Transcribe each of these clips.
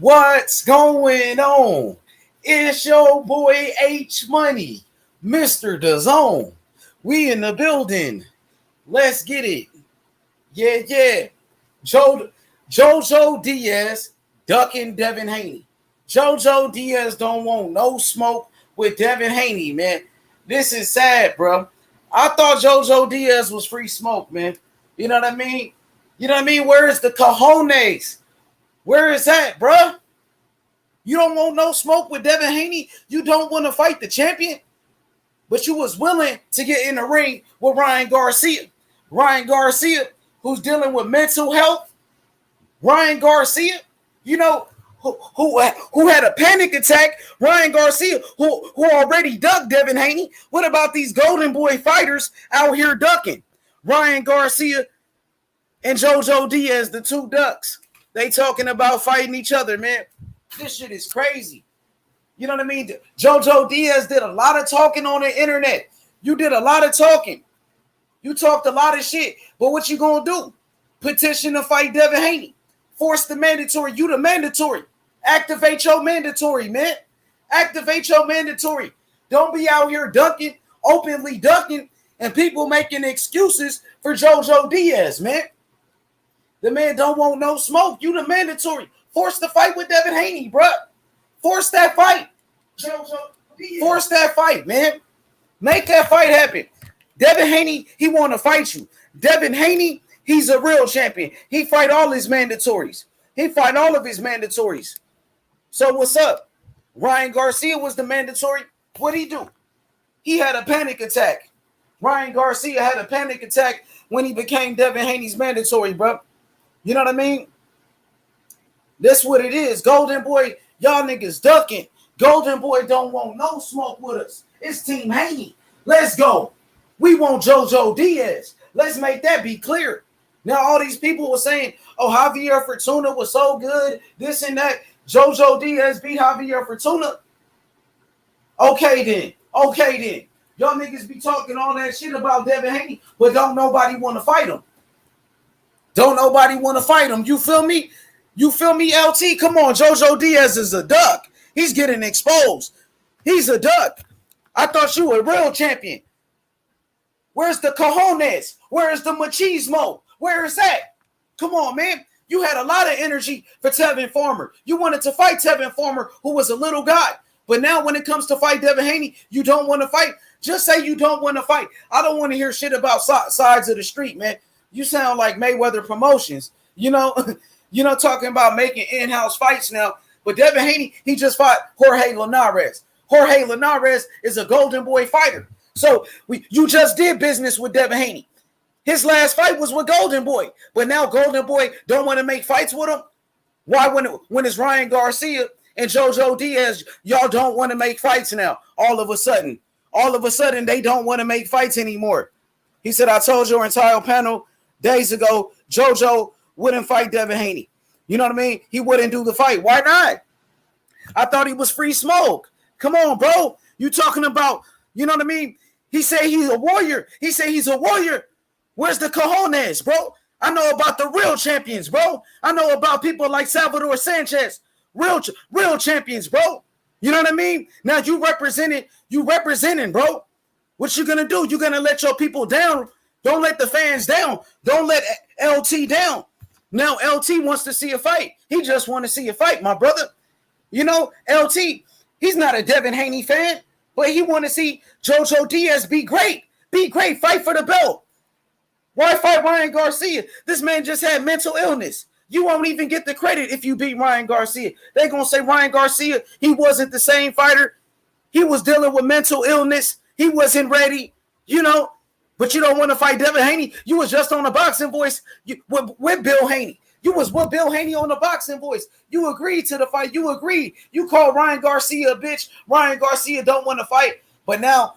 What's going on? It's your boy H Money, Mr. DAZN. We in the building. Let's get it. Yeah. Jojo Diaz ducking Devin Haney. Jojo Diaz don't want no smoke with Devin Haney, man. This is sad, bro. I thought Jojo Diaz was free smoke, man. You know what I mean? Where is the cojones? Where is that, bro? You don't want no smoke with Devin Haney. You don't want to fight the champion, but you was willing to get in the ring with Ryan Garcia. Ryan Garcia, who's dealing with mental health. Ryan Garcia, who had a panic attack. Ryan Garcia, who already ducked Devin Haney. What about these Golden Boy fighters out here ducking? Ryan Garcia and Jojo Diaz, the two ducks. They talking about fighting each other, man. This shit is crazy. You know what I mean? Jojo Diaz did a lot of talking on the internet. You did a lot of talking. You talked a lot of shit. But what you gonna do? Petition to fight Devin Haney. Force the mandatory. You the mandatory. Activate your mandatory, man. Activate your mandatory. Don't be out here ducking, openly ducking, and people making excuses for Jojo Diaz, man. The man don't want no smoke. You the mandatory. Force the fight with Devin Haney, bro. Force that fight. Force that fight, man. Make that fight happen. Devin Haney, he want to fight you. Devin Haney, he's a real champion. He fight all his mandatories. He fight all of his mandatories. So what's up? Ryan Garcia was the mandatory. What'd he do? He had a panic attack. Ryan Garcia had a panic attack when he became Devin Haney's mandatory, bro. You know what I mean? That's what it is. Golden Boy, y'all niggas ducking. Golden Boy don't want no smoke with us. It's Team Haney. Let's go. We want Jojo Diaz. Let's make that be clear. Now, all these people were saying, oh, Javier Fortuna was so good, this and that. Jojo Diaz beat Javier Fortuna. Okay, then. Y'all niggas be talking all that shit about Devin Haney, but don't nobody want to fight him. You feel me? LT? Come on, Jojo Diaz is a duck. He's getting exposed. He's a duck. I thought you were a real champion. Where's the cojones? Where is the machismo? Where is that? Come on, man. You had a lot of energy for Tevin Farmer. You wanted to fight Tevin Farmer, who was a little guy. But now when it comes to fight Devin Haney, you don't want to fight. Just say you don't want to fight. I don't want to hear shit about sides of the street, man. You sound like Mayweather Promotions. Talking about making in-house fights now. But Devin Haney, he just fought Jorge Linares. Jorge Linares is a Golden Boy fighter. So you just did business with Devin Haney. His last fight was with Golden Boy. But now Golden Boy don't want to make fights with him? Why when it's Ryan Garcia and Jojo Diaz, y'all don't want to make fights now? All of a sudden, they don't want to make fights anymore. He said, I told your entire panel days ago, Jojo wouldn't fight Devin Haney. You know what I mean? He wouldn't do the fight. Why not? I thought he was free smoke. Come on, bro. You talking about, you know what I mean? He said he's a warrior. Where's the cojones, bro? I know about the real champions, bro. I know about people like Salvador Sanchez. Real champions, bro. You know what I mean? Now you representing, bro. What you gonna do? You gonna let your people down? Don't let the fans down. Don't let LT down. Now LT wants to see a fight. He just want to see a fight, my brother. LT, he's not a Devin Haney fan, but he want to see Jojo Diaz be great. Fight for the belt. Why fight Ryan Garcia? This man just had mental illness. You won't even get the credit if you beat Ryan Garcia. They're going to say Ryan Garcia, he wasn't the same fighter. He was dealing with mental illness. He wasn't ready, But you don't want to fight Devin Haney. You was just on the Boxing Voice with Bill Haney. You was with Bill Haney on the Boxing Voice. You agreed to the fight. You agreed. You called Ryan Garcia a bitch. Ryan Garcia don't want to fight. But now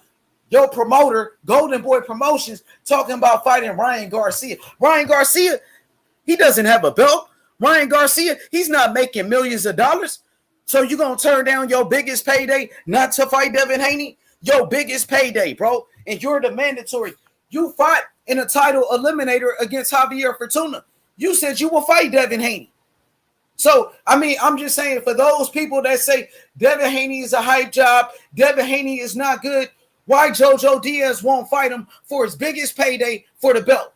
your promoter, Golden Boy Promotions, talking about fighting Ryan Garcia. Ryan Garcia, he doesn't have a belt. Ryan Garcia, he's not making millions of dollars. So you going to turn down your biggest payday not to fight Devin Haney? Your biggest payday, bro. And you're the mandatory. You fought in a title eliminator against Javier Fortuna. You said you will fight Devin Haney. So, I mean, I'm just saying for those people that say Devin Haney is a hype job, Devin Haney is not good, why JoJo Diaz won't fight him for his biggest payday for the belt?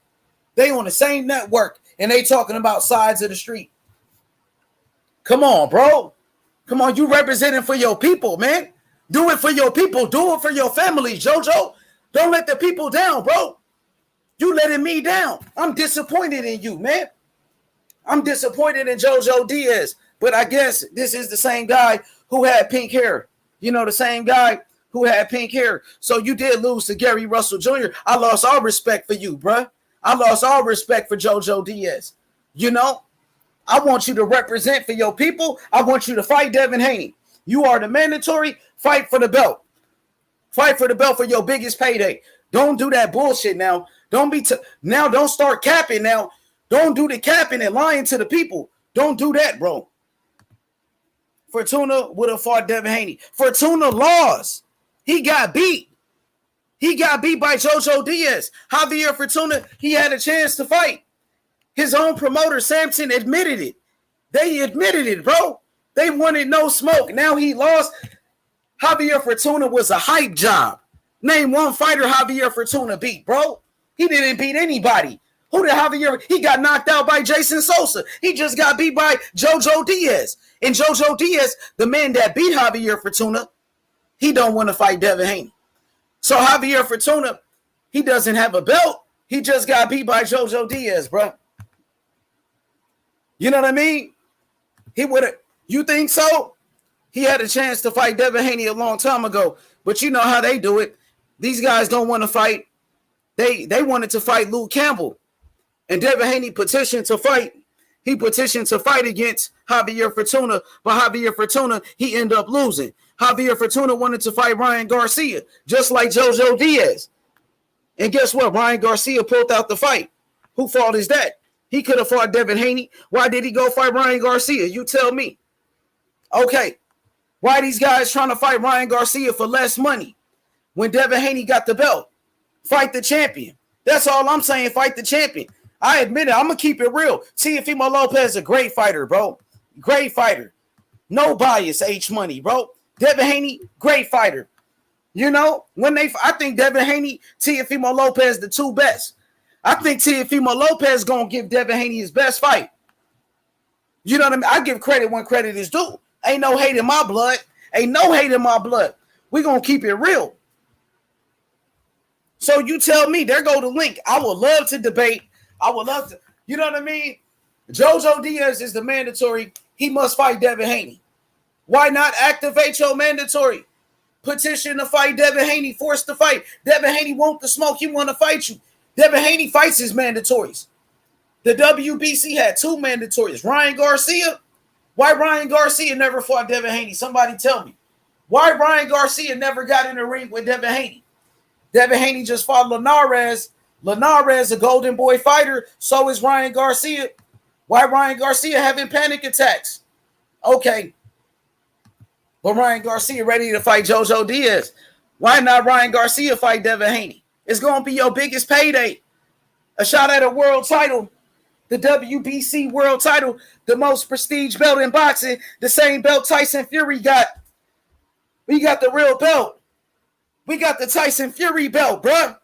They on the same network and they talking about sides of the street. Come on, bro. Come on, you representing for your people, man. Do it for your people. Do it for your family, JoJo. Don't let the people down, bro. You letting me down. I'm disappointed in you, man. I'm disappointed in JoJo Diaz. But I guess this is the same guy who had pink hair. You know, the same guy who had pink hair. So you did lose to Gary Russell Jr. I lost all respect for you, bruh. I lost all respect for JoJo Diaz. You know, I want you to represent for your people. I want you to fight Devin Haney. You are the mandatory. Fight for the belt. Fight for the belt for your biggest payday. Don't do that bullshit now. Don't be now. Don't start capping now. Don't do the capping and lying to the people. Don't do that, bro. Fortuna would have fought Devin Haney. Fortuna lost. He got beat. He got beat by JoJo Diaz. Javier Fortuna, he had a chance to fight. His own promoter, Sampson, admitted it. They admitted it, bro. They wanted no smoke. Now he lost. Javier Fortuna was a hype job. Name one fighter Javier Fortuna beat, bro. He didn't beat anybody. Who did Javier? He got knocked out by Jason Sosa. He just got beat by JoJo Diaz. And JoJo Diaz, the man that beat Javier Fortuna, he don't want to fight Devin Haney. So Javier Fortuna, he doesn't have a belt. He just got beat by JoJo Diaz, bro. You know what I mean? He would have. You think so? He had a chance to fight Devin Haney a long time ago. But you know how they do it. These guys don't want to fight. They wanted to fight Luke Campbell. And Devin Haney petitioned to fight. He petitioned to fight against Javier Fortuna. But Javier Fortuna, he ended up losing. Javier Fortuna wanted to fight Ryan Garcia, just like JoJo Diaz. And guess what? Ryan Garcia pulled out the fight. Who fault is that? He could have fought Devin Haney. Why did he go fight Ryan Garcia? You tell me. Okay. Why these guys trying to fight Ryan Garcia for less money when Devin Haney got the belt? Fight the champion. That's all I'm saying. Fight the champion. I admit it. I'm going to keep it real. Teofimo Lopez is a great fighter, bro. Great fighter. No bias, H Money, bro. Devin Haney, great fighter. You know, I think Devin Haney, Teofimo Lopez, the two best. I think Teofimo Lopez going to give Devin Haney his best fight. You know what I mean? I give credit when credit is due. Ain't no hate in my blood. Ain't no hate in my blood. We're going to keep it real. So you tell me, there go the link. I would love to debate. I would love to. You know what I mean? JoJo Diaz is the mandatory. He must fight Devin Haney. Why not activate your mandatory? Petition to fight Devin Haney. Force to fight. Devin Haney want the smoke. He want to fight you. Devin Haney fights his mandatories. The WBC had two mandatories. Ryan Garcia. Why Ryan Garcia never fought Devin Haney? Somebody tell me. Why Ryan Garcia never got in the ring with Devin Haney? Devin Haney just fought Linares. Linares, a golden boy fighter. So is Ryan Garcia. Why Ryan Garcia having panic attacks? Okay. But Ryan Garcia ready to fight JoJo Diaz. Why not Ryan Garcia fight Devin Haney? It's going to be your biggest payday. A shot at a world title. The WBC world title. The most prestige belt in boxing. The same belt Tyson Fury got. We got the real belt. We got the Tyson Fury belt, bruh.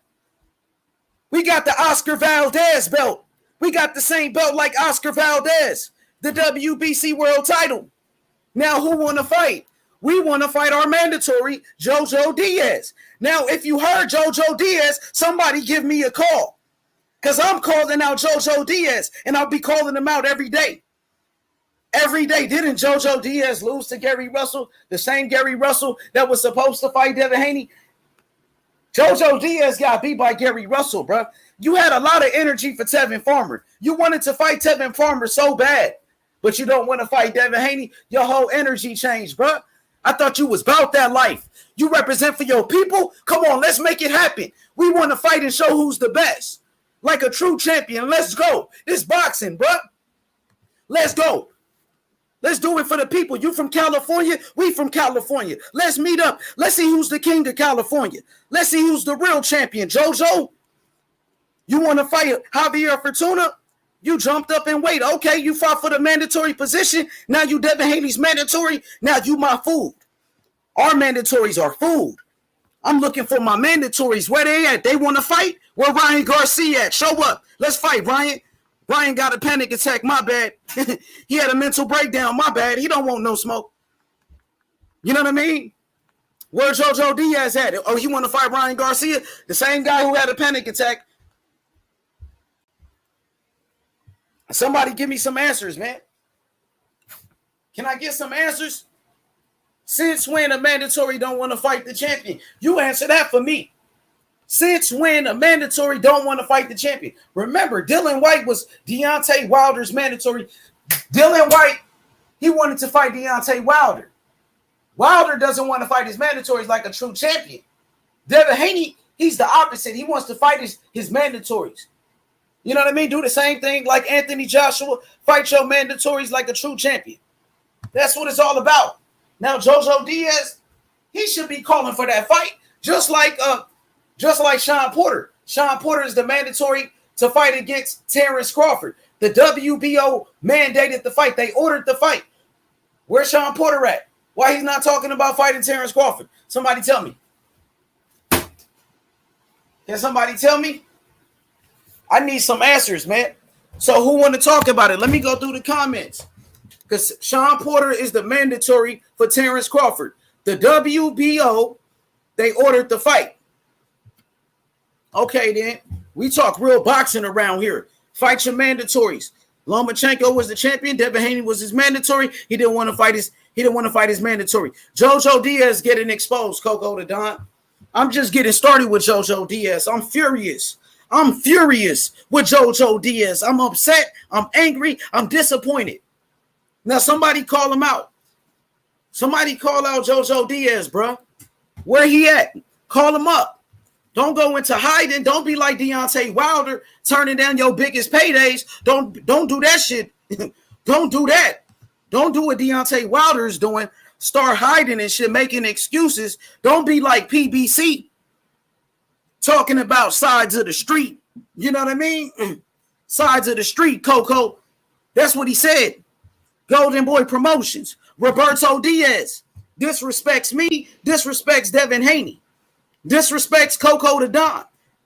We got the Oscar Valdez belt. We got the same belt like Oscar Valdez. The WBC world title. Now who want to fight? We want to fight our mandatory JoJo Diaz. Now, if you heard JoJo Diaz, somebody give me a call. Because I'm calling out JoJo Diaz, and I'll be calling him out every day. Every day. Didn't JoJo Diaz lose to Gary Russell? The same Gary Russell that was supposed to fight Devin Haney? JoJo Diaz got beat by Gary Russell, bro. You had a lot of energy for Tevin Farmer. You wanted to fight Tevin Farmer so bad, but you don't want to fight Devin Haney. Your whole energy changed, bro. I thought you was about that life. You represent for your people? Come on, let's make it happen. We want to fight and show who's the best. Like a true champion. Let's go. This boxing, bro. Let's go. Let's do it for the people. You from California? We from California. Let's meet up. Let's see who's the king of California. Let's see who's the real champion. JoJo, you want to fight Javier Fortuna? You jumped up in weight. Okay, you fought for the mandatory position. Now you Devin Haney's mandatory. Now you my food. Our mandatories are food. I'm looking for my mandatories. Where they at? They want to fight? Where Ryan Garcia at? Show up. Let's fight, Ryan. Ryan got a panic attack. My bad. He had a mental breakdown. My bad. He don't want no smoke. You know what I mean? Where JoJo Diaz at? Oh, he want to fight Ryan Garcia? The same guy who had a panic attack. Somebody give me some answers, man. Can I get some answers? Since when a mandatory don't want to fight the champion? You answer that for me. Since when a mandatory don't want to fight the champion? Remember, Dylan White was Deontay Wilder's mandatory. Dylan White, he wanted to fight Deontay Wilder. Wilder doesn't want to fight his mandatories like a true champion. Devin Haney, he's the opposite. He wants to fight his mandatories. You know what I mean? Do the same thing like Anthony Joshua. Fight your mandatories like a true champion. That's what it's all about. Now, JoJo Diaz, he should be calling for that fight, just like Sean Porter. Sean Porter is the mandatory to fight against Terrence Crawford. The WBO mandated the fight. They ordered the fight. Where's Sean Porter at? Why he's not talking about fighting Terrence Crawford? Somebody tell me. Can somebody tell me? I need some answers, man. So who want to talk about it? Let me go through the comments. Because Sean Porter is the mandatory for Terrence Crawford. The WBO, they ordered the fight. Okay, then. We talk real boxing around here. Fight your mandatories. Lomachenko was the champion. Devin Haney was his mandatory. He didn't want to fight his mandatory. JoJo Diaz getting exposed, Coco to Don. I'm just getting started with JoJo Diaz. I'm furious with JoJo Diaz. I'm upset. I'm angry. I'm disappointed. Now, somebody call him out. Somebody call out JoJo Diaz, bro. Where he at? Call him up. Don't go into hiding. Don't be like Deontay Wilder, turning down your biggest paydays. Don't do that shit. Don't do that. Don't do what Deontay Wilder is doing. Start hiding and shit, making excuses. Don't be like PBC, talking about sides of the street. You know what I mean? Sides of the street, Coco. That's what he said. Golden Boy Promotions. Roberto Diaz disrespects me, disrespects Devin Haney, disrespects Coco the Don,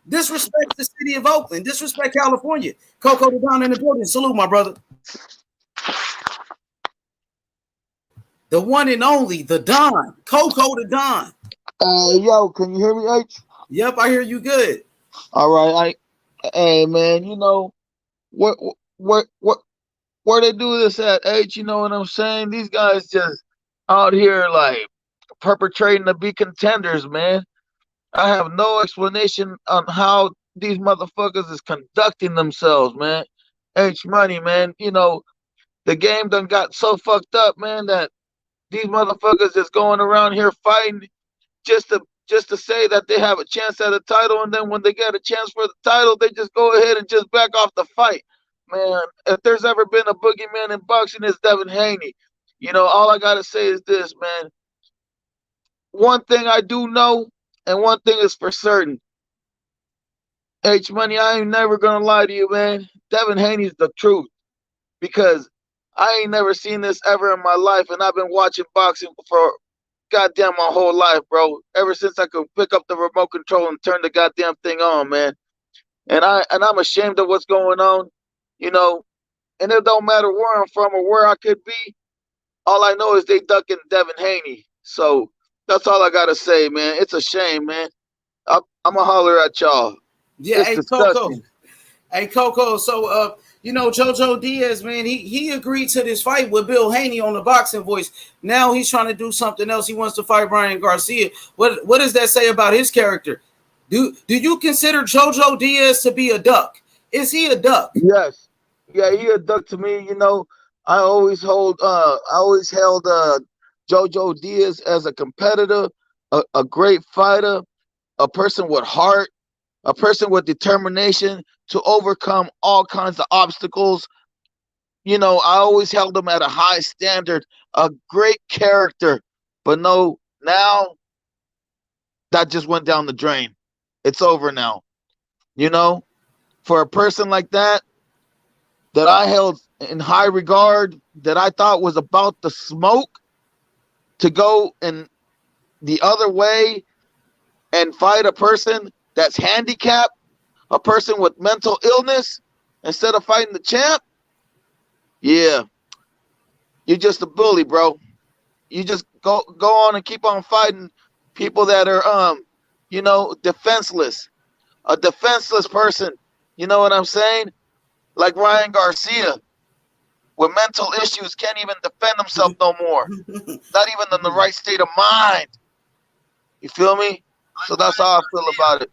disrespects the city of Oakland, disrespect California. Coco the Don in the building. Salute, my brother. The one and only, the Don, Coco the Don. Yo, can you hear me, H? Yep, I hear you good. All right, hey man, you know where they do this at, H? You know what I'm saying? These guys just out here like perpetrating to be contenders, man. I have no explanation on how these motherfuckers is conducting themselves, man. H Money, man. You know the game done got so fucked up, man, that these motherfuckers is going around here fighting just to say that they have a chance at a title, and then when they get a chance for the title, they just go ahead and just back off the fight. Man, if there's ever been a boogeyman in boxing, it's Devin Haney. You know, all I gotta say is this, man. One thing I do know, and one thing is for certain. H Money, I ain't never gonna lie to you, man. Devin Haney's the truth. Because I ain't never seen this ever in my life, and I've been watching boxing for goddamn my whole life, bro. Ever since I could pick up the remote control and turn the goddamn thing on, man. And I'm ashamed of what's going on, you know. And it don't matter where I'm from or where I could be. All I know is they ducking Devin Haney. So that's all I gotta say, man. It's a shame, man. I'm gonna holler at y'all. Yeah, it's disgusting. Hey, Coco. So, you know, JoJo Diaz, man, he agreed to this fight with Bill Haney on the Boxing Voice. Now he's trying to do something else. He wants to fight Ryan Garcia. What does that say about his character? Do you consider JoJo Diaz to be a duck? Is he a duck? Yes. Yeah, he a duck to me. You know, I always held JoJo Diaz as a competitor, a great fighter, a person with heart, a person with determination to overcome all kinds of obstacles. You know, I always held him at a high standard, a great character. But no, now that just went down the drain. It's over now. You know, for a person like that that I held in high regard, that I thought was about the smoke, to go in the other way and fight a person that's handicapped, a person with mental illness, instead of fighting the champ, yeah, you're just a bully, bro. You just go on and keep on fighting people that are defenseless. A defenseless person. You know what I'm saying? Like Ryan Garcia, with mental issues, can't even defend himself no more. Not even in the right state of mind. You feel me? So that's how I feel about it.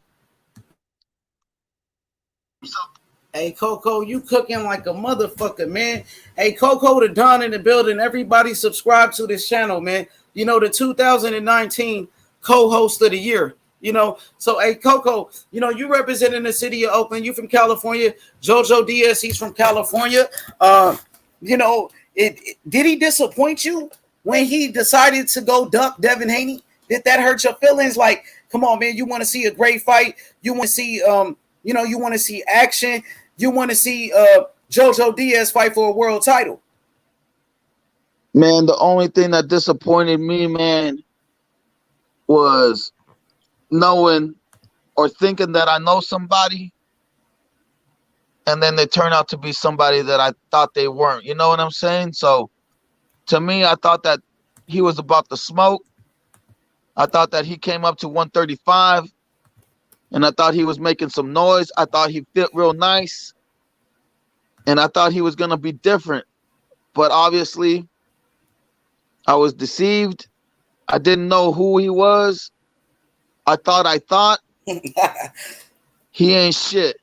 Hey, Coco, you cooking like a motherfucker, man. Hey, Coco the Don in the building. Everybody subscribe to this channel, man. You know, the 2019 co-host of the year. You know, so hey, Coco, you know, you representing the city of Oakland. You from California. JoJo Diaz, he's from California. You know, did he disappoint you when he decided to go duck Devin Haney? Did that hurt your feelings? Like, come on, man, you want to see a great fight. You want to see, you know, you want to see action. You want to see JoJo Diaz fight for a world title. Man, the only thing that disappointed me, man, was knowing or thinking that I know somebody, and then they turn out to be somebody that I thought they weren't. You know what I'm saying? So to me, I thought that he was about the smoke. I thought that he came up to 135, and I thought he was making some noise. I thought he fit real nice, and I thought he was going to be different. But obviously, I was deceived. I didn't know who he was. I thought he ain't shit.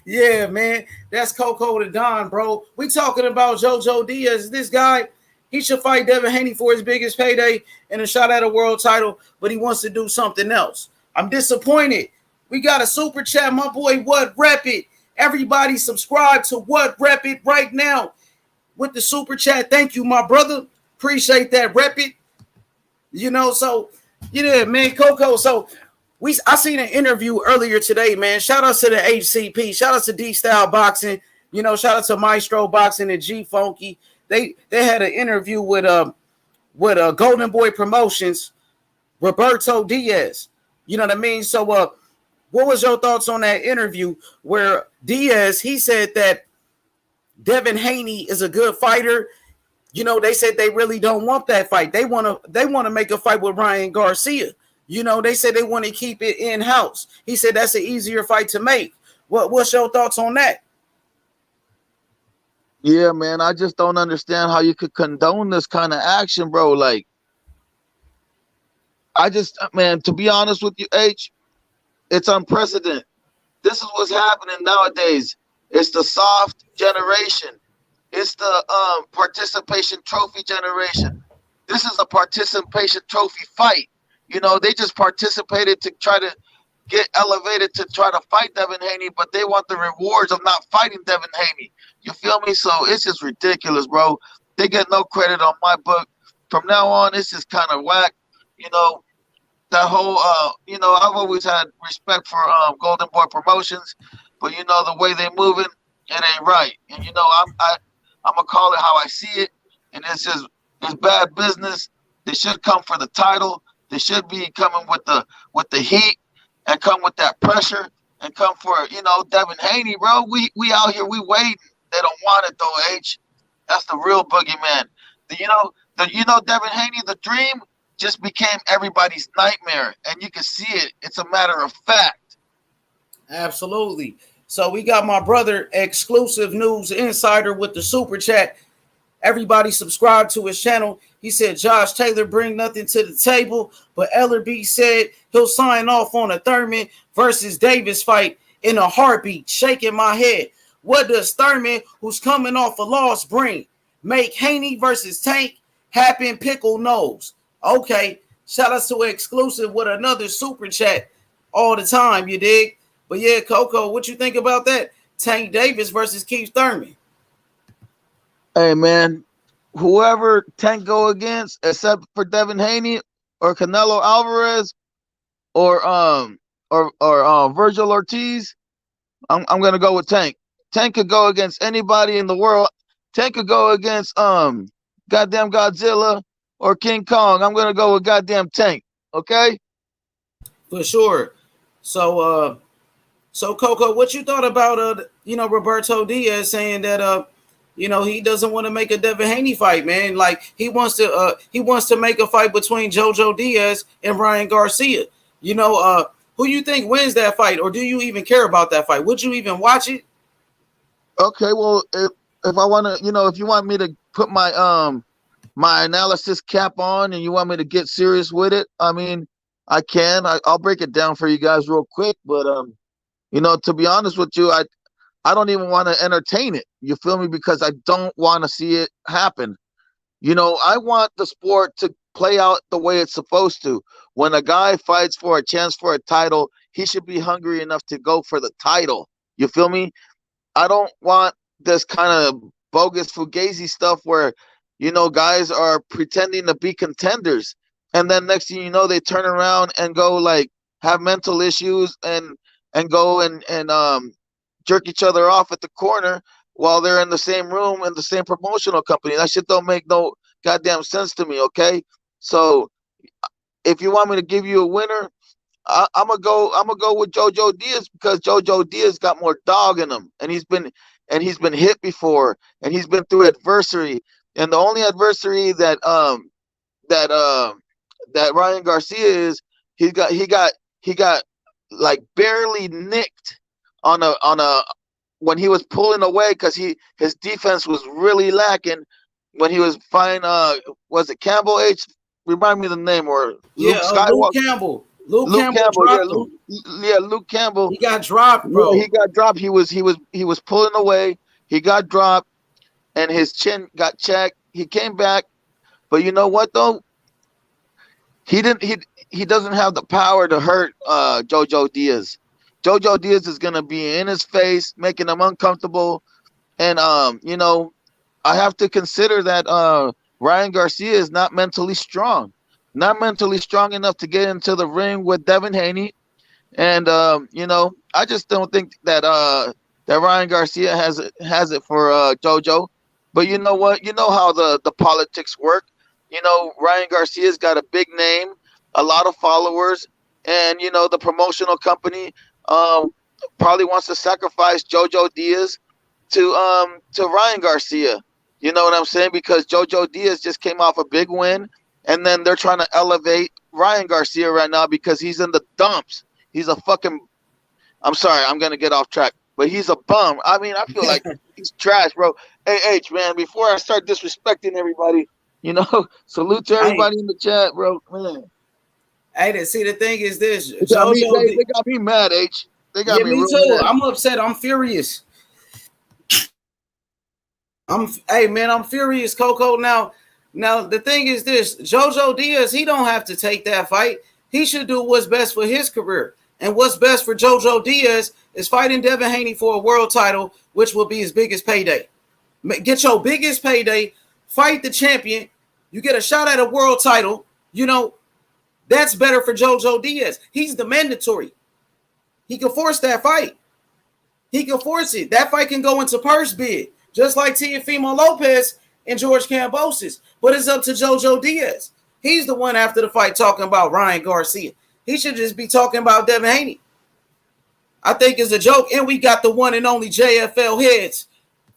Yeah, man. That's Coco the Don, bro. We talking about JoJo Diaz. This guy, he should fight Devin Haney for his biggest payday and a shot at a world title, but he wants to do something else. I'm disappointed. We got a super chat, my boy. What Rep It? Everybody subscribe to What Rep It right now with the super chat. Thank you, my brother. Appreciate that. Rep It. You know, so yeah, man, Coco. So I seen an interview earlier today, man. Shout out to the HCP. Shout out to D Style Boxing. You know, shout out to Maestro Boxing and G Funky. They had an interview with Golden Boy Promotions, Roberto Diaz. You know what I mean? So what was your thoughts on that interview where Diaz, he said that Devin Haney is a good fighter? You know, they said they really don't want that fight. They want to make a fight with Ryan Garcia. You know, they said they want to keep it in-house. He said that's an easier fight to make. What's your thoughts on that? Yeah, man, I just don't understand how you could condone this kind of action, bro. Like, man, to be honest with you, H, it's unprecedented. This is what's happening nowadays. It's the soft generation. It's the participation trophy generation. This is a participation trophy fight. You know, they just participated to try to get elevated to try to fight Devin Haney, but they want the rewards of not fighting Devin Haney. You feel me? So it's just ridiculous, bro. They get no credit on my book. From now on, it's just kind of whack. You know, that whole, you know, I've always had respect for Golden Boy Promotions, but, you know, the way they moving, it ain't right. And, you know, I'm going to call it how I see it, and it's bad business. They should come for the title. They should be coming with the heat and come with that pressure and come for, you know, Devin Haney, bro. We out here, we waiting. They don't want it though, H. That's the real boogeyman. You know, Devin Haney, the dream just became everybody's nightmare, and you can see it. It's a matter of fact. Absolutely. So we got my brother, Exclusive News Insider, with the super chat. Everybody subscribe to his channel. He said Josh Taylor bring nothing to the table, but Ellerby said he'll sign off on a Thurman versus Davis fight in a heartbeat. Shaking my head. What does Thurman, who's coming off a loss, bring? Make Haney versus Tank happen? Pickle nose. Okay. Shout out to Exclusive with another super chat all the time. You dig? But yeah, Coco, what you think about that? Tank Davis versus Keith Thurman. Hey, man, whoever Tank go against, except for Devin Haney or Canelo Alvarez or Virgil Ortiz, I'm gonna go with Tank. Tank could go against anybody in the world. Tank could go against goddamn Godzilla or King Kong. I'm gonna go with goddamn Tank. Okay. For sure. So Coco, what you thought about Roberto Diaz saying that he doesn't want to make a Devin Haney fight, man. Like he wants to make a fight between JoJo Diaz and Ryan Garcia. Who you think wins that fight, or do you even care about that fight? Would you even watch it? Okay, well, if I want to, if you want me to put my analysis cap on and you want me to get serious with it, I mean, I can. I'll break it down for you guys real quick, but to be honest with you, I don't even want to entertain it. You feel me? Because I don't want to see it happen. I want the sport to play out the way it's supposed to. When a guy fights for a chance for a title, he should be hungry enough to go for the title. You feel me? I don't want this kind of bogus fugazi stuff where, guys are pretending to be contenders. And then next thing you know, they turn around and go like have mental issues and go and jerk each other off at the corner while they're in the same room in the same promotional company. That shit don't make no goddamn sense to me, okay? So if you want me to give you a winner, I'm gonna go with JoJo Diaz because JoJo Diaz got more dog in him, and he's been hit before, and he's been through adversity. And the only adversity that Ryan Garcia is he got like barely nicked on a when he was pulling away because his defense was really lacking when he was fighting was it Campbell H? Remind me the name, or Luke Campbell. Luke Campbell dropped him. Luke Campbell. He got dropped, bro. Yeah, he got dropped. He was pulling away. He got dropped, and his chin got checked. He came back, but you know what though? He doesn't have the power to hurt JoJo Diaz. JoJo Diaz is gonna be in his face, making him uncomfortable, and I have to consider that Ryan Garcia is not mentally strong enough to get into the ring with Devin Haney, and I just don't think that Ryan Garcia has it for JoJo. But you know what? You know how the politics work. Ryan Garcia's got a big name, a lot of followers, and the promotional company probably wants to sacrifice JoJo Diaz to Ryan Garcia. You know what I'm saying? Because JoJo Diaz just came off a big win, and then they're trying to elevate Ryan Garcia right now because he's in the dumps. He's a fucking – I'm sorry, I'm going to get off track, but he's a bum. I mean, I feel like he's trash, bro. Hey, H, man, before I start disrespecting everybody, salute to everybody in the chat, bro. Man. Hey, see, the thing is this. They got me mad, H. They got me too. Mad. I'm upset. I'm furious. I'm furious, Coco. Now, the thing is this. JoJo Diaz, he don't have to take that fight. He should do what's best for his career. And what's best for JoJo Diaz is fighting Devin Haney for a world title, which will be his biggest payday. Get your biggest payday, fight the champion. You get a shot at a world title. That's better for JoJo Diaz. He's the mandatory. He can force that fight. He can force it. That fight can go into purse bid, just like Teofimo Lopez and George Kambosos. But it's up to JoJo Diaz. He's the one after the fight talking about Ryan Garcia. He should just be talking about Devin Haney. I think it's a joke. And we got the one and only JFL heads,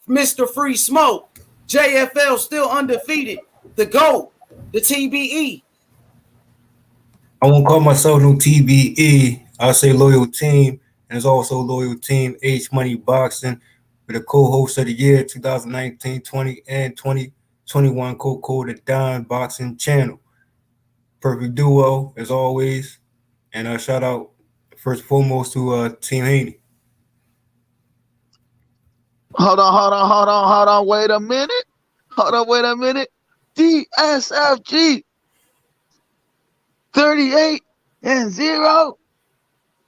Mr. Free Smoke. JFL still undefeated. The GOAT, the TBE. I won't call myself no TBE. I'll say Loyal Team. And it's also Loyal Team H Money Boxing with a co-host of the year 2019, 20, and 2021 Coco the Don Boxing Channel. Perfect duo, as always. And a shout out, first and foremost, to Team Haney. Hold on. Wait a minute. DSFG 38-0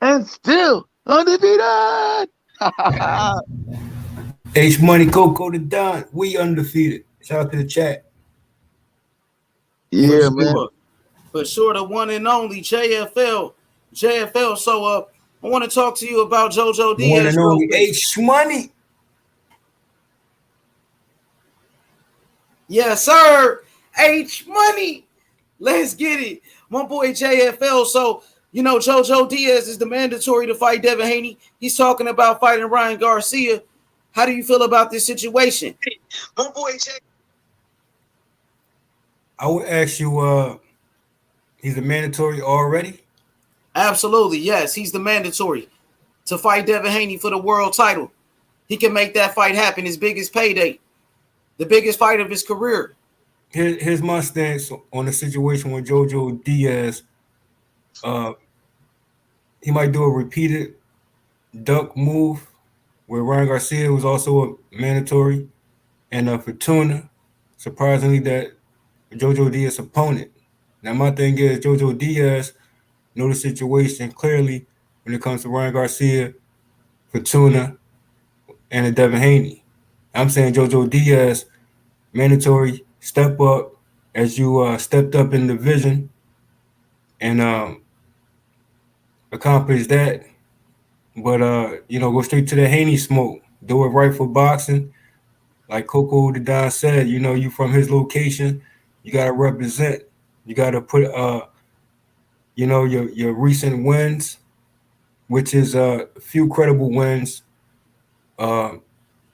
and still undefeated. H Money Coco the Don, we undefeated. Shout out to the chat. Yeah, man. For sure, the one and only JFL. So I want to talk to you about JoJo Diaz. One and only H Money. Yes, sir. H Money. Let's get it. My boy JFL. So, JoJo Diaz is the mandatory to fight Devin Haney. He's talking about fighting Ryan Garcia. How do you feel about this situation? My boy J. I would ask you, he's a mandatory already? Absolutely, yes. He's the mandatory to fight Devin Haney for the world title. He can make that fight happen. His biggest payday. The biggest fight of his career. Here's my stance on the situation with JoJo Diaz. He might do a repeated duck move where Ryan Garcia was also a mandatory, and Fortuna, surprisingly, that JoJo Diaz opponent. Now my thing is JoJo Diaz know the situation clearly when it comes to Ryan Garcia, Fortuna, and a Devin Haney. I'm saying JoJo Diaz mandatory step up as you stepped up in the division and accomplish that. But go straight to the Haney smoke. Do it right for boxing. Like Coco the Don said, you from his location, you gotta represent. You gotta put your recent wins, which is a few credible wins. Uh,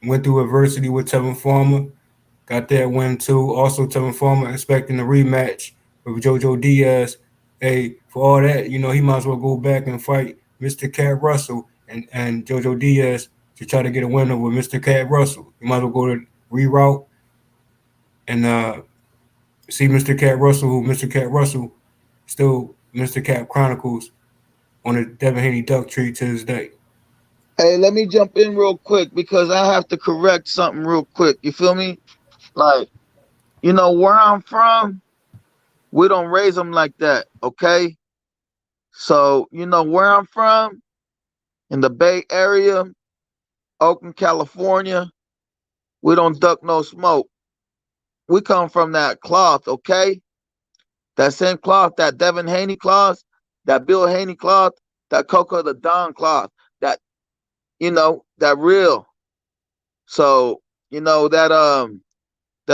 went through adversity with Tevin Farmer, got that win too. Also, Tevin Farmer expecting a rematch with JoJo Diaz. Hey, for all that, he might as well go back and fight Mr. Cat Russell and JoJo Diaz to try to get a win over Mr. Cat Russell. You might as well go to reroute and see Mr. Cat Russell, who Mr. Cat Russell still Mr. Cat Chronicles on the Devin Haney duck tree to this day. Hey, let me jump in real quick because I have to correct something real quick. You feel me? Like, where I'm from, we don't raise them like that, okay? So, where I'm from, in the Bay Area, Oakland, California, we don't duck no smoke. We come from that cloth, okay? That same cloth, that Devin Haney cloth, that Bill Haney cloth, that Coco the Don cloth, that, that real. So, that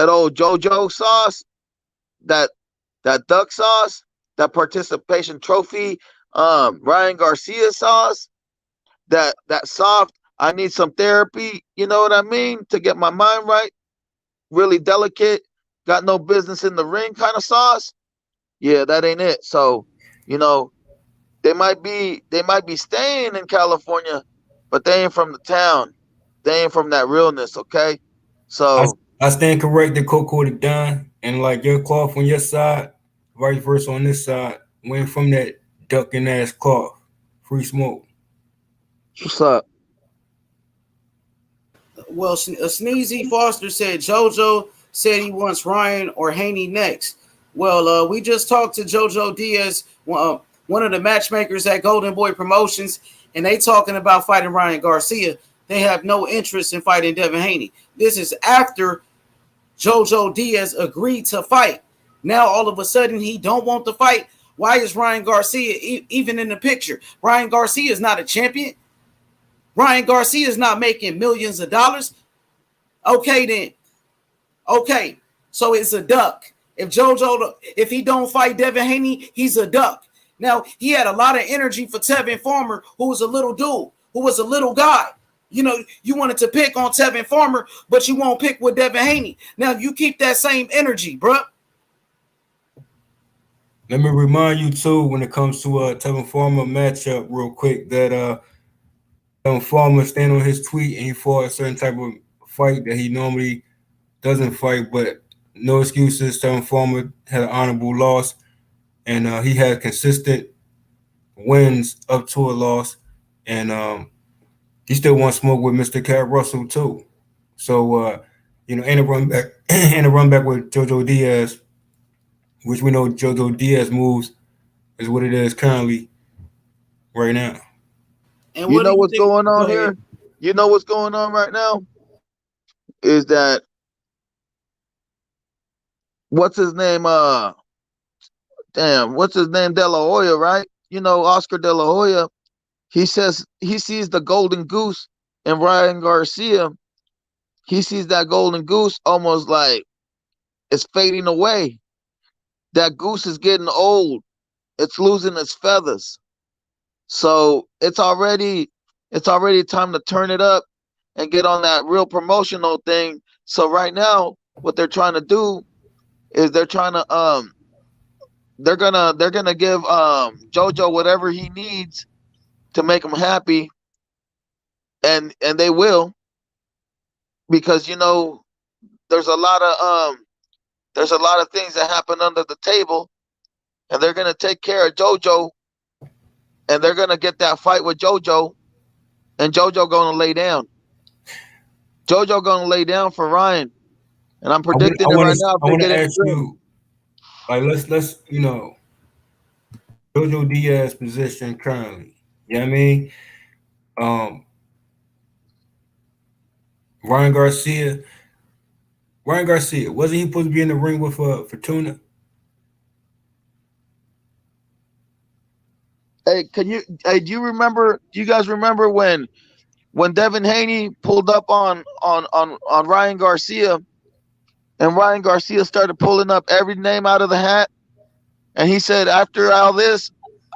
old JoJo sauce, that duck sauce, that participation trophy, Ryan Garcia sauce, that soft, I need some therapy, you know what I mean, to get my mind right, really delicate, got no business in the ring kind of sauce. Yeah, that ain't it. So, they might be staying in California, but they ain't from the town. They ain't from that realness, okay? I, So I stand corrected, Coco the Don, and like your cloth on your side, vice versa on this side, went from that ducking ass cloth. Free smoke. what's up? Well, Sneezy Foster said JoJo said he wants Ryan or Haney next. Well, we just talked to JoJo Diaz, one of the matchmakers at Golden Boy Promotions, and they talking about fighting Ryan Garcia. They have no interest in fighting Devin Haney. This is after JoJo Diaz agreed to fight. Now all of a sudden he don't want to fight. Why is Ryan Garcia even in the picture? Ryan Garcia is not a champion. Ryan Garcia is not making millions of dollars. Okay then. Okay. So it's a duck. If he don't fight Devin Haney, he's a duck. Now, he had a lot of energy for Tevin Farmer, who was a little dude, who was a little guy. You wanted to pick on Tevin Farmer, but you won't pick with Devin Haney. Now, you keep that same energy, bruh. Let me remind you too, when it comes to Tevin Farmer matchup, real quick, that Tevin Farmer stand on his tweet and he fought a certain type of fight that he normally doesn't fight, but no excuses. Tevin Farmer had an honorable loss, and he had consistent wins up to a loss, and he still wants smoke with Mr. Cat Russell too. So and a run back and a run back with JoJo Diaz, which we know JoJo Diaz moves is what it is currently right now. And You what do know you what's think? going on Go ahead. here? You know what's going on right now? Is that what's his name? What's his name? De La Hoya, right? Oscar De La Hoya. He says he sees the golden goose in Ryan Garcia. He sees that golden goose almost like is fading away. That goose is getting old. It's losing its feathers. So it's already time to turn it up and get on that real promotional thing. So right now, what they're trying to do is they're gonna give JoJo whatever he needs to make him happy, and they will, because there's a lot of things that happen under the table, and they're gonna take care of JoJo, and they're gonna get that fight with JoJo, and JoJo gonna lay down. JoJo gonna lay down for Ryan, and I'm predicting it right now. I want to ask you, like, let's JoJo Diaz position currently. You know what I mean? Ryan Garcia, wasn't he supposed to be in the ring with Fortuna? Hey, do you guys remember when Devin Haney pulled up on Ryan Garcia, and Ryan Garcia started pulling up every name out of the hat, and he said, after all this,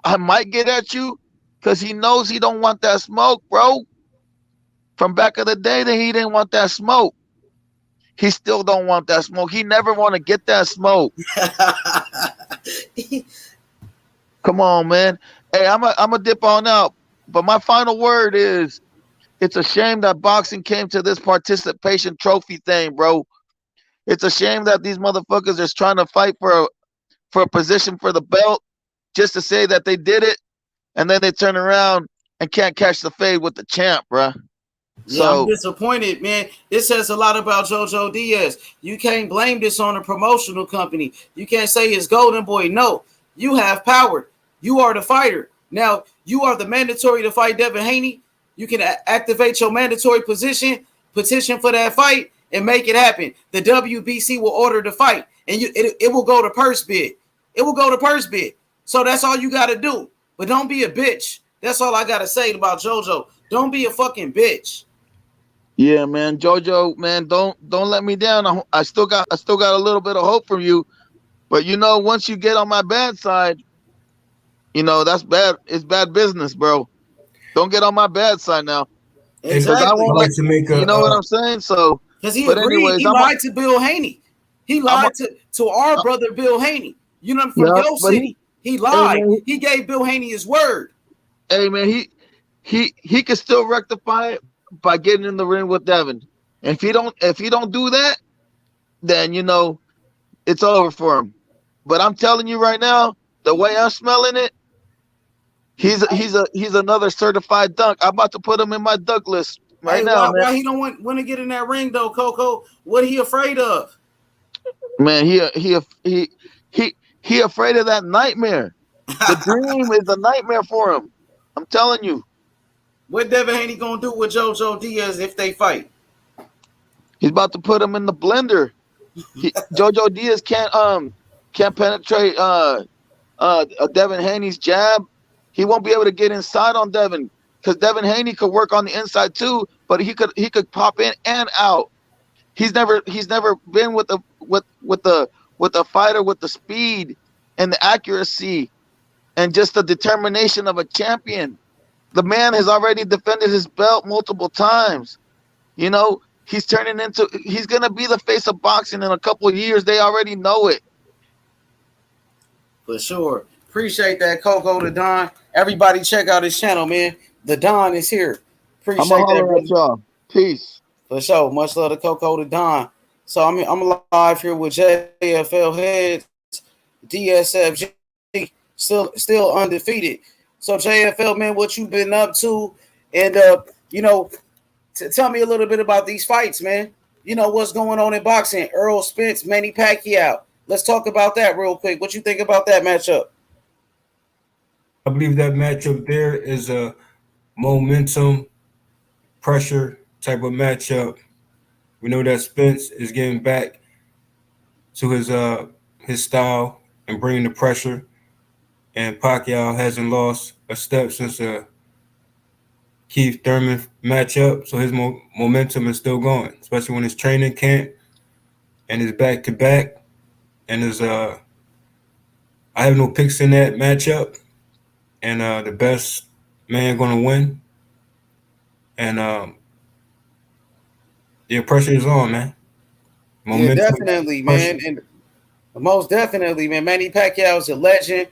I might get at you, because he knows he don't want that smoke, bro. From back of the day that he didn't want that smoke. He still don't want that smoke. He never want to get that smoke. Come on, man. Hey, I'm a dip on out. But my final word is, it's a shame that boxing came to this participation trophy thing, bro. It's a shame that these motherfuckers are trying to fight for a position for the belt just to say that they did it, and then they turn around and can't catch the fade with the champ, bro. Yeah, so, I'm disappointed, man. It says a lot about JoJo Diaz. You can't blame this on a promotional company. You can't say it's Golden Boy. No, you have power. You are the fighter. Now, you are the mandatory to fight Devin Haney. You can activate your mandatory petition for that fight, and make it happen. The WBC will order the fight, and it will go to purse bid. It will go to purse bid. So that's all you got to do. But don't be a bitch. That's all I got to say about JoJo. Don't be a fucking bitch. Yeah, man, JoJo, man, don't let me down. I still got a little bit of hope from you, but once you get on my bad side, that's bad. It's bad business, bro. Don't get on my bad side now. Exactly. I won't like to make a, what I'm saying. So, because he agreed, anyways, he lied to Bill Haney. He lied to our brother Bill Haney. From your city. He lied. Hey, man, he gave Bill Haney his word. Hey, man, he can still rectify it by getting in the ring with Devin. And if he don't do that, then it's over for him. But I'm telling you right now, the way I'm smelling it, he's another certified dunk. I'm about to put him in my dunk list right now. Why he don't want to get in that ring though, Coco? What are he afraid of? Man, he afraid of that nightmare. The dream is a nightmare for him. I'm telling you. What Devin Haney gonna do with JoJo Diaz if they fight? He's about to put him in the blender. JoJo Diaz can't penetrate Devin Haney's jab. He won't be able to get inside on Devin, because Devin Haney could work on the inside too, but he could pop in and out. He's never been with a fighter with the speed and the accuracy and just the determination of a champion. The man has already defended his belt multiple times. He's going to be the face of boxing in a couple of years. They already know it. For sure. Appreciate that, Coco the Don. Everybody check out his channel, man. The Don is here. Appreciate that, y'all. Peace. For sure. Much love to Coco the Don. So I'm live here with JFL Heads, DSFG, still undefeated. So JFL, man, what you been up to? And tell me a little bit about these fights, man. What's going on in boxing? Errol Spence, Manny Pacquiao. Let's talk about that real quick. What you think about that matchup? I believe that matchup there is a momentum, pressure type of matchup. We know that Spence is getting back to his style and bringing the pressure, and Pacquiao hasn't lost a step since the Keith Thurman matchup, so his momentum is still going, especially when it's training camp and it's back-to-back. and I have no picks in that matchup, and the best man going to win, and the pressure is on, man. Yeah, Momentum, definitely, pressure. man. And most definitely, man. Manny Pacquiao is a legend.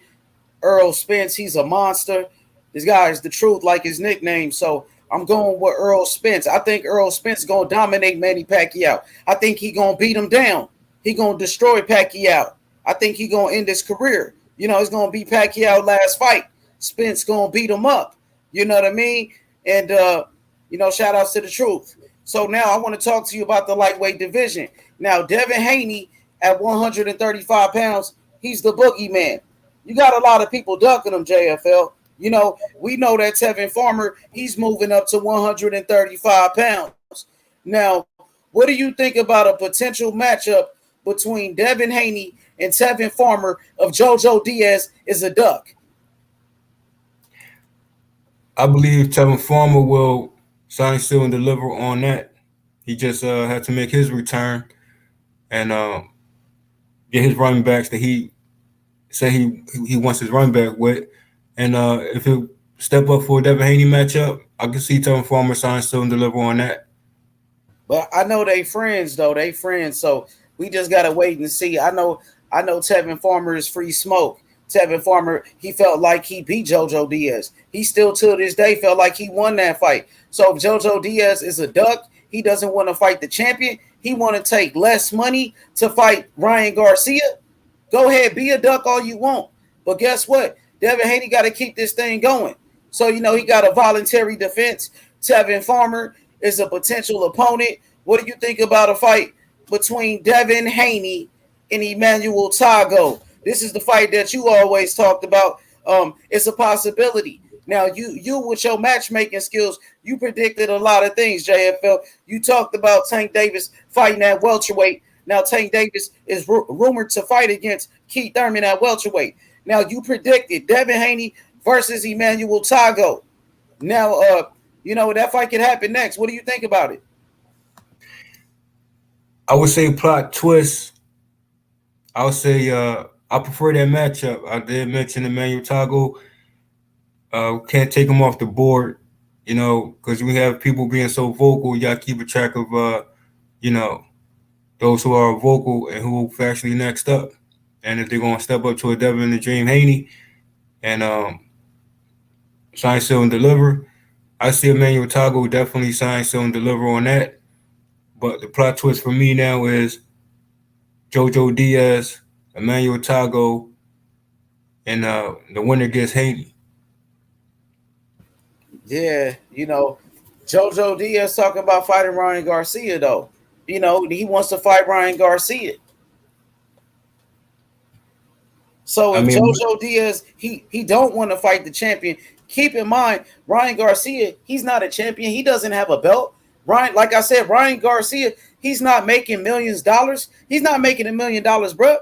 Earl Spence, he's a monster. This guy is the truth, like his nickname. So I'm going with Earl Spence. I think Earl Spence gonna dominate Manny Pacquiao. I think he gonna beat him down. He gonna destroy Pacquiao. I think he gonna end his career. You know, it's gonna be Pacquiao last fight. Spence gonna beat him up. You know what I mean? And shout outs to the truth. So now I want to talk to you about the lightweight division. Now, Devin Haney at 135 pounds, he's the boogeyman. You got a lot of people ducking him, JFL. You know, we know that Tevin Farmer, he's moving up to 135 pounds. Now, what do you think about a potential matchup between Devin Haney and Tevin Farmer of JoJo Diaz is a duck? I believe Tevin Farmer will sign, seal, and deliver on that. He just had to make his return and get his running backs that he said he wants his running back with. And if he step up for a Devin Haney matchup, I can see Tevin Farmer sign, seal, and deliver on that. But I know they friends though. They friends. So we just gotta wait and see. I know Tevin Farmer is free smoke. Tevin Farmer, he felt like he beat JoJo Diaz. He still to this day felt like he won that fight. So if JoJo Diaz is a duck, he doesn't want to fight the champion. He want to take less money to fight Ryan Garcia. Go ahead, be a duck all you want. But guess what? Devin Haney got to keep this thing going. So, he got a voluntary defense. Tevin Farmer is a potential opponent. What do you think about a fight between Devin Haney and Emmanuel Tago? This is the fight that you always talked about. It's a possibility. Now, you with your matchmaking skills, you predicted a lot of things, JFL. You talked about Tank Davis fighting at welterweight. Now, Tank Davis is rumored to fight against Keith Thurman at welterweight. Now, you predicted Devin Haney versus Emmanuel Tago. Now, that fight could happen next. What do you think about it? I would say plot twist. I would say I prefer that matchup. I did mention Emmanuel Tago. Can't take him off the board, because we have people being so vocal. You got to keep a track of, those who are vocal and who are actually next up. And if they're going to step up to a Devin the Dream Haney and sign, seal, and deliver, I see Emmanuel Tago definitely sign, seal, and deliver on that. But the plot twist for me now is JoJo Diaz, Emmanuel Tago, and the winner gets Haney. Yeah, JoJo Diaz talking about fighting Ryan Garcia, though. He wants to fight Ryan Garcia. So if JoJo Diaz, he don't want to fight the champion, keep in mind, Ryan Garcia, he's not a champion. He doesn't have a belt. Like I said, Ryan Garcia, he's not making millions of dollars. He's not making $1 million, bro.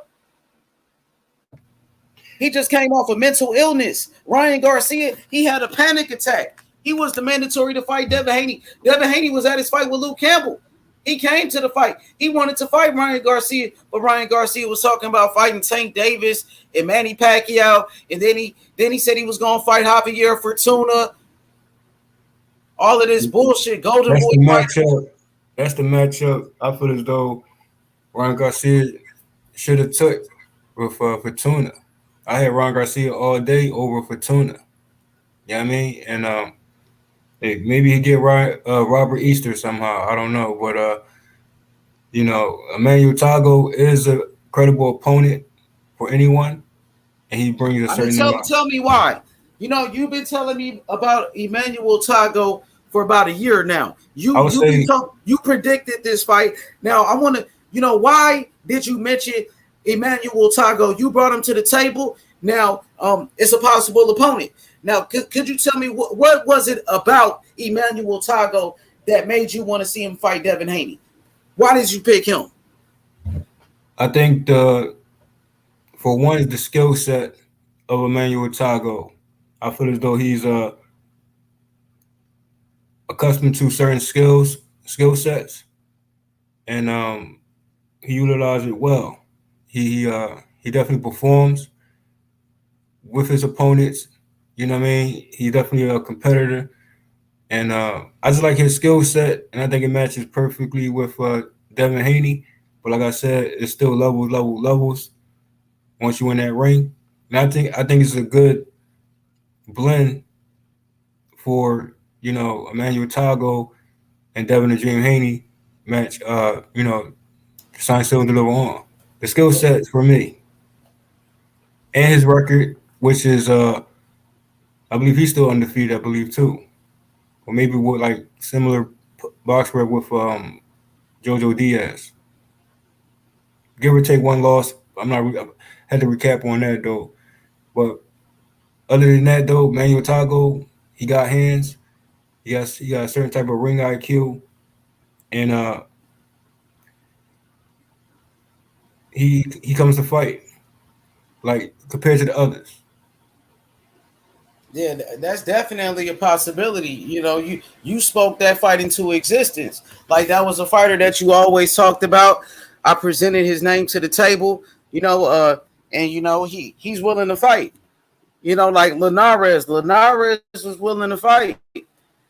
He just came off a mental illness. Ryan Garcia, he had a panic attack. He was the mandatory to fight Devin Haney. Devin Haney was at his fight with Luke Campbell. He came to the fight. He wanted to fight Ryan Garcia, but Ryan Garcia was talking about fighting Tank Davis and Manny Pacquiao, and then he said he was going to fight Javier Fortuna. All of this bullshit. Golden That's Boy the matchup. That's the matchup. I feel as though Ryan Garcia should have took with Fortuna. I had Ryan Garcia all day over Fortuna. You know what I mean? And maybe he get Robert Easter somehow. I don't know. But, Emmanuel Tago is a credible opponent for anyone, and he brings a certain amount. Tell me why. You've been telling me about Emmanuel Tago for about a year now. You predicted this fight. Now, I want to, why did you mention Emmanuel Tago? You brought him to the table. Now, it's a possible opponent. Now, could you tell me what was it about Emmanuel Tago that made you want to see him fight Devin Haney? Why did you pick him? I think for one is the skill set of Emmanuel Tago. I feel as though he's accustomed to certain skill sets, and he utilized it well. he definitely performs with his opponents. You know what I mean? He's definitely a competitor, and I just like his skill set, and I think it matches perfectly with Devin Haney. But like I said, it's still levels once you in that ring, and I think it's a good blend for Emmanuel Tago and Devin the Dream Haney match. Sign still and deliver on the skill sets for me and his record, which is I believe he's still undefeated. I believe too, or maybe with like similar box rep with JoJo Diaz, give or take one loss. I had to recap on that though, but other than that though, Manuel Tago, he got hands. He got a certain type of ring IQ, and he comes to fight like compared to the others. Yeah, that's definitely a possibility. You spoke that fight into existence. Like that was a fighter that you always talked about. I presented his name to the table, and he's willing to fight. Like Linares. Linares was willing to fight.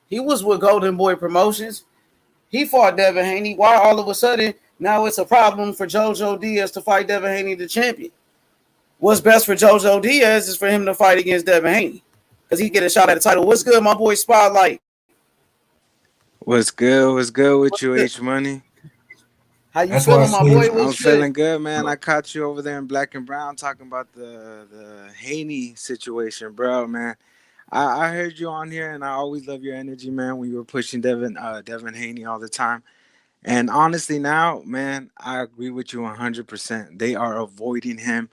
He was with Golden Boy Promotions. He fought Devin Haney. Why all of a sudden now it's a problem for JoJo Diaz to fight Devin Haney, the champion? What's best for JoJo Diaz is for him to fight against Devin Haney because he get a shot at the title. What's good, my boy Spotlight? What's good? What's good with What's you, good? H Money? How you That's why I feeling, my say boy? I'm What's good? feeling good, man. I caught you over there in Black and Brown talking about the Haney situation, bro, man. I heard you on here, and I always love your energy, man. When you were pushing Devin Haney all the time, and honestly, now, man, I agree with you 100%. They are avoiding him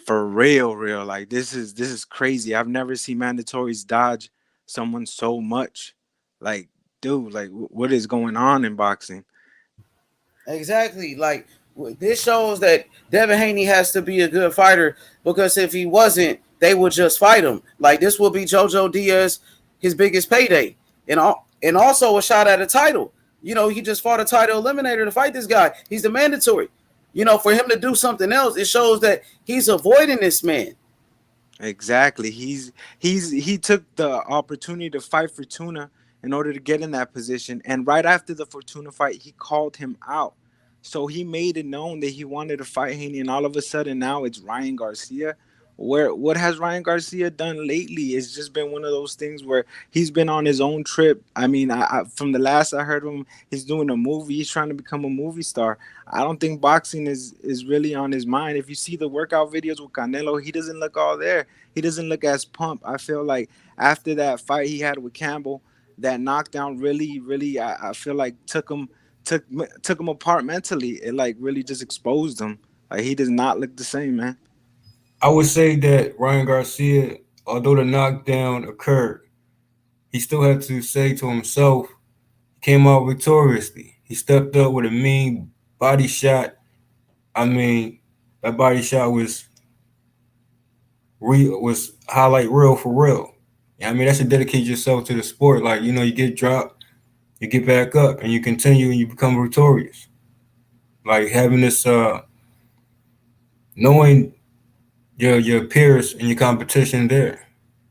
for real. Like this is crazy. I've never seen mandatories dodge someone so much. Like, dude, like what is going on in boxing? Exactly. Like this shows that Devin Haney has to be a good fighter because if he wasn't, they would just fight him. Like this will be JoJo Diaz his biggest payday, and also a shot at a title. He just fought a title eliminator to fight this guy. He's the mandatory. For him to do something else, it shows that he's avoiding this man. Exactly. He took the opportunity to fight Fortuna in order to get in that position. And right after the Fortuna fight, he called him out. So he made it known that he wanted to fight Haney, and all of a sudden now it's Ryan Garcia. Where what has Ryan Garcia done lately? It's just been one of those things where he's been on his own trip. I mean, from the last I heard of him, he's doing a movie. He's trying to become a movie star. I don't think boxing is really on his mind. If you see the workout videos with Canelo, he doesn't look all there. He doesn't look as pumped. I feel like after that fight he had with Campbell, that knockdown really, I feel like took took him apart mentally. It like really just exposed him. Like he does not look the same, man. I would say that Ryan Garcia, although the knockdown occurred, he still had to say to himself, he came out victoriously. He stepped up with a mean body shot. I mean, that body shot was highlight real for real. I mean, that's to dedicate yourself to the sport. Like, you get dropped, you get back up, and you continue and you become victorious. Like having this, knowing your peers and your competition there.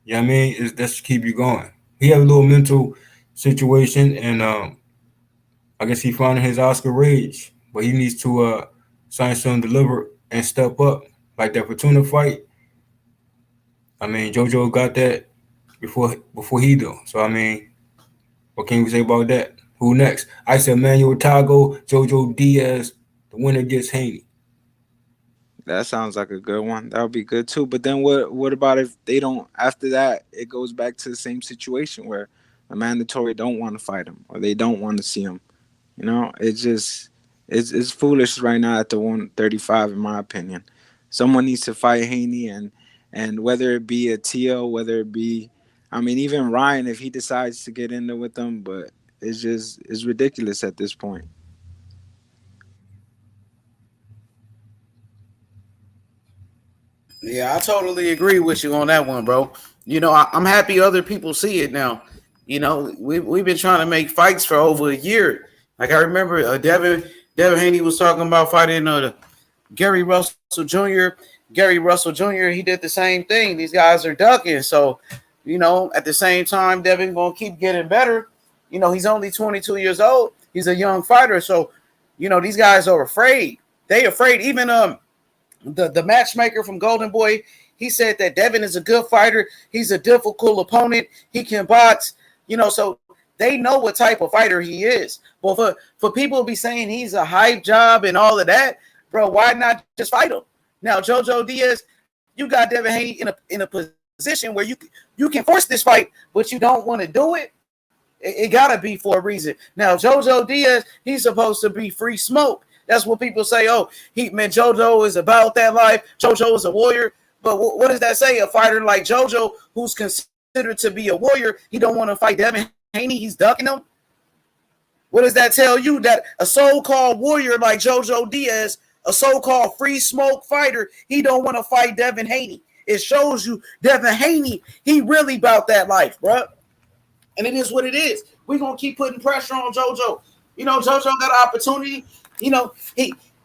You know what I mean? That's to keep you going. He had a little mental situation, and I guess he found his Oscar rage, but he needs to sign some deliver and step up. Like that Fortuna fight. I mean, JoJo got that before he do. So I mean, what can we say about that? Who next? I said Manuel Tago, JoJo Diaz. The winner gets Haney. That sounds like a good one. That would be good too. But then what about if they don't after that it goes back to the same situation where the mandatory don't want to fight him or they don't want to see him. It's just it's foolish right now at the 135 in my opinion. Someone needs to fight Haney and whether it be a Tio, whether it be I mean even Ryan if he decides to get in there with them, but it's ridiculous at this point. Yeah, I totally agree with you on that one, bro. I'm happy other people see it now. We've been trying to make fights for over a year. Like I remember Devin Haney was talking about fighting Gary Russell Jr. Gary Russell Jr. He did the same thing. These guys are ducking. So, at the same time, Devin gonna keep getting better. He's only 22 years old. He's a young fighter. So, these guys are afraid. They afraid. Even the matchmaker from Golden Boy, he said that Devin is a good fighter. He's a difficult opponent. He can box. So they know what type of fighter he is. But for people to be saying he's a hype job and all of that, bro, why not just fight him? Now, JoJo Diaz, you got Devin Haney in a position where you can force this fight, but you don't want to do it. It got to be for a reason. Now, JoJo Diaz, he's supposed to be free smoke. That's what people say. Oh, JoJo is about that life. JoJo is a warrior. But what does that say? A fighter like JoJo, who's considered to be a warrior, he don't want to fight Devin Haney. He's ducking him. What does that tell you? That a so-called warrior like JoJo Diaz, a so-called free smoke fighter, he don't want to fight Devin Haney. It shows you Devin Haney, he really about that life, bro. And it is what it is. We're going to keep putting pressure on JoJo. JoJo got an opportunity.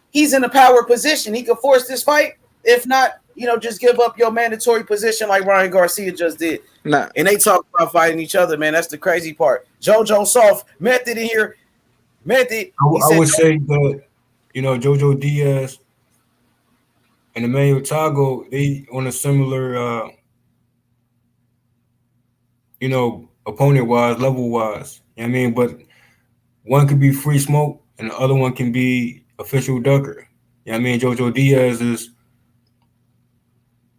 He's in a power position. He could force this fight. If not, just give up your mandatory position like Ryan Garcia just did. Nah. And they talk about fighting each other, man. That's the crazy part. JoJo soft. Method in here. Method. I would say that, JoJo Diaz and Emmanuel Tago, they on a similar, opponent-wise, level-wise. You know what I mean? But one could be free smoke and the other one can be official ducker. You know what I mean? JoJo Diaz is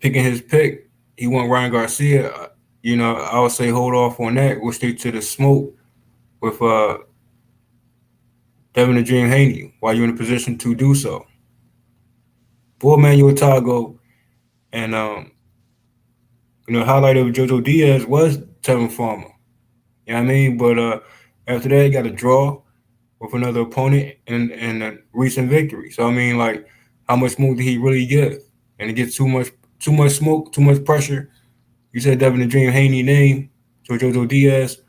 picking his pick. He want Ryan Garcia. I would say hold off on that. We'll stick to the smoke with Devin the Dream Haney while you're in a position to do so. For Emmanuel Tago and highlight of JoJo Diaz was Tevin Farmer. You know what I mean? But after that, he got a draw with another opponent and a recent victory. So, I mean, like, how much smoke did he really get? And it gets too much smoke, too much pressure. You said Devin the Dream Haney name, so JoJo Diaz,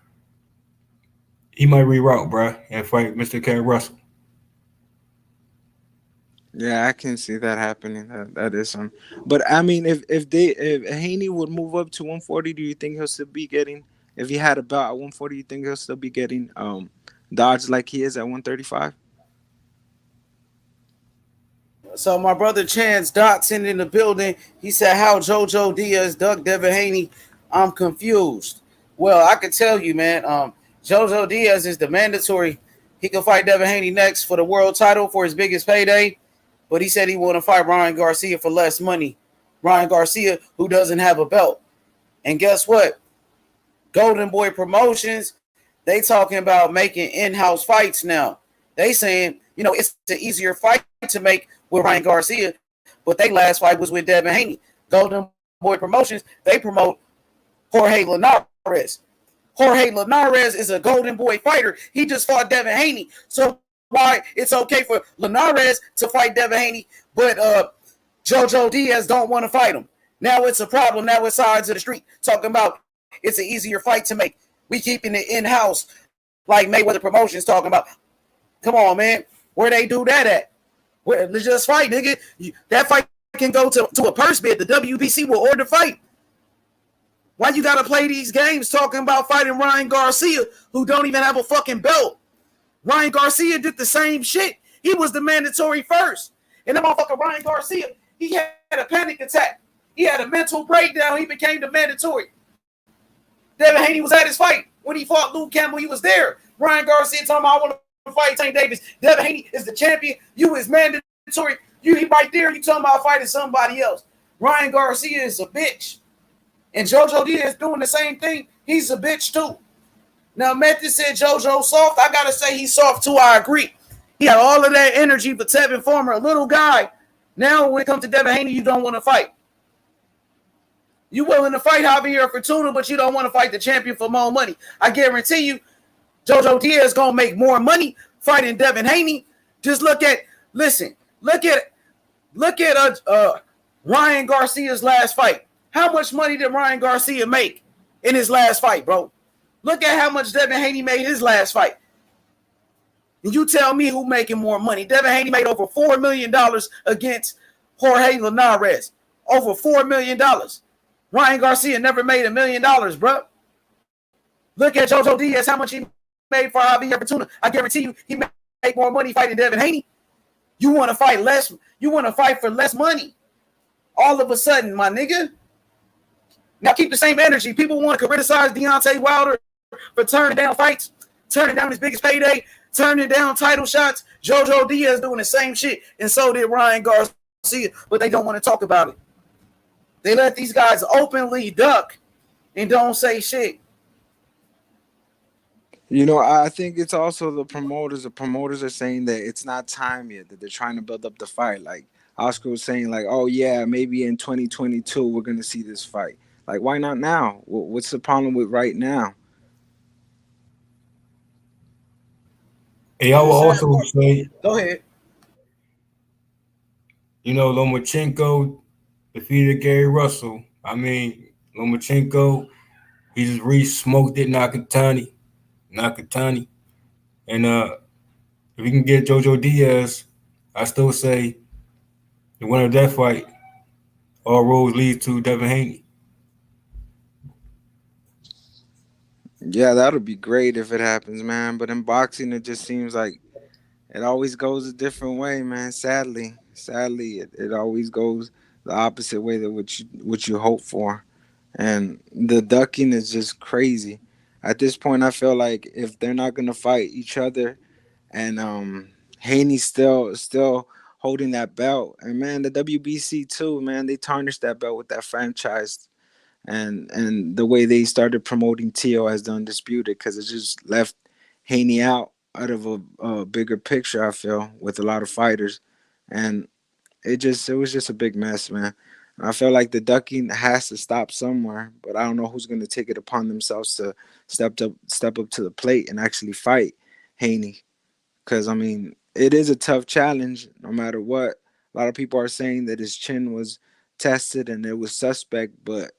he might reroute, bruh, and fight Mr. Cat Russell. Yeah, I can see that happening. That is some. But I mean, if Haney would move up to 140, do you think he'll still be getting? If he had a belt at 140, you think he'll still be getting dodge like he is at 135? So my brother Chance Dotson in the building. He said, "How JoJo Diaz ducked Devin Haney? I'm confused." Well, I can tell you, man. JoJo Diaz is the mandatory. He can fight Devin Haney next for the world title for his biggest payday. But he said he want to fight Ryan Garcia for less money. Ryan Garcia, who doesn't have a belt. And guess what? Golden Boy Promotions, they talking about making in-house fights now. They saying, it's an easier fight to make with Ryan Garcia, but their last fight was with Devin Haney. Golden Boy Promotions, they promote Jorge Linares. Jorge Linares is a Golden Boy fighter. He just fought Devin Haney. So why it's okay for Linares to fight Devin Haney, but JoJo Diaz don't want to fight him. Now it's a problem. Now it's sides of the street talking about it's an easier fight to make. We keeping it in-house like Mayweather Promotions talking about. Come on, man. Where they do that at? Let's just fight, nigga. That fight can go to a purse bid. The WBC will order fight. Why you got to play these games talking about fighting Ryan Garcia, who don't even have a fucking belt? Ryan Garcia did the same shit. He was the mandatory first. And that motherfucker Ryan Garcia, he had a panic attack. He had a mental breakdown. He became the mandatory. Devin Haney was at his fight. When he fought Luke Campbell, he was there. Ryan Garcia told him, I want to fight Tank Davis. Devin Haney is the champion. You is mandatory. You right there. You tell him I'm fighting somebody else. Ryan Garcia is a bitch. And JoJo Diaz doing the same thing. He's a bitch too. Now, Method said JoJo soft. I got to say he's soft too. I agree. He had all of that energy for Tevin Farmer, a little guy. Now, when it comes to Devin Haney, you don't want to fight. You willing to fight Javier Fortuna, but you don't want to fight the champion for more money. I guarantee you, JoJo Diaz is going to make more money fighting Devin Haney. Just look at Ryan Garcia's last fight. How much money did Ryan Garcia make in his last fight, bro? Look at how much Devin Haney made his last fight. And you tell me who making more money. Devin Haney made over $4 million against Jorge Linares. Over $4 million. Ryan Garcia never made $1 million, bro. Look at JoJo Diaz, how much he made for Javier Fortuna. I guarantee you he made more money fighting Devin Haney. You want to fight less? You want to fight for less money? All of a sudden, my nigga. Now keep the same energy. People want to criticize Deontay Wilder for turning down fights, turning down his biggest payday, turning down title shots. JoJo Diaz doing the same shit, and so did Ryan Garcia, but they don't want to talk about it. They let these guys openly duck and don't say shit. You know, I think it's also the promoters. The promoters are saying that it's not time yet, that they're trying to build up the fight. Like Oscar was saying, like, oh, yeah, maybe in 2022 we're going to see this fight. Like, why not now? What's the problem with right now? Hey, I will also say, Go ahead. Lomachenko defeated Gary Russell. I mean, Lomachenko, he just re-smoked it, Nakatani. And if we can get JoJo Diaz, I still say the winner of that fight, all roads lead to Devin Haney. Yeah, that'll be great if it happens, man. But in boxing, it just seems like it always goes a different way, man. Sadly, it always goes the opposite way than what you hope for, and the ducking is just crazy. At this point, I feel like if they're not gonna fight each other, and Haney's still holding that belt, and man, the WBC too, man, they tarnished that belt with that franchise, and the way they started promoting Tio as the undisputed, because it just left Haney out of a bigger picture. I feel with a lot of fighters, and it was just a big mess, man. I feel like the ducking has to stop somewhere, but I don't know who's going to take it upon themselves to step up to the plate and actually fight Haney. Because I mean, it is a tough challenge, no matter what. A lot of people are saying that his chin was tested and it was suspect, but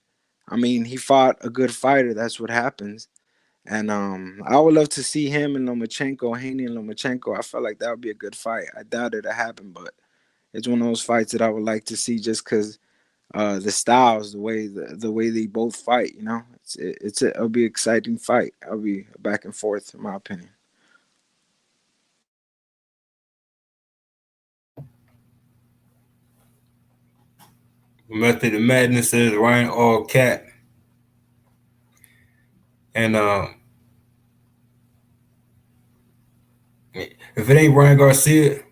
I mean, he fought a good fighter. That's what happens. And I would love to see him and Lomachenko, Haney and Lomachenko. I felt like that would be a good fight. I doubt it'll happen, but it's one of those fights that I would like to see just because the styles, the way they both fight. It'll be an exciting fight. I'll be back and forth, in my opinion. Method of Madness says Ryan All Cat. And if it ain't Ryan Garcia,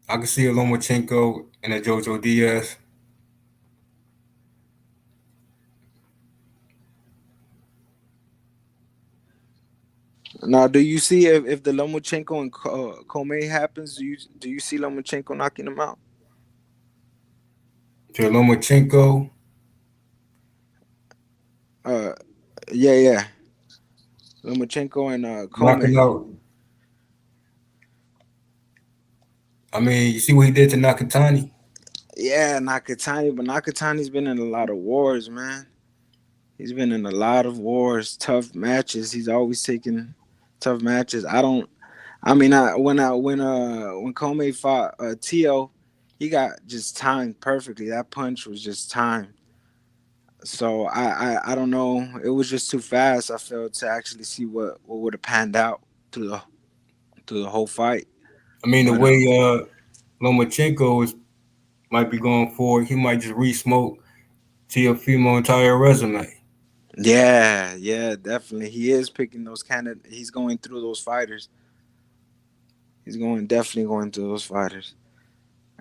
I can see a Lomachenko and a JoJo Diaz. Now, do you see if the Lomachenko and Comey happens? Do you see Lomachenko knocking him out? To Lomachenko, Uh, yeah. Lomachenko and knocking Comey. out. I mean, you see what he did to Nakatani? Yeah, Nakatani, but Nakatani's been in a lot of wars, man. He's been in a lot of wars, tough matches. He's always taking tough matches. I don't. I mean, when Comey fought Tio, he got just timed perfectly. That punch was just timed. So I don't know. It was just too fast. I felt to actually see what would have panned out through the whole fight. I mean, the But way Lomachenko might be going forward, he might just re-smoke Teofimo entire resume. yeah, definitely. He is picking those he's going through those fighters. He's definitely going through those fighters.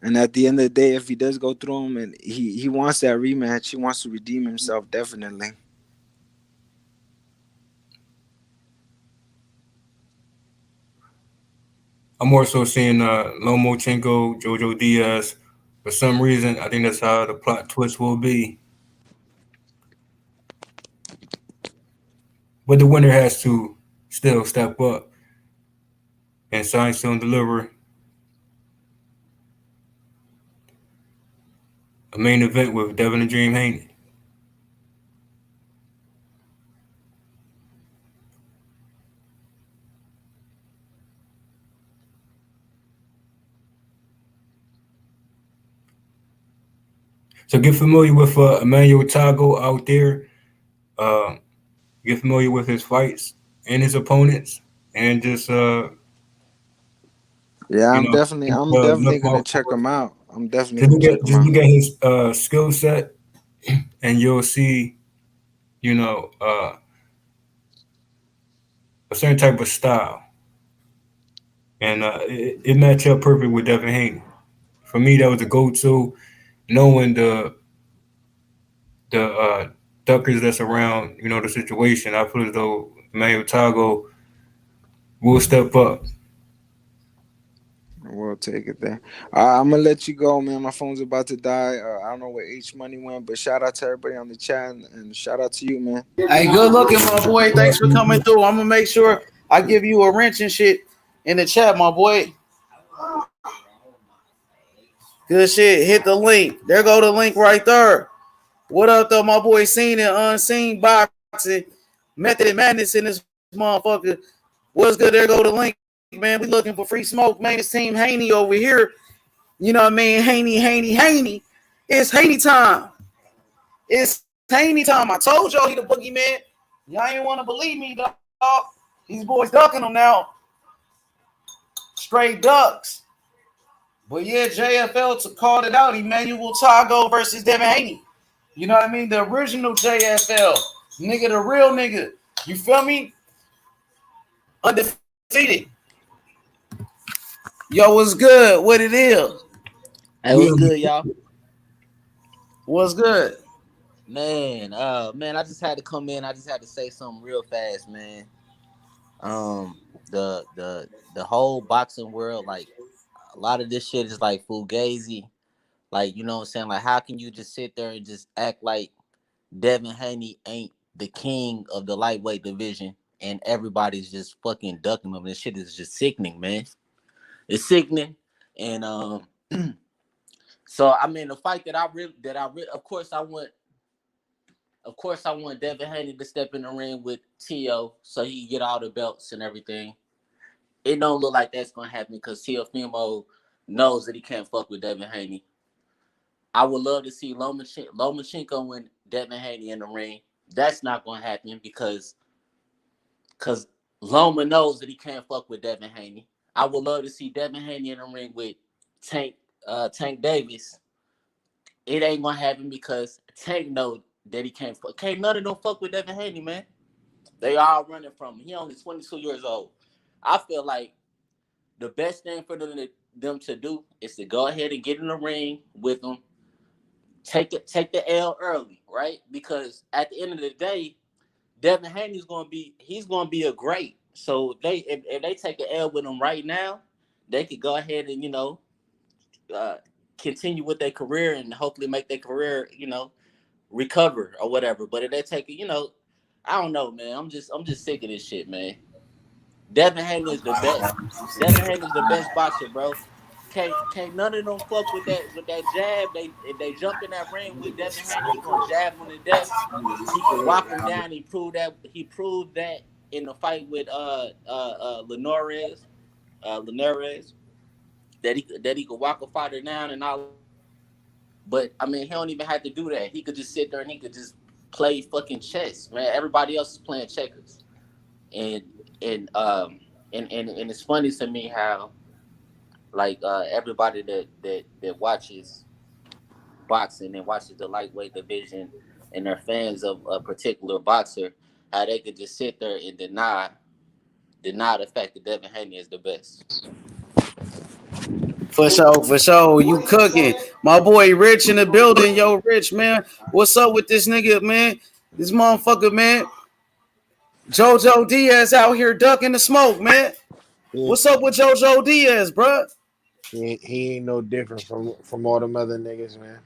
And at the end of the day, if he does go through them and he wants that rematch, he wants to redeem himself, definitely. I'm more so seeing Lomachenko, JoJo Diaz. For some reason, I think that's how the plot twist will be. But the winner has to still step up and sign, still and deliver a main event with Devin and Dream Haney. So get familiar with Emmanuel Tago out there. Get familiar with his fights and his opponents, and just Yeah, you know, I'm definitely look gonna out check for. him out. I'm definitely gonna check him Just out. look at his skill set, and you'll see, you know, a certain type of style, and it matched up perfect with Devin Haney. For me, that was the go-to. Knowing the duckers that's around, the situation, I feel as though Emmanuel Tago will step up. We'll take it there. I'm gonna let you go, man. My phone's about to die. I don't know where H Money went, but shout out to everybody on the chat and shout out to you, man. Hey, good looking, my boy. Thanks for coming through. I'm gonna make sure I give you a wrench and shit in the chat, my boy. Good shit. Hit the link. There go the link right there. What up, though, my boy? Seen and unseen boxing, method and madness in this motherfucker. What's good? There go the link, man. We looking for free smoke, man. It's Team Haney over here. You know what I mean? Haney. It's Haney time. It's Haney time. I told y'all he the boogeyman. Y'all ain't want to believe me, dog. These boys ducking them now. Straight ducks. But yeah, JFL called it out. Emmanuel Tago versus Devin Haney. You know what I mean? The original JFL. Nigga, the real nigga. You feel me? Undefeated. Yo, what's good? What it is? Hey, what's good, y'all? What's good? Man, I just had to come in. I just had to say something real fast, man. The whole boxing world, like a lot of this shit is like fugazi. Like, you know what I'm saying? Like, how can you just sit there and just act like Devin Haney ain't the king of the lightweight division and everybody's just fucking ducking him? This shit is just sickening, man. It's sickening. And so I mean the fight of course I want Devin Haney to step in the ring with Tio so he can get all the belts and everything. It don't look like that's gonna happen because Teofimo knows that he can't fuck with Devin Haney. I would love to see Lomachenko and Devin Haney in the ring. That's not gonna happen because Loma knows that he can't fuck with Devin Haney. I would love to see Devin Haney in the ring with Tank Davis. It ain't gonna happen because Tank knows that he can't fuck. Can't none of them fuck with Devin Haney, man. They all running from him. He only 22 years old. I feel like the best thing for them to do is to go ahead and get in the ring with them. Take the L early, right? Because at the end of the day, Devin Haney's gonna be a great. So if they take an L with him right now, they could go ahead and uh, continue with their career and hopefully make their career recover or whatever. But if they take it, I don't know, man. I'm just sick of this shit, man. Devin Haney is the best. Devin Haney is the best boxer, bro. Can't none of them fuck with that jab. If they jump in that ring with Devin Haney, he gonna jab him to death. He can walk him down. He proved that in the fight with Linares, that he could walk a fighter down and all. But I mean, he don't even have to do that. He could just sit there and he could just play fucking chess, man. Everybody else is playing checkers, and and um and it's funny to me how like everybody that watches boxing and watches the lightweight division and they're fans of a particular boxer, how they could just sit there and deny the fact that Devin Haney is the best. For sure, for sure. You cooking. My boy Rich in the building. Yo, Rich, man. What's up with this nigga, man? This motherfucker, man. JoJo Diaz out here ducking the smoke, man. What's up with JoJo Diaz, bro? He ain't no different from all them other niggas, man.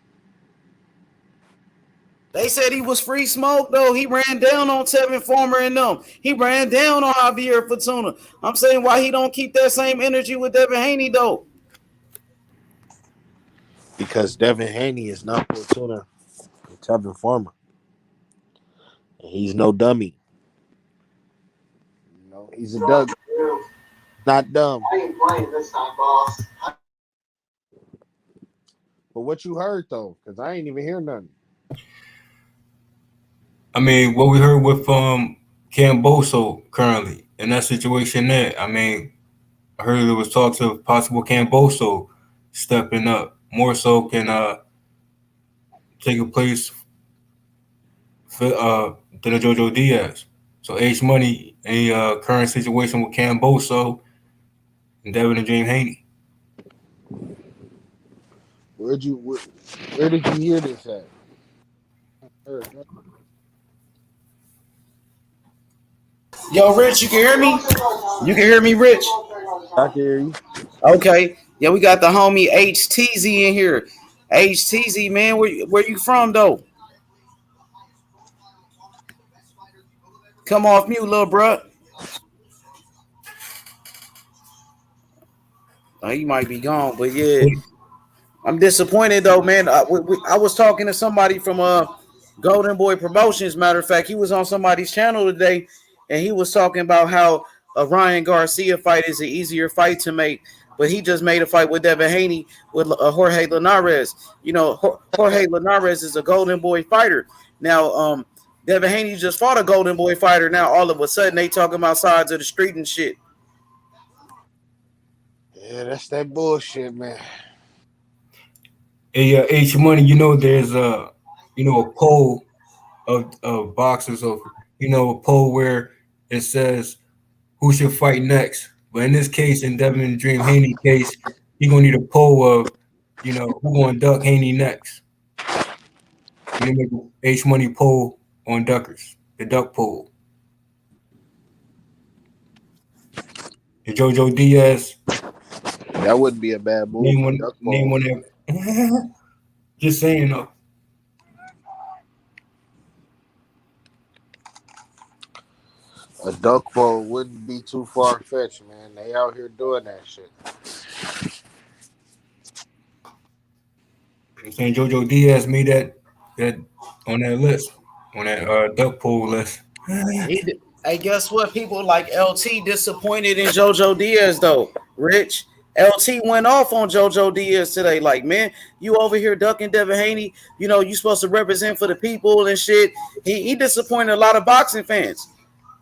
They said he was free smoke, though. He ran down on Tevin Farmer and them. He ran down on Javier Fortuna. I'm saying why he don't keep that same energy with Devin Haney, though. Because Devin Haney is not Fortuna and Tevin Farmer. And he's no dummy. He's a Doug. Not dumb. I ain't playing this time, boss. But what you heard though, because I ain't even hear nothing. I mean, what we heard with Camboso currently in that situation there. I mean, I heard there was talks of possible Camboso stepping up more so can take a place for, than a JoJo Diaz. So H Money, a current situation with Camboso and Devin and James Haney. Where did you hear this at? Heard nothing. Yo, Rich, you can hear me? You can hear me, Rich? I can hear you. Okay. Yeah, we got the homie HTZ in here. HTZ, man, where you from, though? Come off mute, little bruh. Oh, he might be gone, but yeah. I'm disappointed though, man. I was talking to somebody from Golden Boy Promotions. Matter of fact, he was on somebody's channel today, and he was talking about how a Ryan Garcia fight is an easier fight to make, but he just made a fight with Devin Haney with Jorge Linares. You know, Jorge Linares is a Golden Boy fighter. Now, Devin Haney just fought a Golden Boy fighter. Now, all of a sudden, they talking about sides of the street and shit. Yeah, that's that bullshit, man. Hey, H Money, you know, there's a poll of boxers of, a poll where it says who should fight next. But in this case, in Devin and Dream Haney case, you're gonna need a poll of, who gonna duck Haney next. You know, make a H Money poll on duckers, the duck poll. The JoJo Diaz. That wouldn't be a bad move. Name one that. Just saying though. A duck bowl wouldn't be too far fetched, man. They out here doing that shit. I'm saying JoJo Diaz made that on that list, on that duck pool list. Hey, guess what? People like LT disappointed in JoJo Diaz though. Rich, LT went off on JoJo Diaz today. Like, man, you over here ducking Devin Haney. You know, you supposed to represent for the people and shit. He disappointed a lot of boxing fans,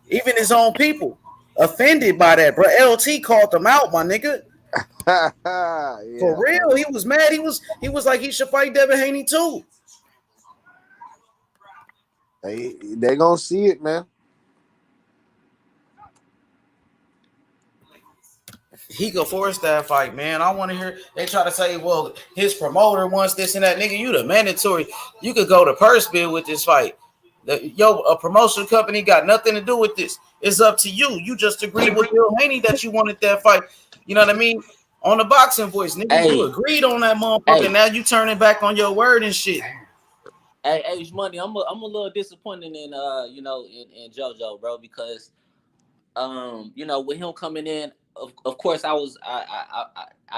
even his own people, offended by that. Bro, LT called them out, my nigga. Yeah. For real, he was mad. He was like he should fight Devin Haney too. They gonna see it, man. He could force that fight, man. I want to hear they try to say, well, his promoter wants this and that. Nigga, you the mandatory. You could go to purse bid with this fight. A promotion company got nothing to do with this. It's up to you. You just agreed with Bill Haney that you wanted that fight. You know what I mean? On the boxing voice, nigga, you agreed on that motherfucker. Hey. Now you turning back on your word and shit. Hey, H Money, I'm a little disappointed in in JoJo, bro, because with him coming in, of course I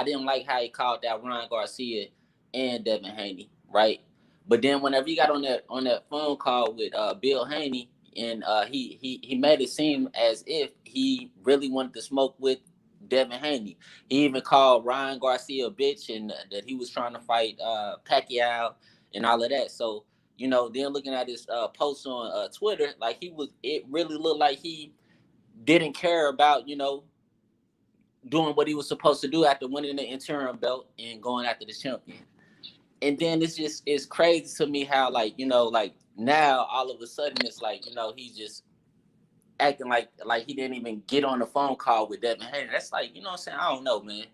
didn't like how he called that Ryan Garcia and Devin Haney, right? But then whenever he got on that phone call with Bill Haney, and he made it seem as if he really wanted to smoke with Devin Haney. He even called Ryan Garcia a bitch, and that he was trying to fight Pacquiao and all of that. So then looking at his posts on Twitter, like it really looked like he didn't care about doing what he was supposed to do after winning the interim belt and going after the champion. And then it's crazy to me how now all of a sudden it's he's just acting like he didn't even get on the phone call with Devin Haney. That's like, what I'm saying? I don't know, man.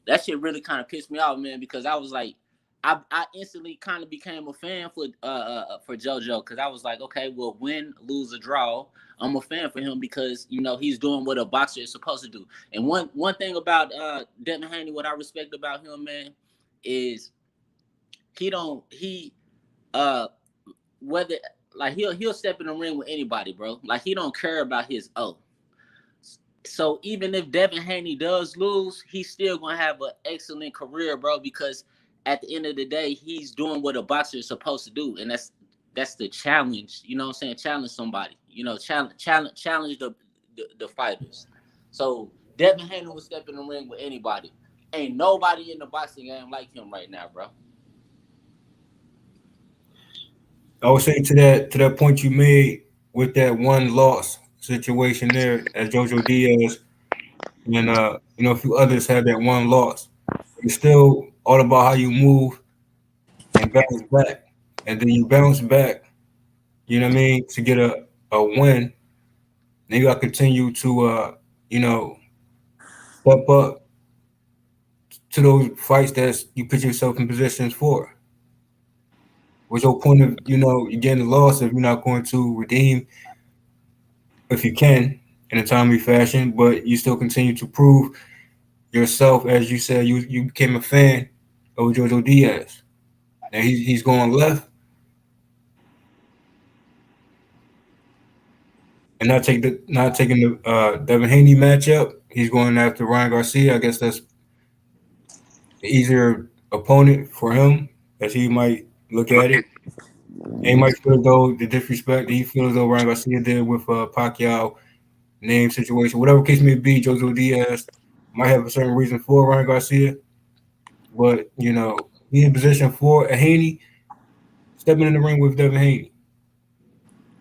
That shit really kind of pissed me off, man, because I was like, I instantly kind of became a fan for JoJo, because I was like, okay, well, win, lose, or draw, I'm a fan for him because he's doing what a boxer is supposed to do. And one thing about Devin Haney, what I respect about him, man, is whether he'll step in the ring with anybody, bro. Like, he don't care about his So even if Devin Haney does lose, he's still gonna have an excellent career, bro, because at the end of the day, he's doing what a boxer is supposed to do, and that's the challenge. You know what I'm saying? Challenge somebody. Challenge the fighters. So Devin Haney will step in the ring with anybody. Ain't nobody in the boxing game like him right now, bro. I would say to that point you made with that one loss situation there as Jojo Diaz and a few others had that one loss. It's still all about how you move and bounce back. And then you bounce back, you know what I mean, to get a win. Then you gotta continue to you know, step up to those fights that you put yourself in positions for. What's your point of, you getting a loss if you're not going to redeem if you can in a timely fashion, but you still continue to prove yourself as you said you became a fan of Jojo Diaz. Now he's going left and not taking the Devin Haney matchup. He's going after Ryan Garcia. I guess that's the easier opponent for him as he might look at it. And he might feel though the disrespect that he feels though Ryan Garcia did with Pacquiao name situation, whatever case may be. Jojo Diaz might have a certain reason for Ryan Garcia, but he's in position for a Haney stepping in the ring with Devin Haney.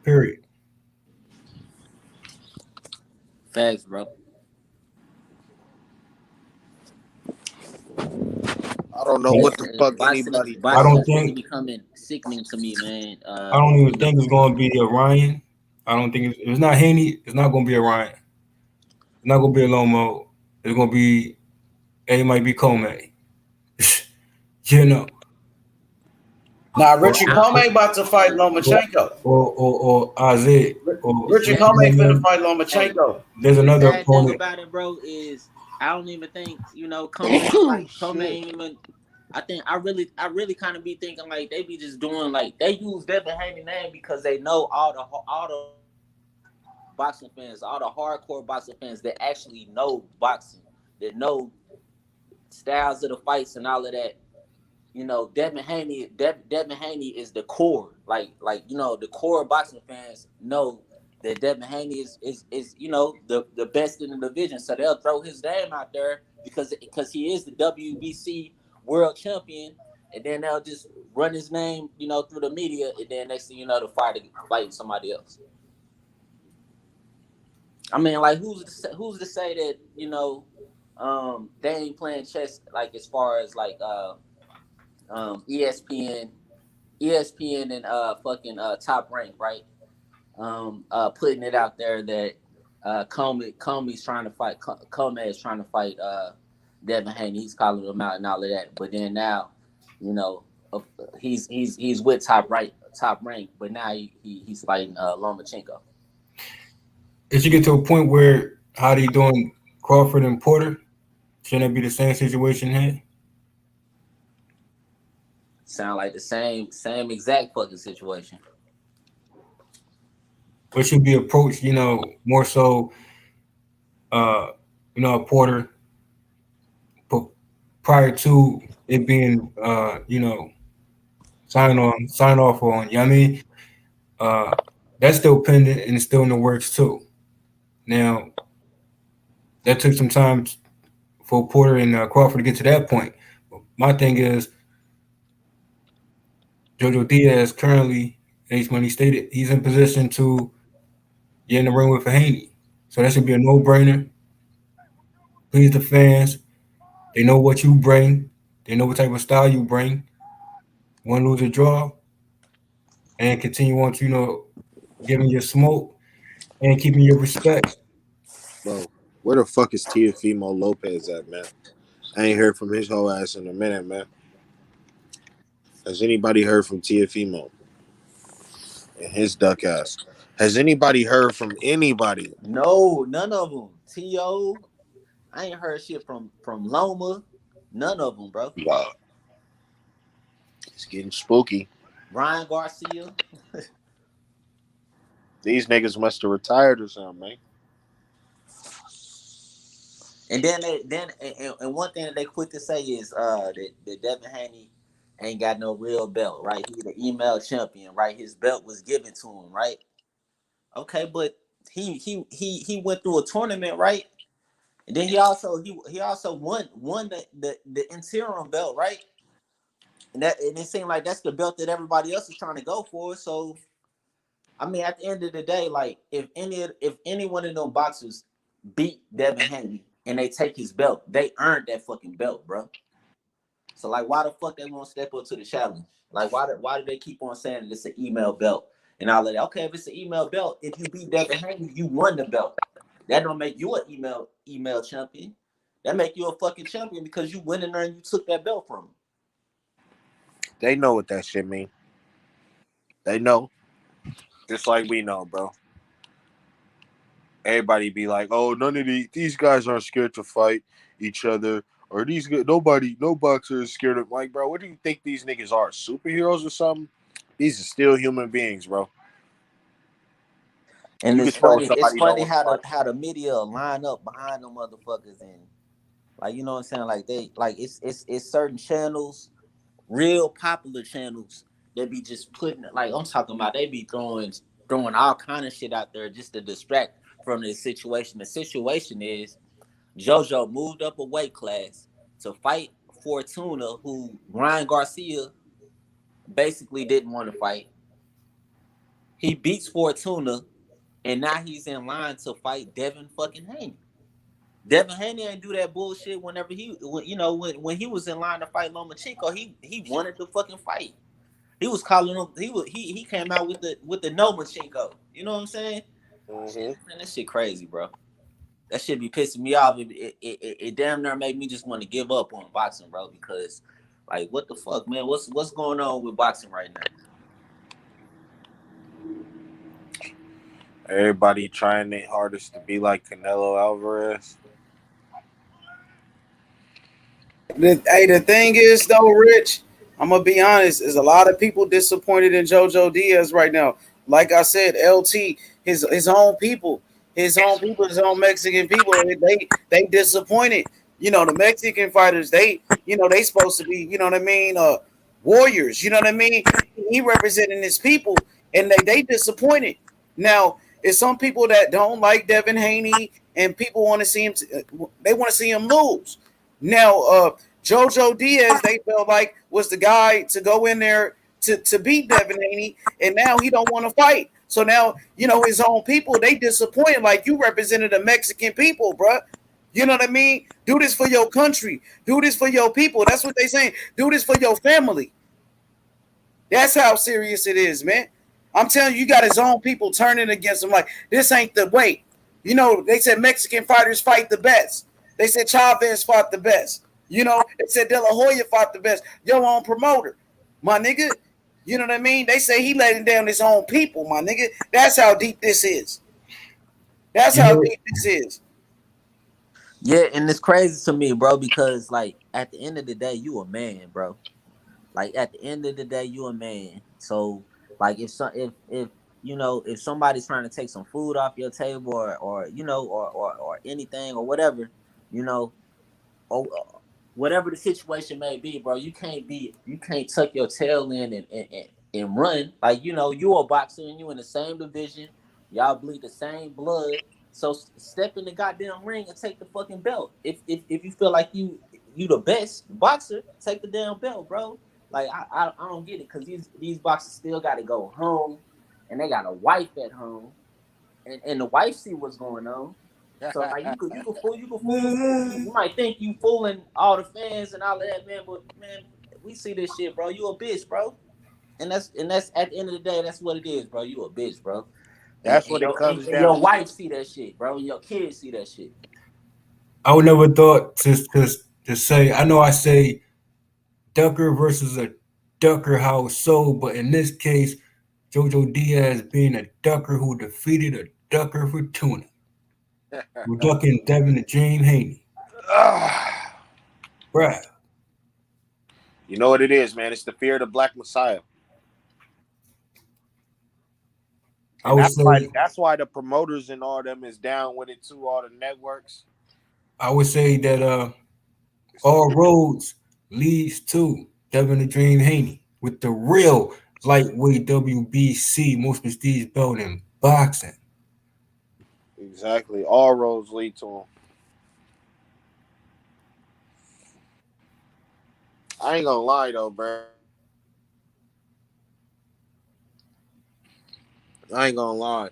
Period. Facts, bro. I don't know what the fuck anybody. I Boxing don't is really think. becoming sickening to me, man. I don't even think it's going to be a Ryan. I don't think if it's not Haney, it's not going to be a Ryan. It's not going to be a Lomo. It's going to be. It might be Comey. you know, Now, or Richard Comey about to fight or Lomachenko. or Isaiah. Or Richard Comey finna fight Lomachenko. there's The another sad thing opponent. about it, bro, is I don't even think Come ain't even. I really kind of be thinking like they be just doing like they use Devin Haney name because they know all the boxing fans, all the hardcore boxing fans that actually know boxing, that know styles of the fights and all of that. Devin Haney is the core. The core boxing fans know that Devin Haney is the best in the division. So they'll throw his name out there because he is the WBC world champion, and then they'll just run his name, through the media, and then next thing you know, the fight somebody else. I mean, like who's to say that they ain't playing chess like as far as like ESPN and fucking Top Rank, right? Putting it out there that Comey's trying to fight. Comey is trying to fight Devin Haney. He's calling him out and all of that. But then now, you know, uh, he's with Top Rank. But now he's fighting Lomachenko. If you get to a point where how they doing Crawford and Porter, shouldn't it be the same situation here? Sound like the same exact fucking situation. But should be approached, more so, Porter prior to it being, sign off on. You know what I mean? That's still pending and it's still in the works too. Now, that took some time for Porter and Crawford to get to that point. My thing is, Jojo Diaz currently, H Money stated, he's in position to get in the ring with Haney. So that should be a no-brainer. Please the fans. They know what you bring. They know what type of style you bring. One lose or draw, and continue on to giving your smoke and keeping your respect. Bro, where the fuck is Teofimo Lopez at, man? I ain't heard from his whole ass in a minute, man. Has anybody heard from Teofimo and his duck ass? Has anybody heard from anybody? No, none of them. To I ain't heard shit from Loma. None of them, bro. Wow. It's getting spooky. Ryan Garcia. These niggas must have retired or something, man. And then one thing that they quick to say is that Devin Haney ain't got no real belt, right? He's the email champion, right? His belt was given to him, right? Okay, but he went through a tournament, right? And then he also won the interim belt, right? and it seemed like that's the belt that everybody else is trying to go for. So I mean, at the end of the day, like if any one of them boxers beat Devin Haney and they take his belt, they earned that fucking belt, bro. So like, why the fuck they won't step up to the challenge? Like, why do they keep on saying that it's an email belt and all of that? Okay, if it's an email belt, if you beat Devin Haney, you won the belt. That don't make you an email champion. That make you a fucking champion because you went in there and you took that belt from him. They know what that shit mean. They know. Just like we know, bro. Everybody be like, "Oh, none of these guys aren't scared to fight each other, or no boxer is scared of." Like, bro, what do you think these niggas are? Superheroes or something? These are still human beings, bro. And You can it's tell funny. It's somebody don't funny want to fight. how the media line up behind them motherfuckers and like you know what I'm saying. Like they like it's certain channels, real popular channels that be just putting like I'm talking about. They be throwing all kind of shit out there just to distract from the situation. The situation is JoJo moved up a weight class to fight Fortuna, who Ryan Garcia basically didn't want to fight. He beats Fortuna, and now he's in line to fight Devin fucking Haney. Devin Haney ain't do that bullshit whenever when he was in line to fight Lomachenko, he wanted to fucking fight. He was calling him. He came out with the Lomachenko. You know what I'm saying? Mm-hmm. Shit, man, that shit crazy, bro. That shit be pissing me off. It damn near made me just want to give up on boxing, bro. Because like, what the fuck, man? What's going on with boxing right now? Everybody trying their hardest to be like Canelo Alvarez. The thing is though, Rich, I'm gonna be honest, is a lot of people disappointed in JoJo Diaz right now. Like I said, LT, his own people, his own Mexican people, they disappointed. You know, the Mexican fighters, they supposed to be, you know what I mean, warriors. You know what I mean? He representing his people, and they disappointed. Now, it's some people that don't like Devin Haney, and people want to see him. They want to see him lose. Now, JoJo Diaz, they felt like was the guy to go in there to beat Devin Haney, and now he don't want to fight. So now, you know, his own people, they disappointed. Like, you represented the Mexican people, bruh. You know what I mean? Do this for your country. Do this for your people. That's what they saying. Do this for your family. That's how serious it is, man. I'm telling you, you got his own people turning against him. Like, this ain't the way. You know, they said Mexican fighters fight the best. They said Chavez fought the best. You know, they said De La Hoya fought the best. Your own promoter, my nigga. You know what I mean? They say he letting down his own people, my nigga. That's how deep this is. That's You how know, deep this is. Yeah, and it's crazy to me, bro, because like at the end of the day, you a man, bro. Like at the end of the day, you a man. So like if you know if somebody's trying to take some food off your table or you know or anything or whatever, you know, or whatever the situation may be, bro, you can't tuck your tail in and run. Like, you know, you a boxer and you in the same division, y'all bleed the same blood. So step in the goddamn ring and take the fucking belt. If you feel like you the best boxer, take the damn belt, bro. Like I don't get it because these boxers still got to go home and they got a wife at home and the wife see what's going on. So like you could fool the you might think you fooling all the fans and all of that, man, but man, we see this shit, bro. You a bitch, bro. And that's at the end of the day, that's what it is, bro. You a bitch, bro. And, That's and what it your comes and down your to. wife see that shit, bro. And your kids see that shit. I would never thought to say. I know I say Ducker versus a Ducker, how so? But in this case, JoJo Diaz being a Ducker who defeated a Ducker for tuna. We're ducking Devin the Dream Haney. Bruh. You know what it is, man. It's the fear of the Black Messiah, I and would that's why say the promoters and all them is down with it too. All the networks. I would say that It's the all fear. roads leads to Devin the Dream Haney with the real lightweight WBC most prestige belt in boxing. Exactly. All roads lead to him. I ain't gonna lie though, bro. I ain't gonna lie.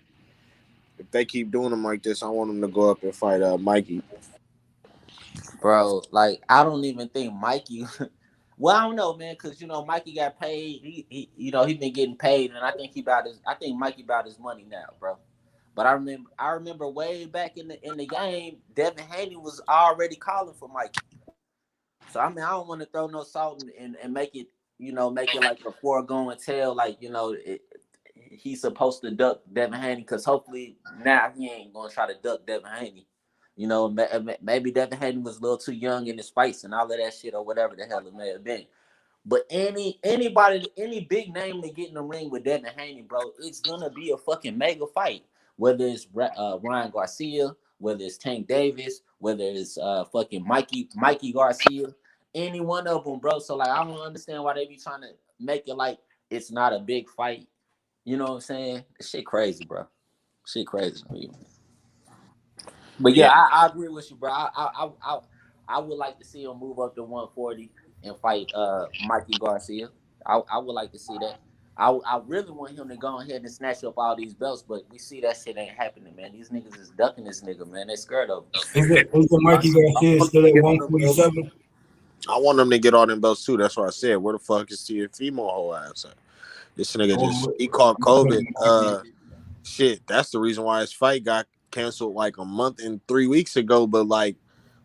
If they keep doing them like this, I want them to go up and fight Mikey. Bro, like I don't even think Mikey. Well, I don't know, man, because Mikey got paid. He been getting paid, and I think I think Mikey about his money now, bro. But I remember way back in the game, Devin Haney was already calling for Mikey. So I mean, I don't want to throw no salt and make it like a foregone tale, like he's supposed to duck Devin Haney, because hopefully now he ain't gonna try to duck Devin Haney. Maybe Devin Haney was a little too young in his fights and all of that shit, or whatever the hell it may have been. But any big name to get in the ring with Devin Haney, bro, it's gonna be a fucking mega fight. Whether it's Ryan Garcia, whether it's Tank Davis, whether it's fucking Mikey Garcia, any one of them, bro. So like, I don't understand why they be trying to make it like it's not a big fight. You know what I'm saying? This shit crazy, bro. Shit crazy to me. But yeah, Yeah, I agree with you, bro. I would like to see him move up to 140 and fight Mikey Garcia. I would like to see that. I really want him to go ahead and snatch up all these belts, but we see that shit ain't happening, man. These niggas is ducking this nigga, man. They scared of him. Is it I Mikey Garcia want them still to at get all them belts. 147? I want them to get all them belts too. That's what I said. Where the fuck is Female whole ass at? This nigga just Or he caught COVID. Shit. That's the reason why his fight got canceled like a month and 3 weeks ago. But like,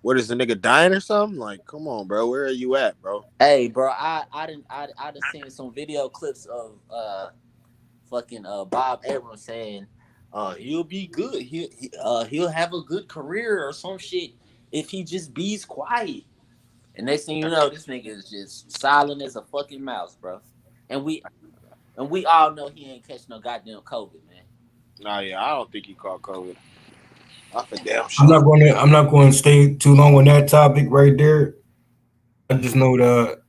what is the nigga dying or something? Like, come on, bro. Where are you at, bro? Hey, bro, I done seen some video clips of fucking Bob Abrams saying he'll be good. He'll have a good career or some shit if he just be's quiet. And next thing you know, this nigga is just silent as a fucking mouse, bro. And we all know he ain't catch no goddamn COVID, man. Nah, yeah, I don't think he caught COVID. I for damn I'm sure. not going to. I'm not going to stay too long on that topic right there. I just know the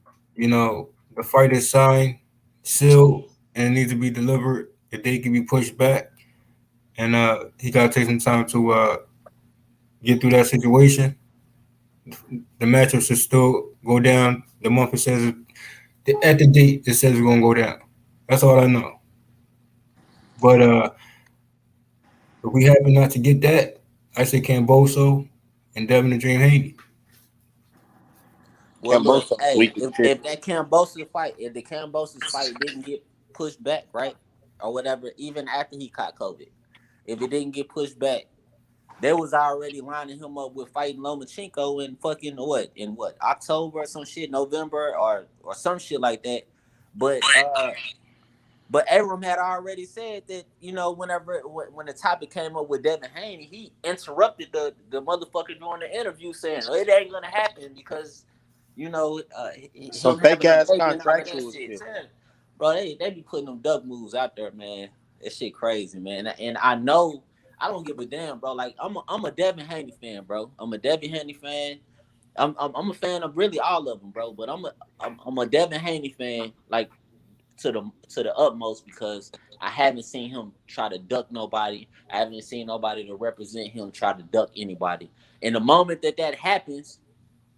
fight is signed, sealed, and it needs to be delivered. The date can be pushed back, and he got to take some time to get through that situation. The matchup should still go down. The month it says at the date it says it's gonna go down. That's all I know. But if we happen not to get that, I say Camboso and Devin the Dream Haney. Well, look, Cambosos hey, weak as if, shit. if that Cambosa fight, if the Cambosa's fight didn't get pushed back, right, or whatever, even after he caught COVID, if it didn't get pushed back, they was already lining him up with fighting Lomachenko in fucking what October or some shit, November or some shit like that. But Abram had already said that when the topic came up with Devin Haney, he interrupted the motherfucker during the interview saying, "Oh, it ain't gonna happen because Some him fake having a ass baby and all of that contractual shit." shit. Man, bro, they be putting them duck moves out there, man. That shit crazy, man. And I know I don't give a damn, bro. Like I'm a Devin Haney fan, bro. I'm a Devin Haney fan. I'm a fan of really all of them, bro. But I'm a Devin Haney fan, like to the utmost, because I haven't seen him try to duck nobody. I haven't seen nobody to represent him try to duck anybody. And the moment that happens,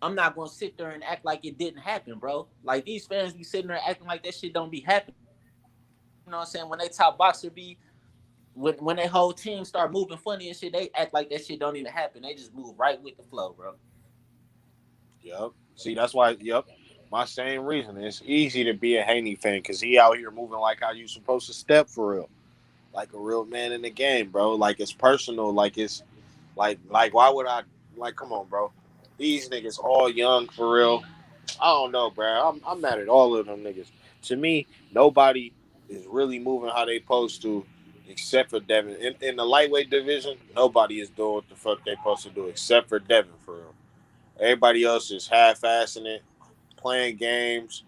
I'm not gonna sit there and act like it didn't happen, bro. Like these fans be sitting there acting like that shit don't be happening. You know what I'm saying? When they top boxer be when their whole team start moving funny and shit, they act like that shit don't even happen. They just move right with the flow, bro. Yep. See, that's why. Yep. My same reason. It's easy to be a Haney fan because he out here moving like how you supposed to step for real, like a real man in the game, bro. Like it's personal. Like it's like why would I like? Come on, bro. These niggas all young for real. I don't know, bro. I'm mad at all of them niggas. To me, nobody is really moving how they supposed to, except for Devin. In the lightweight division, nobody is doing what the fuck they supposed to do except for Devin for real. Everybody else is half-assing it, playing games,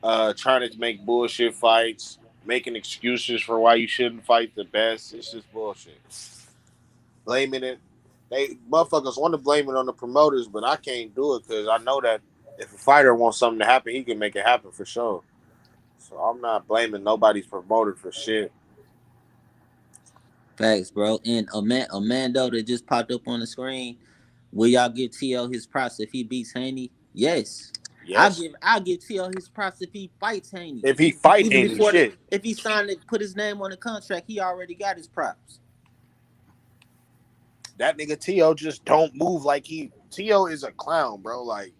trying to make bullshit fights, making excuses for why you shouldn't fight the best. It's just bullshit. Blaming it. They motherfuckers want to blame it on the promoters, but I can't do it because I know that if a fighter wants something to happen, he can make it happen for sure. So I'm not blaming nobody's promoter for shit. Facts, bro. And Amando that just popped up on the screen. Will y'all give T.O. his props if he beats Haney? Yes. Yes. I'll give T.O. his props if he fights Haney. If he fight Even Haney, before shit. if he signed it, put his name on the contract, he already got his props. That nigga T.O. just don't move like he. T.O. is a clown, bro. Like,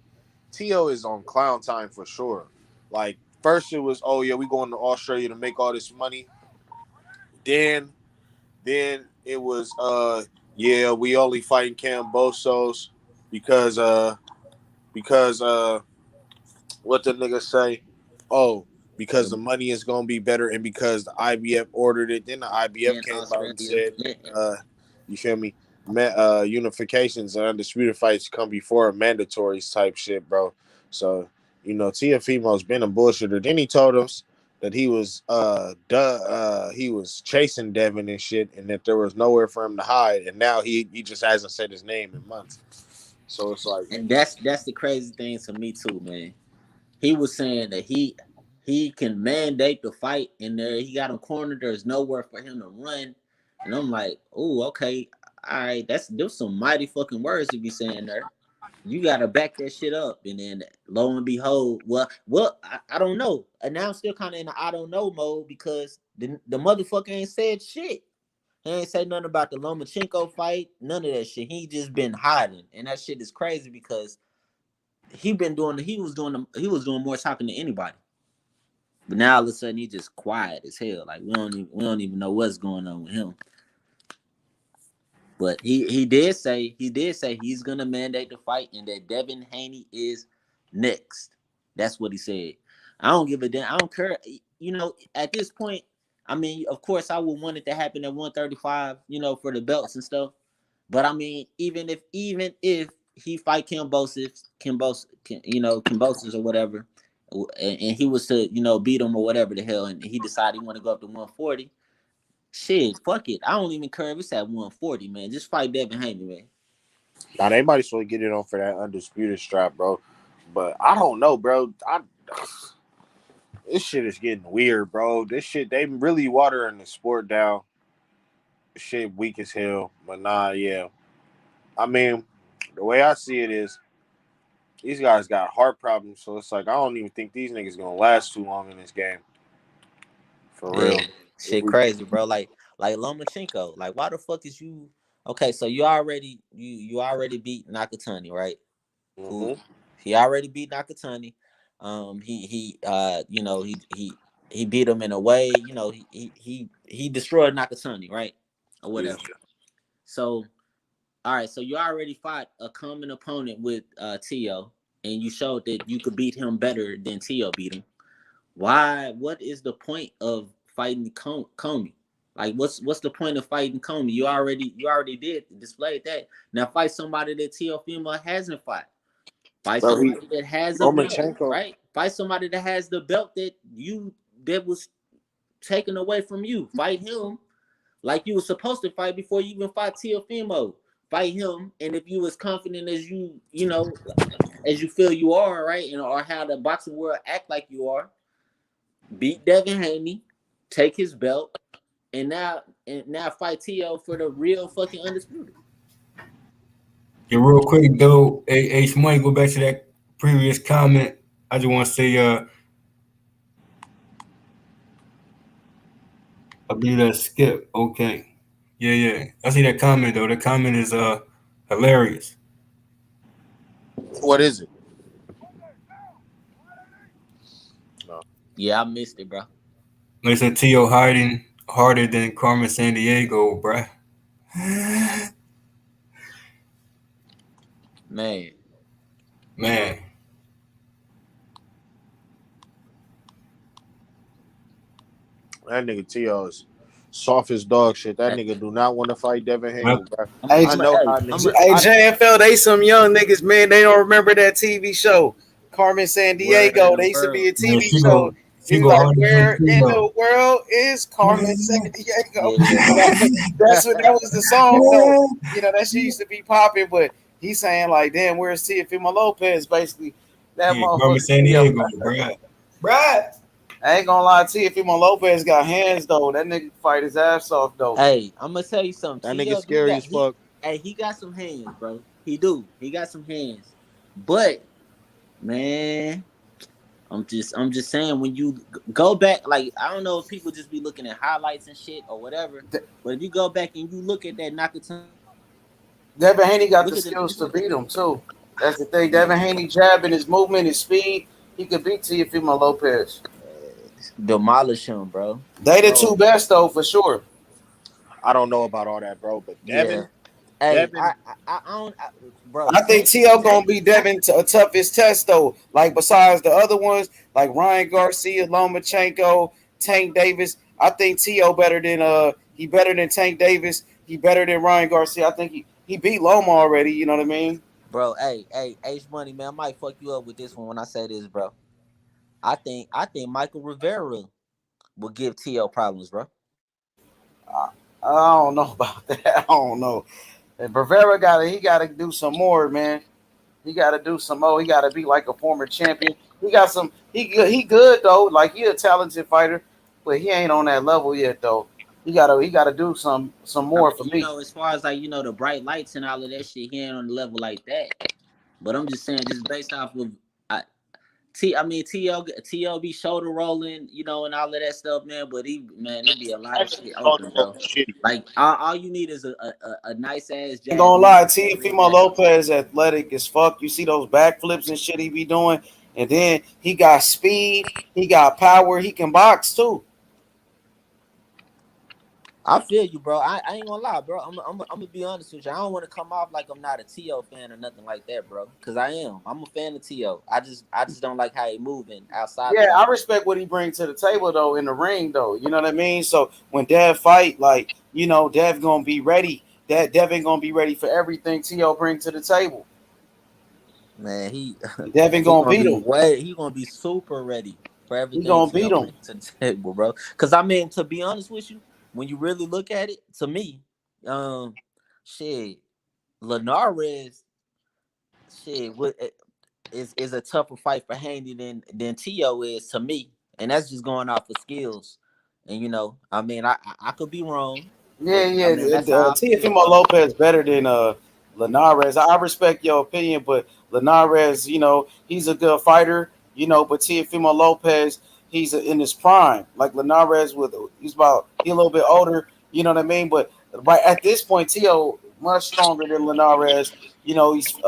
T.O. is on clown time for sure. Like, first it was, oh yeah, we going to Australia to make all this money. Then it was, yeah, we only fighting Cambosos because what the nigga say? Oh, because the money is gonna be better and because the IBF ordered it. Then the IBF And came out and Australia. said, Yeah. you feel me? Unifications and undisputed fights come before mandatories type shit, bro. So, Tiafimo's been a bullshitter. Then he told us that he was he was chasing Devin and shit, and that there was nowhere for him to hide, and now he just hasn't said his name in months. So it's like, And that's the crazy thing to me too, man. He was saying that he can mandate the fight, and there he got him cornered. There's nowhere for him to run, and I'm like, oh, okay, all right, there's some mighty fucking words to be saying there. You gotta back that shit up, and then lo and behold, I don't know, and now I'm still kind of in the I don't know mode because the motherfucker ain't said shit. He ain't say nothing about the Lomachenko fight, none of that shit. He just been hiding, and that shit is crazy because he was doing more talking than anybody. But now all of a sudden he just quiet as hell. Like we don't even know what's going on with him. But he did say he's gonna mandate the fight and that Devin Haney is next. That's what he said. I don't give a damn. I don't care. At this point, I mean, of course, I would want it to happen at 135. For the belts and stuff. But I mean, even if he fight Kambosos or whatever, and he was to beat him or whatever the hell, and he decided he want to go up to 140. Shit, fuck it. I don't even care if it's at 140, man. Just fight Devin Haney, man. now they might as well get it on for that undisputed strap, bro. But I don't know, bro. This shit is getting weird, bro. This shit, they really watering the sport down. This shit weak as hell. But nah, yeah. I mean, the way I see it is, these guys got heart problems, so it's like I don't even think these niggas gonna last too long in this game. For real. Yeah, shit crazy, bro. Like Lomachenko. Like, why the fuck is you? Okay, so you already beat Nakatani, right? Who he already beat Nakatani. He beat him in a way. He destroyed Nakatani, right, or whatever. Yeah. So, all right. So you already fought a common opponent with Tio, and you showed that you could beat him better than Tio beat him. Why? What is the point of fighting Comey? Like, what's the point of fighting Comey? You already did displayed that. Now fight somebody that Teofimo hasn't fought. Fight somebody that has a belt, right? Fight somebody that has the belt that was taken away from you. Fight him like you were supposed to fight before you even fought Teofimo. Fight him, and if you as confident as as you feel you are, right, or how the boxing world act like you are, beat Devin Haney, take his belt, and now fight T.O. for the real fucking undisputed. Yeah, real quick though, H Money, go back to that previous comment. I just want to say, I believe that's Skip. Okay, yeah. I see that comment though. The comment is hilarious. What is it? No. Yeah, I missed it, bro. They said T.O. hiding harder than Carmen Sandiego, bruh. Man. That nigga T.O. is soft as dog shit. That nigga do not want to fight Devin Haney, bro. Hey, JFL, they some young niggas, man. They don't remember that TV show, Carmen Sandiego. They used to be a TV show. He's like, where in the world is Carmen Sandiego? That was the song, though. That shit used to be popping, but he's saying like, damn, where's Teofimo Lopez? Basically, that motherfucker. Carmen Sandiego, bruh. I ain't gonna lie, Teofimo Lopez got hands though. That nigga fight his ass off though. Hey, I'm gonna tell you something. That nigga scary as fuck. He got some hands, bro. He got some hands. But Man, I'm just saying when you go back, like I don't know if people just be looking at highlights and shit or whatever, De- but if you go back and you look at that Nakatani, Devin Haney got the look at the skills to beat him too. That's the thing. Devin Haney jabbing his movement, his speed, he could beat Teofimo Lopez. demolish him, bro. They the two Bro, best though for sure. I don't know about all that, bro. But Yeah. Devin, Hey, Devin, I don't, bro. I think T.O. gonna be Devin a toughest test though. Like besides the other ones, like Ryan Garcia, Lomachenko, Tank Davis. I think T.O. better than he better than Tank Davis. He better than Ryan Garcia. I think he beat Loma already. You know what I mean? Bro, hey, H Money, man. I might fuck you up with this one when I say this, bro. I think Michael Rivera will give T.O. problems, bro. I don't know about that. I don't know. And Rivera he gotta do some more, man. He gotta do some more. He gotta be like a former champion. He got some. He good though. Like he a talented fighter, but he ain't on that level yet though. He gotta do some I more mean, for me. as far as like, the bright lights and all of that shit, he ain't on the level like that. But I'm just saying, just based off of I, I mean, T.O. be shoulder rolling, and all of that stuff, man. But it be a lot of actually shit thought open, that bro. was shitty. Like all you need is a nice ass Ain't jab, gonna and you lie, can get rid of Teofimo that. Lopez athletic as fuck. You see those backflips and shit he be doing, and then he got speed, he got power, he can box too. I feel you, bro. I ain't gonna lie, bro. I'm gonna be honest with you. I don't want to come off like I'm not a T.O. fan or nothing like that, bro. Cause I am. I'm a fan of T.O. I just don't like how he moving outside the Yeah, ring. I respect what he brings to the table though in the ring though. You know what I mean? So when Dev fight, like Dev gonna be ready. That Devin gonna be ready for everything T.O. bring to the table. Man, Devin he gonna gonna beat be him. he gonna be super ready for He everything gonna beat T.O. him. brings to the table, bro. Cause I mean, to be honest with you, when you really look at it, to me, um, shit, Linares, shit, is a tougher fight for Haney than T.O. is to me, and that's just going off of skills. And I mean, I could be wrong, Yeah, but I yeah. mean that's how I feel, Teofimo bro. Lopez better than Linares. I respect your opinion, but Linares, he's a good fighter, but Teofimo Lopez, he's in his prime. Like Linares he a little bit older, you know what I mean? But right at this point, Tio much stronger than Linares. He's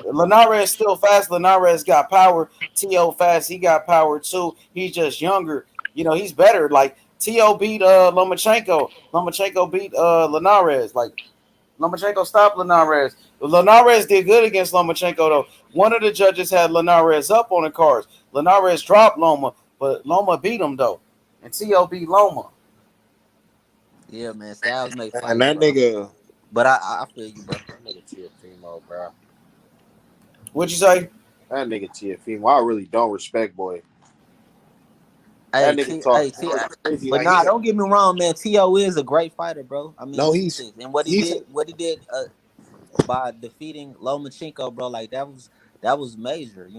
Linares still fast. Linares got power. Tio fast, he got power too. He's just younger. He's better. Like T.O. beat Lomachenko. Lomachenko beat Linares. Like Lomachenko stopped Linares. Linares did good against Lomachenko though. One of the judges had Linares up on the cards. Linares dropped Loma, but Loma beat him though. And T.O. beat Loma. Yeah, man, styles make And fights, that bro. nigga, But I feel you, bro. that nigga Tiafimo, bro. What'd you say? That nigga Tiafimo, I really don't respect, boy. That Hey, nigga talk crazy but like nah, he. don't get me wrong, man. T.O. is a great fighter, bro. I mean, No, Jesus, and what he he's did, by defeating Lomachenko, bro, like that was major,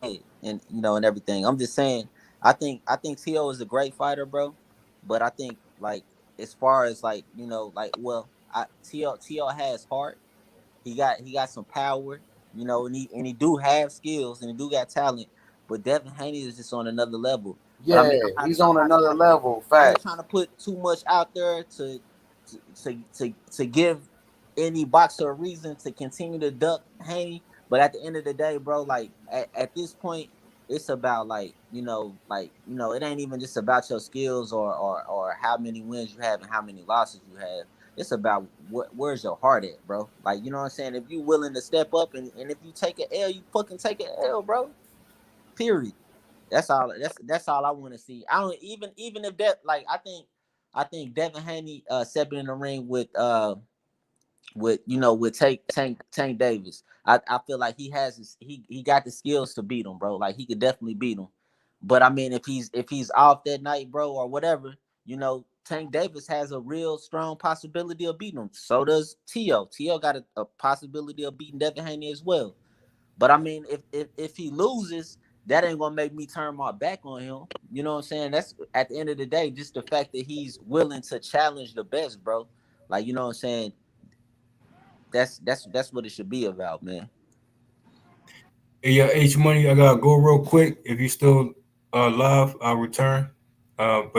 and everything. I'm just saying, I think T.O. is a great fighter, bro. But I think like as far as like well, T.O. has heart. He got some power, and he do have skills and he do got talent. But Devin Haney is just on another level. But I Yeah, mean, he's on I'm not another trying to level. I ain't Facts. trying to put too much out there to give any boxer a reason to continue to duck Haney. But at the end of the day, bro, like at this point, it's about it ain't even just about your skills or how many wins you have and how many losses you have. It's about where's your heart at, bro. Like, you know what I'm saying? If you willing to step up and if you take an L, you fucking take an L, bro. Period. That's all I want to see. I don't even if that like I think Devin Haney stepping in the ring with Tank Davis. I feel like he got the skills to beat him, bro. Like he could definitely beat him. But I mean, if he's off that night, bro, or whatever, Tank Davis has a real strong possibility of beating him. So does T.O. T.O. got a possibility of beating Devin Haney as well. But I mean, if he loses, that ain't gonna make me turn my back on him. You know what I'm saying? That's at the end of the day, just the fact that he's willing to challenge the best, bro. Like, you know what I'm saying? That's what it should be about, man. Hey, yeah, H Money, I gotta go real quick. If you still live, I'll return. But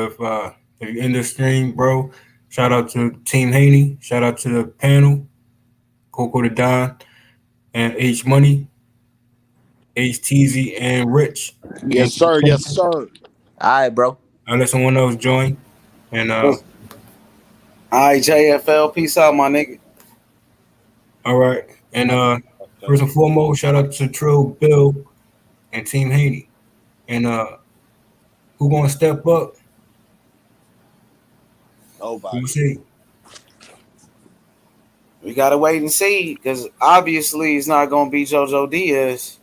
if you end the stream, bro, shout out to Team Haney. Shout out to the panel, Coco the Don, and H Money, HTZ, and Rich. Yes, And sir. Yes, sir. All right, bro. I'll let someone else join. And All right, JFL. Peace out, my nigga. all right. And first and foremost, shout out to Trill Bill and Team Haney. And who gonna step up? We'll Nobody. see. We gotta wait and see because obviously it's not gonna be JoJo Diaz.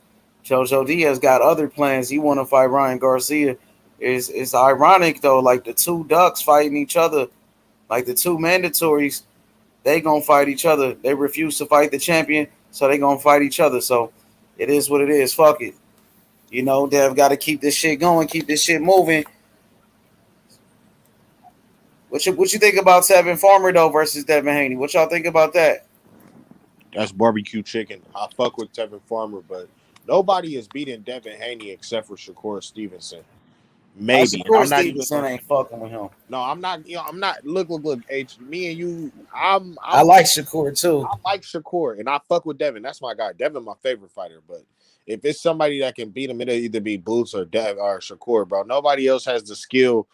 JoJo Diaz got other plans. He want to fight Ryan Garcia. It's ironic though, like the two ducks fighting each other, like the two mandatories. They gonna fight each other. They refuse to fight the champion, so they gonna fight each other. So it is what it is. Fuck it. You know, Dev got to keep this shit going, keep this shit moving. What you think about Tevin Farmer though versus Devin Haney? What y'all think about that? That's barbecue chicken. I fuck with Tevin Farmer, but nobody is beating Devin Haney except for Shakur Stevenson. Maybe. And Shakur I'm not even Stevenson gonna, ain't fucking with him. no, I'm not. I'm not. Look. H. Me and you. I like Shakur too. I like Shakur, and I fuck with Devin. That's my guy. Devin, my favorite fighter. But if it's somebody that can beat him, it'll either be Boots or Dev or Shakur, bro. Nobody else has the skill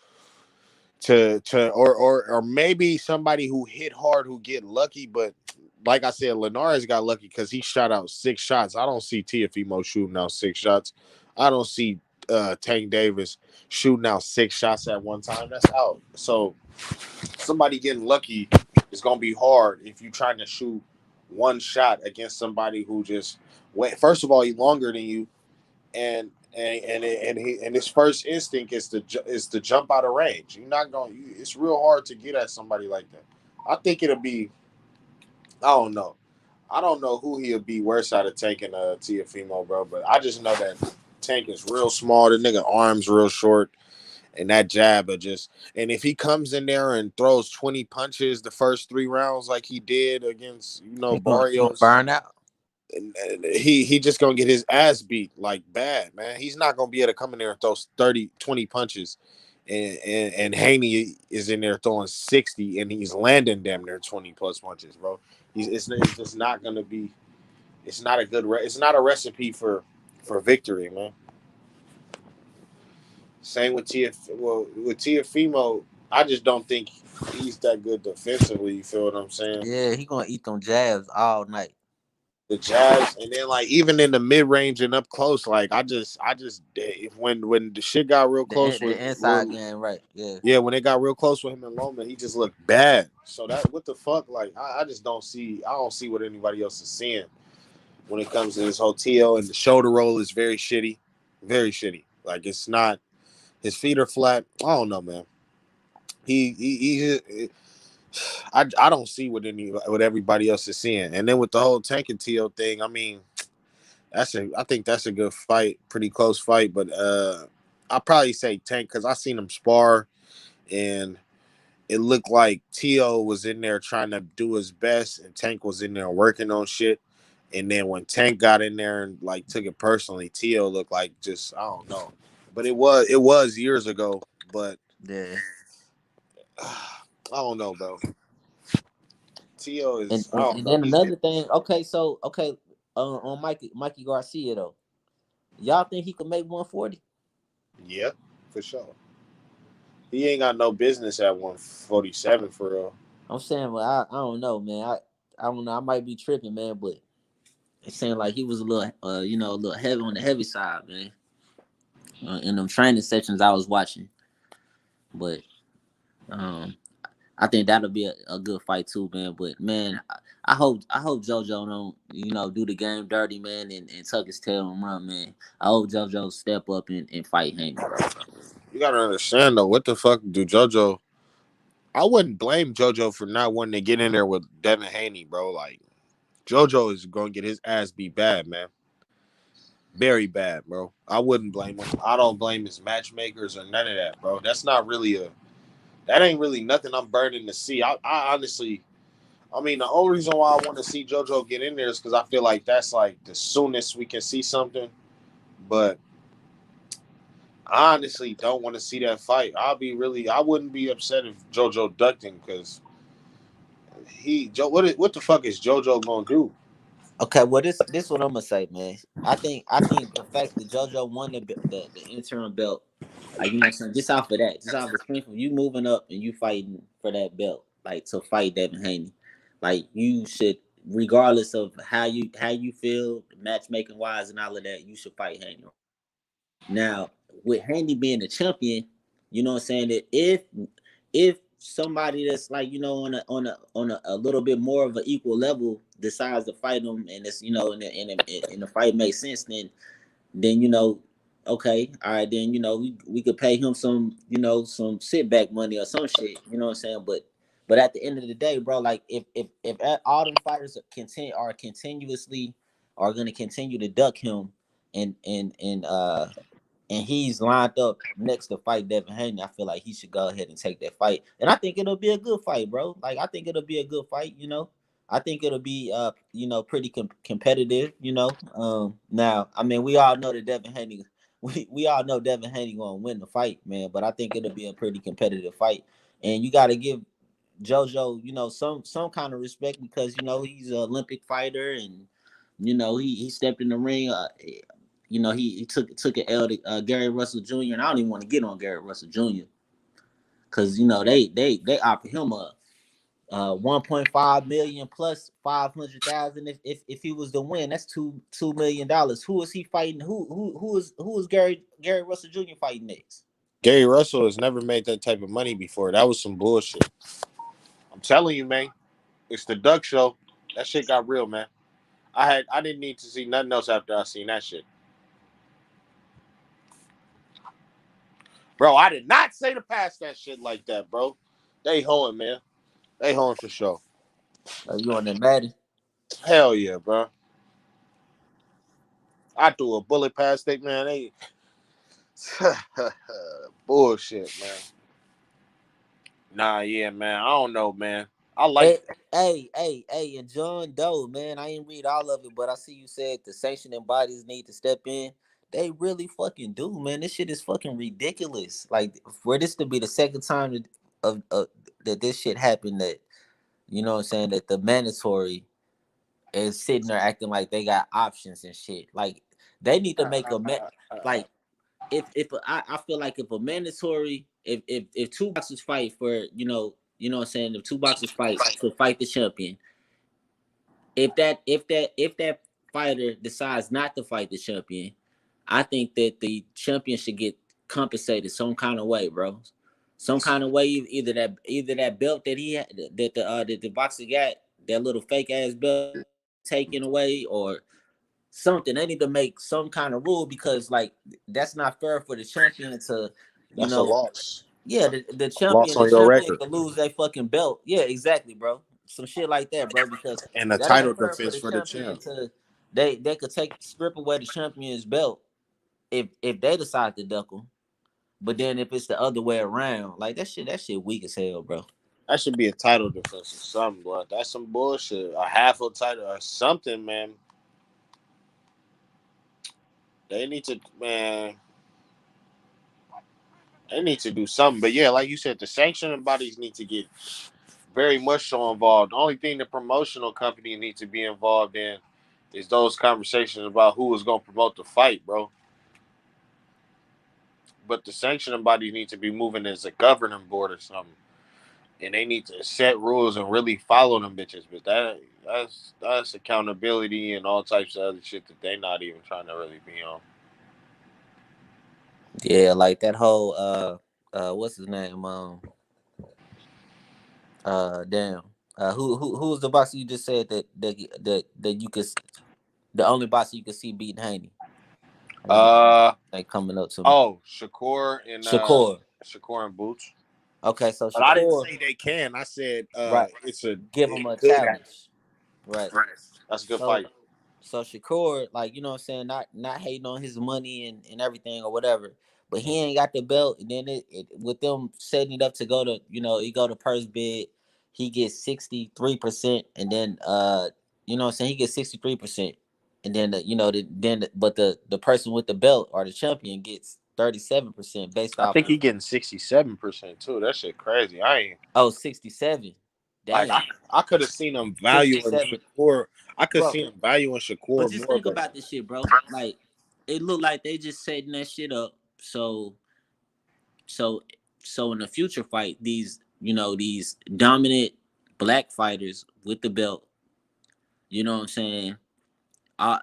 or maybe somebody who hit hard who get lucky. But like I said, Linares got lucky because he shot out 6 shots. I don't see Tiafimo shooting out 6 shots. I don't see Tank Davis shooting out 6 shots at one time. That's out. So somebody getting lucky is gonna be hard if you're trying to shoot one shot against somebody who just went. First of all, he's longer than you, and his first instinct is to jump out of range. You're not going. It's real hard to get at somebody like that. I think it'll be. I don't know. I don't know who he'll be worse out of Tank and Tiafimo, bro. But I just know that Tank is real small. The nigga arms real short. And that jab are just, and if he comes in there and throws 20 punches the first 3 rounds like he did against, He gonna Barrios, burn out. and he just gonna get his ass beat like bad, man. He's not gonna be able to come in there and throw 30, 20 punches. And Haney is in there throwing 60 and he's landing damn near 20 plus punches, bro. It's just not gonna be, it's not a good, it's not a recipe for victory, man. Same with with Tiafimo, I just don't think he's that good defensively. You feel what I'm saying? Yeah, he gonna eat them jabs all night. The jabs, and then like even in the mid range and up close, like if when the shit got real close with The inside game, right? Yeah. yeah, when it got real close with him and Loma, he just looked bad. So that what the fuck, like I just don't see what anybody else is seeing when it comes to this whole Tio, and the shoulder roll is very shitty, very shitty. Like it's not. His feet are flat. I don't know, man. He I don't see what everybody else is seeing. And then with the whole Tank and Tio thing, I mean, I think that's a good fight, pretty close fight. But I'll probably say Tank because I seen him spar, and it looked like Tio was in there trying to do his best, and Tank was in there working on shit. And then when Tank got in there and like took it personally, Tio looked like just I don't know. But it was years ago. But Yeah. I don't know, bro. Tio And, is I and, don't and know. then another thing. Okay, so on Mikey Garcia though, y'all think he could make 140? Yeah, for sure. He ain't got no business at 147 for real. I'm saying, well, I don't know, man. I don't know. I might be tripping, man, but it seemed like he was a little, a little heavy on the heavy side, man. In them training sessions I was watching, but um, I think that'll be a good fight too, man. But man, I hope JoJo don't do the game dirty, man, and tuck his tail and run, man. I hope JoJo step up and fight Haney, bro. You gotta understand though, what the fuck do JoJo? I wouldn't blame JoJo for not wanting to get in there with Devin Haney, bro. Like JoJo is gonna get his ass beat bad, man. Very bad, bro. I wouldn't blame him. I don't blame his matchmakers or none of that, bro. That ain't really nothing I'm burning to see. I honestly, I mean, the only reason why I want to see JoJo get in there is because I feel like that's like the soonest we can see something. But I honestly don't want to see that fight. I wouldn't be upset if JoJo ducked him because what the fuck is JoJo gonna do? Okay, well this what I'm gonna say, man. I think the fact that JoJo won the interim belt, like you know what I'm saying, just off of that, just off the strength of you moving up and you fighting for that belt, like to fight Devin Haney, like you should, regardless of how you feel, matchmaking wise and all of that, you should fight Haney. Now, with Handy being the champion, you know what I'm saying, that if somebody that's like, you know, on a little bit more of an equal level decides to fight him, and it's, you know, and the fight makes sense, then you know, okay, all right, then you know we could pay him some, you know, some sit back money or some shit, you know what I'm saying? But at the end of the day, bro, like if all them fighters are gonna continue to duck him and he's lined up next to fight Devin Haney, I feel like he should go ahead and take that fight. And I think it'll be a good fight, bro. Like I think it'll be a good fight, you know. I think it'll be you know, pretty competitive, you know. Now, I mean, we all know that Devin Haney we all know Devin Haney gonna win the fight, man, but I think it'll be a pretty competitive fight. And you gotta give JoJo, you know, some kind of respect because you know he's an Olympic fighter and you know he stepped in the ring. You know he took an L to Gary Russell Jr. and I don't even want to get on Gary Russell Jr. because you know they offered him a 1.5 million plus 500,000 if he was to win. That's $2 million. Who is he fighting? Who is Gary Russell Jr. fighting next? Gary Russell has never made that type of money before. That was some bullshit. I'm telling you, man. It's the Duck Show. That shit got real, man. I didn't need to see nothing else after I seen that shit. Bro, I did not say to pass that shit like that, bro. They hoeing, man. They hoeing for sure. Are you on that Madden? Hell yeah, bro. I threw a bullet past it, man. They bullshit, man. Nah, yeah, man. I don't know, man. I like Hey, and John Doe, man, I ain't read all of it, but I see you said the sanctioning bodies need to step in. They really fucking do, man. This shit is fucking ridiculous. Like, for this to be the second time that this shit happened, that, you know what I'm saying, that the mandatory is sitting there acting like they got options and shit. Like, they need to make like, I feel like if a mandatory, if two boxers fight for, you know what I'm saying, if two boxers fight to fight the champion, if that fighter decides not to fight the champion, I think that the champion should get compensated some kind of way, bro. Some kind of way, either that belt that he had, that the boxer got, that little fake ass belt taken away, or something. They need to make some kind of rule because like that's not fair for the champion to, you that's a know, loss. yeah, the Loss champion on your record. could lose their fucking belt. Yeah, exactly, bro. Some shit like that, bro, because And a that ain't title fair for defense the for the champion champ. to they could strip away the champion's belt if they decide to duck them. But then if it's the other way around, like that shit weak as hell, bro. That should be a title defense or something, bro. That's some bullshit. A half a title or something, man. They need to, man. They need to do something. But yeah, like you said, the sanctioning bodies need to get very much so involved. The only thing the promotional company needs to be involved in is those conversations about who is going to promote the fight, bro. But the sanctioning bodies need to be moving as a governing board or something. And they need to set rules and really follow them bitches. But that's accountability and all types of other shit that they not even trying to really be on. Yeah, like that whole what's his name? Damn. Who was the boxer you just said that you could, the only boxer you could see beating Haney? Like coming up to me. Shakur and Shakur. Shakur and Boots. Okay, so But I didn't Shakur, say they can. I said right? Give him it a could happen. challenge, right? Right. That's a good So fight. so Shakur, like, you know what I'm saying, not hating on his money and everything or whatever, but he ain't got the belt. And then it with them setting it up to go to, you know, he go to purse bid. he gets 63%, and then you know what I'm saying, he gets 63%, and then but the person with the belt or the champion gets 37% based I off think of he getting 67% too. That shit crazy. I ain't 67. like Damn. I could have seen him valuing 67. Shakur. I could Bro, see him valuing but Shakur just more, think but about this shit, bro. Like, it looked like they just setting that shit up. So so in the future fight, these dominant black fighters with the belt, you know what I'm saying? Uh,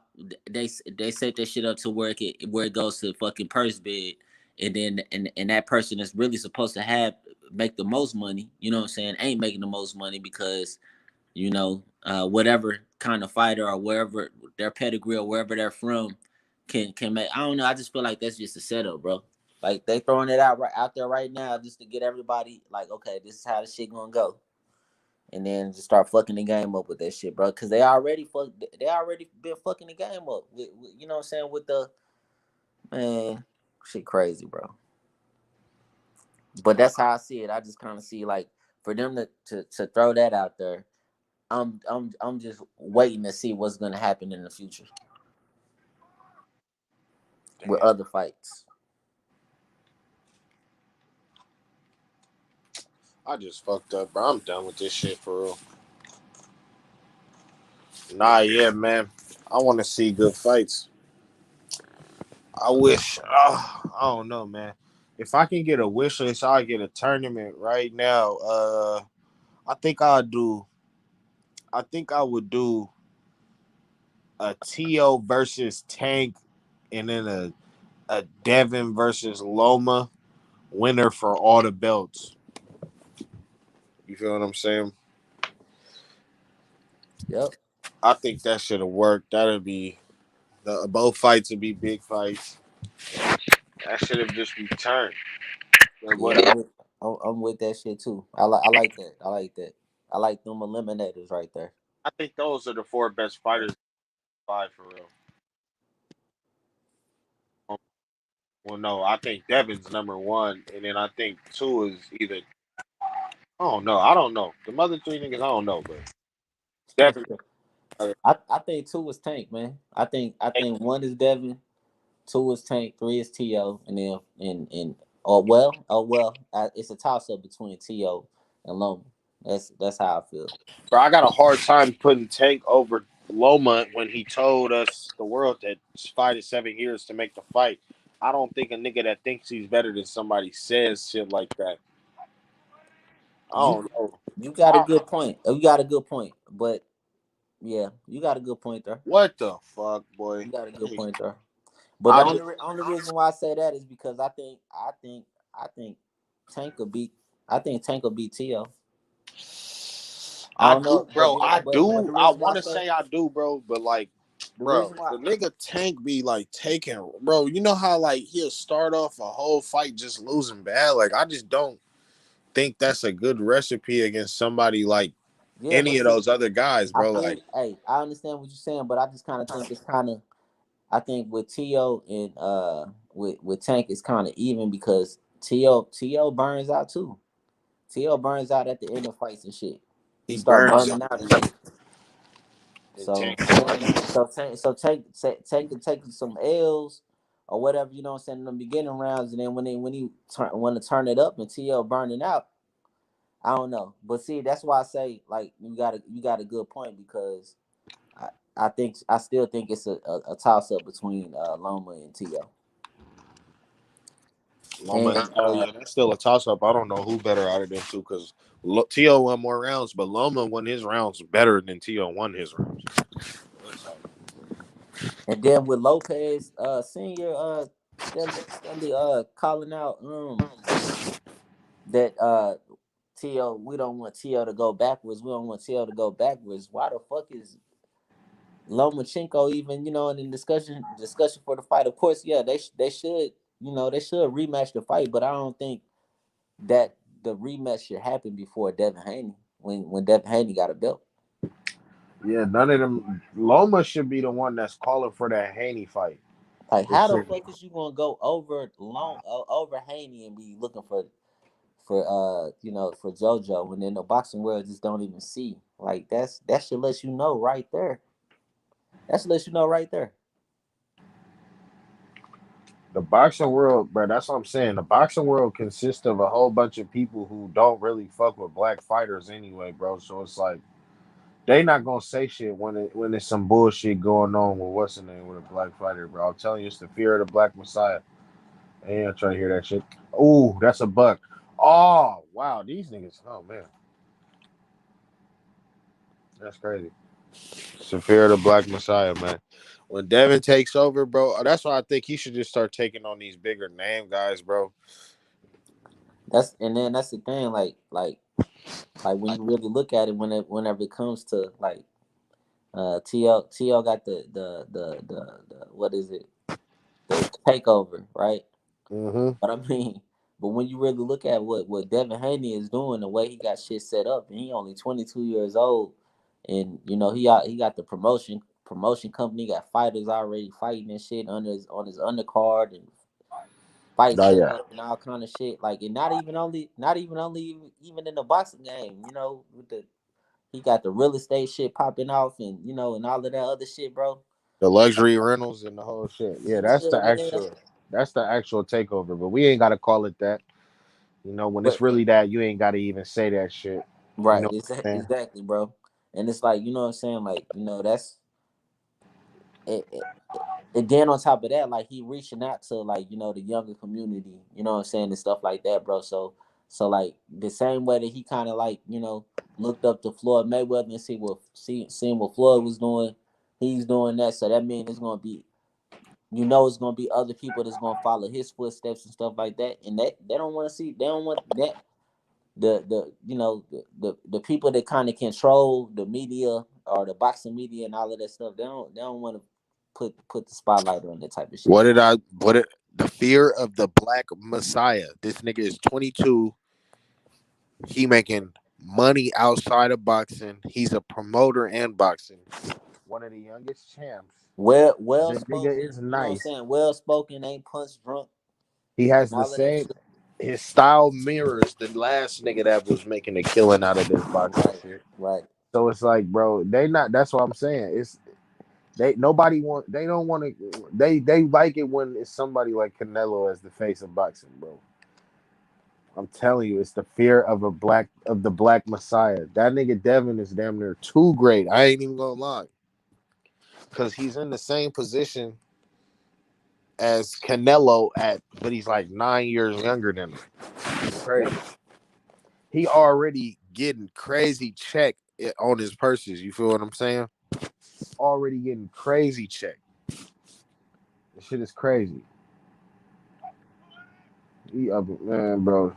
they set that shit up to where it goes to fucking purse bid, and then and that person that's really supposed to make the most money, you know what I'm saying, ain't making the most money because whatever kind of fighter or wherever their pedigree or wherever they're from can make. I don't know. I just feel like that's just a setup, bro. Like they throwing it out there right now just to get everybody like, okay, this is how the shit gonna go, and then just start fucking the game up with that shit, bro. Because they already been fucking the game up with you know what I'm saying, with the man shit crazy, bro. But that's how I see it. I just kind of see like for them to throw that out there. I'm just waiting to see what's gonna happen in the future with damn, other fights. I just fucked up, bro. I'm done with this shit for real. Nah, yeah, man. I want to see good fights. I wish. I don't know, man. If I can get a wish list, I'll get a tournament right now. I think I'll do. I think I would do a To versus Tank, and then a Devin versus Loma winner for all the belts. You feel what I'm saying? Yep. I think that should have worked. That'd be both fights would be big fights. That should have just been turned. But Yeah, what I'm with that shit too. I like that. I like that. I like them eliminators right there. I think those are the four best fighters. Five for real. Well, no, I think Devin's number one, and then I think two is either. I don't know. I don't know. The other three niggas, I don't know, but Devin. I think two is Tank, man. I think one is Devin, two is Tank, three is To, and then it's a toss up between To and Loma. That's how I feel. Bro, I got a hard time putting Tank over Loma when he told us the world that it's 5 to 7 years to make the fight. I don't think a nigga that thinks he's better than somebody says shit like that. I You don't know. you got a good point. You got a good point, but yeah, you got a good point there. What the fuck, boy? You got a good point there. But the I only reason why I say that is because I think Tank will beat Tank will beat To. I I don't do, know, but bro. then I but do. the I reason why want I to say say I do, bro. But like, the bro, reason why the nigga Tank be like taking, bro. You know how like he'll start off a whole fight just losing bad. Like I just don't think that's a good recipe against somebody like yeah, any but of see, those other guys, I bro. Like feel I understand what you're saying, but I just kind of think it's kind of I think with To and with Tank it's kind of even because To burns out too. To burns out at the end of fights and shit. He he start burns burning out out and shit. and So Tank. take some L's or whatever, you know what I'm saying, in the beginning rounds, and then when he want to turn it up and TL burning out, I don't know. But see, that's why I say like you got a good point because I, I still think it's a toss up between Loma and TL. Loma, And yeah, that's still a toss up. I don't know who better out of them two because To won more rounds, but Loma won his rounds better than To won his rounds. and then with Lopez senior steadily calling out that TL, we don't want TL to go backwards. We don't want TL to go backwards. Why the fuck is Lomachenko even, in the discussion for the fight? Of course, yeah, they should, they should rematch the fight, but I don't think that the rematch should happen before Devin Haney when Devin Haney got a belt. Yeah, none of them. Loma should be the one that's calling for that Haney fight. Like, For how the sure. fuck is you gonna go over Haney and be looking for JoJo, and then the boxing world just don't even see. Like that should let you know right there. That should let you know right there. The boxing world, bro, that's what I'm saying. The boxing world consists of a whole bunch of people who don't really fuck with black fighters anyway, bro. So it's like they not gonna say shit when there's some bullshit going on with what's the name with a black fighter, bro. I'm telling you, it's the fear of the black messiah. I ain't trying to hear that shit. Ooh, that's a buck. Oh wow, these niggas. Oh man, that's crazy. It's the fear of the black messiah, man. When Devin takes over, bro, that's why I think he should just start taking on these bigger name guys, bro. That's the thing. Like when you really look at it, whenever it comes to like TL got the what is it, the takeover, right? Mm-hmm. But I mean, but when you really look at what Devin Haney is doing, the way he got shit set up, and he only 22 years old, and he got the promotion company, got fighters already fighting and shit on his undercard and fight Oh set yeah. up and all kind of shit. Like, and not even even in the boxing game, with the he got the real estate shit popping off, and and all of that other shit, bro. The luxury rentals and the whole shit. Yeah, Yeah. that's the actual takeover. But we ain't gotta call it that. You know, when it's But really that, you ain't gotta even say that shit. You right, know what I'm saying? exactly, bro. And it's like, what I'm saying, like, that's it. And then on top of that, like, he reaching out to, like, the younger community, what I'm saying, and stuff like that, bro. So like the same way that he kind of like, looked up to Floyd Mayweather and seeing what Floyd was doing, he's doing that. So that means it's gonna be, it's gonna be other people that's gonna follow his footsteps and stuff like that. And that they don't want to see, they don't want that the people that kind of control the media or the boxing media and all of that stuff. They don't want to put the spotlight on that type of shit. The fear of the black messiah. This nigga is 22. He making money outside of boxing. He's a promoter and boxing. One of the youngest champs. Well The nigga spoken, is what I'm nice. saying, well spoken, ain't punch drunk He and has the all of that same. shit. His style mirrors the last nigga that was making a killing out of this boxing Right, shit. right. So it's like, bro, they not. That's what I'm saying. It's nobody want. They don't want to. They like it when it's somebody like Canelo as the face of boxing, bro. I'm telling you, it's the fear of the black messiah. That nigga Devin is damn near too great. I ain't even gonna lie, because he's in the same position as Canelo but he's like 9 years younger than him. It's crazy. He already getting crazy check on his purses. You feel what I'm saying? Already getting crazy check. This shit is crazy. Man, bro.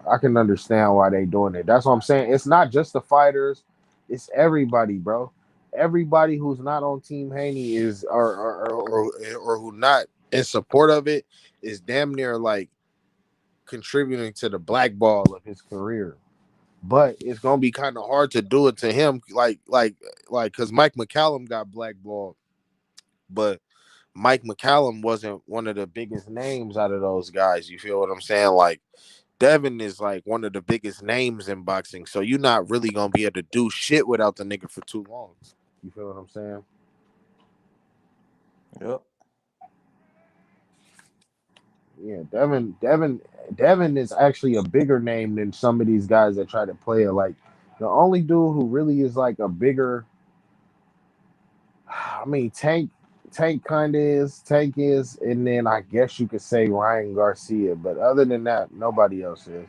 I can understand why they doing it. That's what I'm saying. It's not just the fighters, it's everybody, bro. Everybody who's not on Team Haney is or who not in support of it is damn near like contributing to the blackball of his career. But it's gonna be kind of hard to do it to him, like because Mike McCallum got blackballed, but Mike McCallum wasn't one of the biggest names out of those guys. You feel what I'm saying? Like Devin is like one of the biggest names in boxing, so you're not really gonna be able to do shit without the nigga for too long. You feel what I'm saying? Yep. Yeah, Devin is actually a bigger name than some of these guys that try to play it. Like the only dude who really is like a bigger, I mean, Tank is, and then I guess you could say Ryan Garcia, but other than that, nobody else is.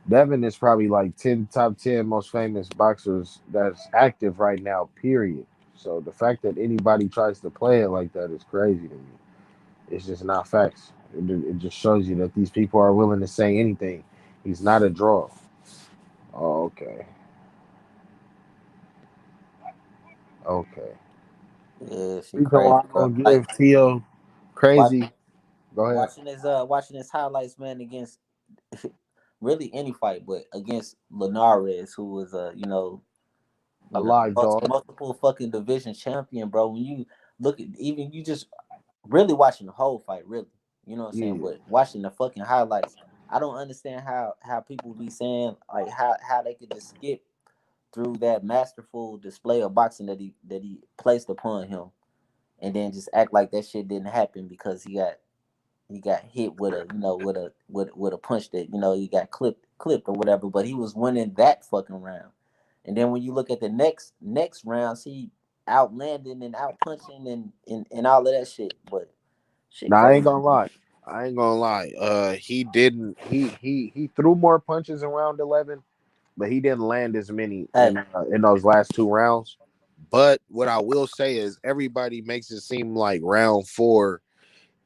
Devin is probably like top 10 most famous boxers that's active right now, period. So the fact that anybody tries to play it like that is crazy to me. It's just not facts. It just shows you that these people are willing to say anything. He's not a draw. Oh, okay. Okay. Yeah, she Reason crazy, why I bro. don't Like, give Tio watch, crazy. Go ahead. watching his highlights, man, against really any fight, but against Linares, who was A live dog. multiple fucking division champion, bro. When you look at, even you just really watching the whole fight, really, you know what I'm saying, Yeah. but watching the fucking highlights, I don't understand how people be saying like how they could just skip through that masterful display of boxing that he placed upon him, and then just act like that shit didn't happen because he got hit with a with a punch that he got clipped or whatever. But he was winning that fucking round, and then when you look at the next rounds, he outlanding and out punching and all of that shit. But shit, Nah, I crazy. ain't gonna lie. I ain't gonna lie. He didn't. He threw more punches in round 11, but he didn't land as many Hey, in those last two rounds. But what I will say is, everybody makes it seem like round 4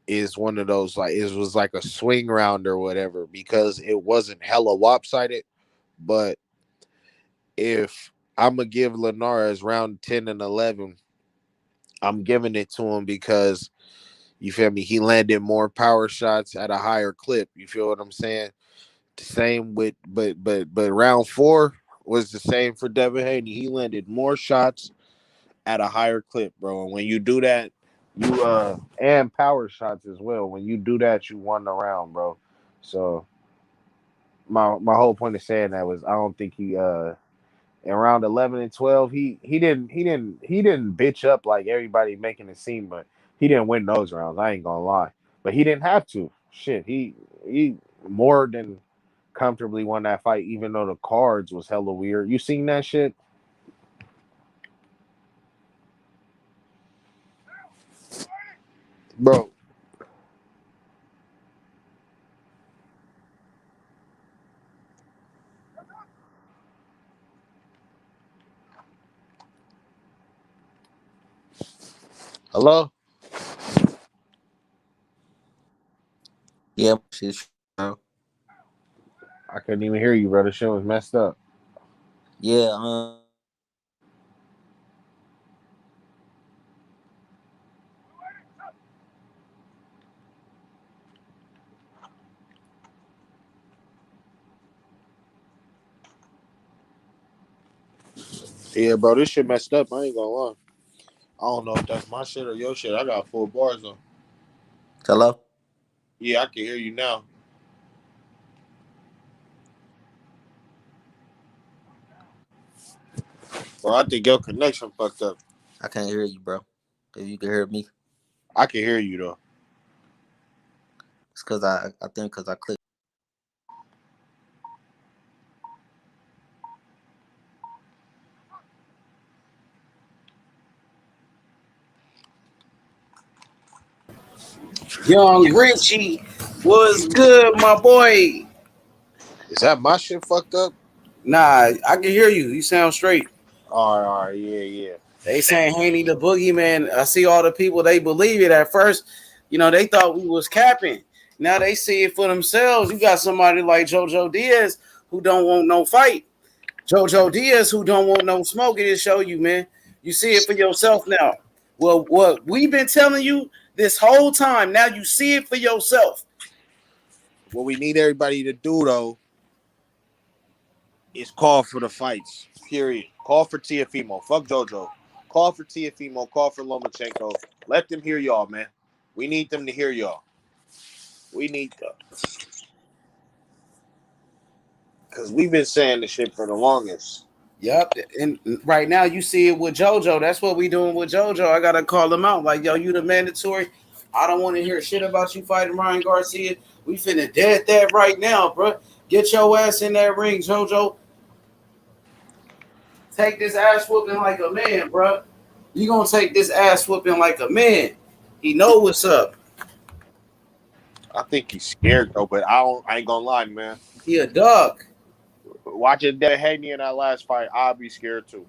is one of those, like, it was like a swing round or whatever, because it wasn't hella lopsided. But if I'm gonna give Linares round 10 and 11, I'm giving it to him because, you feel me, he landed more power shots at a higher clip. You feel what I'm saying? The same with but round 4 was the same for Devin Haney. He landed more shots at a higher clip, bro. And when you do that, you and power shots as well. When you do that, you won the round, bro. So my whole point of saying that was, I don't think he in round 11 and 12, he didn't bitch up like everybody making it seem, but he didn't win those rounds. I ain't gonna lie, but he didn't have to. Shit, he more than comfortably won that fight, even though the cards was hella weird. You seen that shit, bro? Hello? yeah, shit. Bro. I couldn't even hear you, bro. The shit was messed up. Yeah, Yeah, bro, this shit messed up. I ain't gonna lie. I don't know if that's my shit or your shit. I got full bars though. hello. Yeah, I can hear you now. Bro, I think your connection fucked up. I can't hear you, bro. If you can hear me, I can hear you though. it's because I think because I clicked. Young Richie was good, my boy. Is that my shit fucked up? Nah, I can hear you. You sound straight. All right, yeah, yeah. They saying Haney the boogeyman. I see all the people, they believe it at first. They thought we was capping. Now they see it for themselves. You got somebody like JoJo Diaz who don't want no fight. JoJo Diaz who don't want no smoke. It'll show you, man. You see it for yourself now. Well, what we've been telling you this whole time, now you see it for yourself. What we need everybody to do though is call for the fights. Period. Call for Tiafimo. Fuck JoJo. Call for Tiafimo. Call for Lomachenko. Let them hear y'all, man. We need them to hear y'all. We need them. Because we've been saying this shit for the longest. Yep. And right now you see it with JoJo. That's what we doing with JoJo. I gotta call him out. Like, yo, you the mandatory. I don't want to hear shit about you fighting Ryan Garcia. We finna dead that right now, bro. Get your ass in that ring, JoJo. Take this ass whooping like a man, bro. You gonna take this ass whooping like a man. He know what's up. I think he's scared though, but I ain't gonna lie, man. He a dog. Watching Devin Haney in that last fight, I'll be scared too.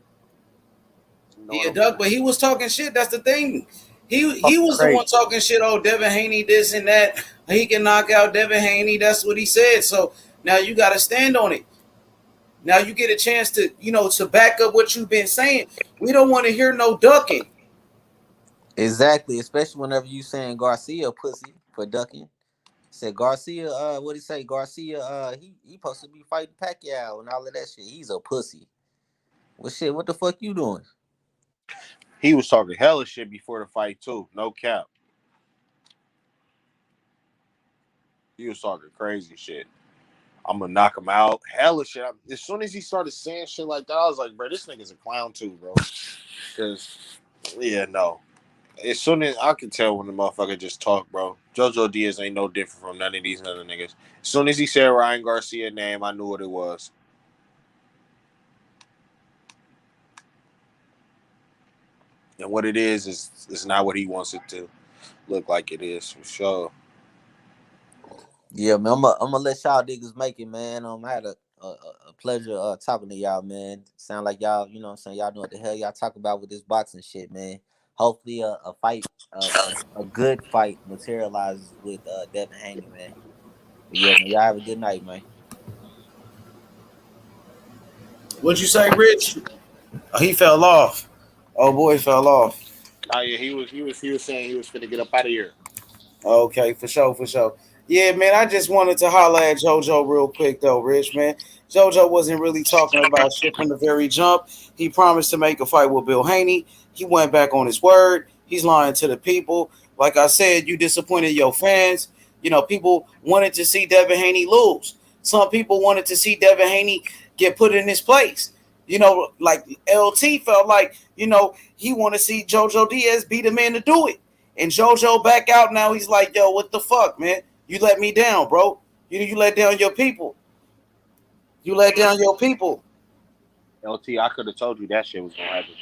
You know He what a I'm duck, saying? but he was talking shit. That's the thing. He Fucking was the crazy. one talking shit. Oh, Devin Haney, this and that. He can knock out Devin Haney. That's what he said. So now you got to stand on it. Now you get a chance to back up what you've been saying. We don't want to hear no ducking. Exactly, especially whenever you saying Garcia pussy for ducking. Said Garcia, what he say? Garcia, he supposed to be fighting Pacquiao and all of that shit. He's a pussy. Well, shit, what the fuck you doing? He was talking hella shit before the fight too. No cap. He was talking crazy shit. I'm gonna knock him out. Hella shit. As soon as he started saying shit like that, I was like, bro, this nigga's a clown too, bro. Because, yeah, no. As soon as I could tell when the motherfucker just talk, bro. JoJo Diaz ain't no different from none of these other niggas. As soon as he said Ryan Garcia name, I knew what it was. And what it is not what he wants it to look like it is, for sure. Yeah, man. I'm gonna let y'all niggas make it, man. I had a pleasure talking to y'all, man. Sound like y'all, you know what I'm saying, y'all know what the hell y'all talk about with this boxing shit, man. Hopefully a fight, a good fight materializes with Devin Haney, man. But yeah, man, y'all have a good night, man. What'd you say, Rich? Oh, he fell off. Oh boy, fell off. Oh yeah, he was saying he was finna get up out of here. Okay, for sure, for sure. Yeah, man, I just wanted to holler at JoJo real quick though, Rich, man. JoJo wasn't really talking about shit from the very jump. He promised to make a fight with Bill Haney. He went back on his word. He's lying to the people. Like I said, you disappointed your fans. You know, people wanted to see Devin Haney lose. Some people wanted to see Devin Haney get put in his place. You know, like LT felt like, you know, he want to see JoJo Diaz be the man to do it. And JoJo back out now. He's like, yo, what the fuck, man? You let me down, bro. You let down your people. You let down your people. LT, I could have told you that shit was gonna happen.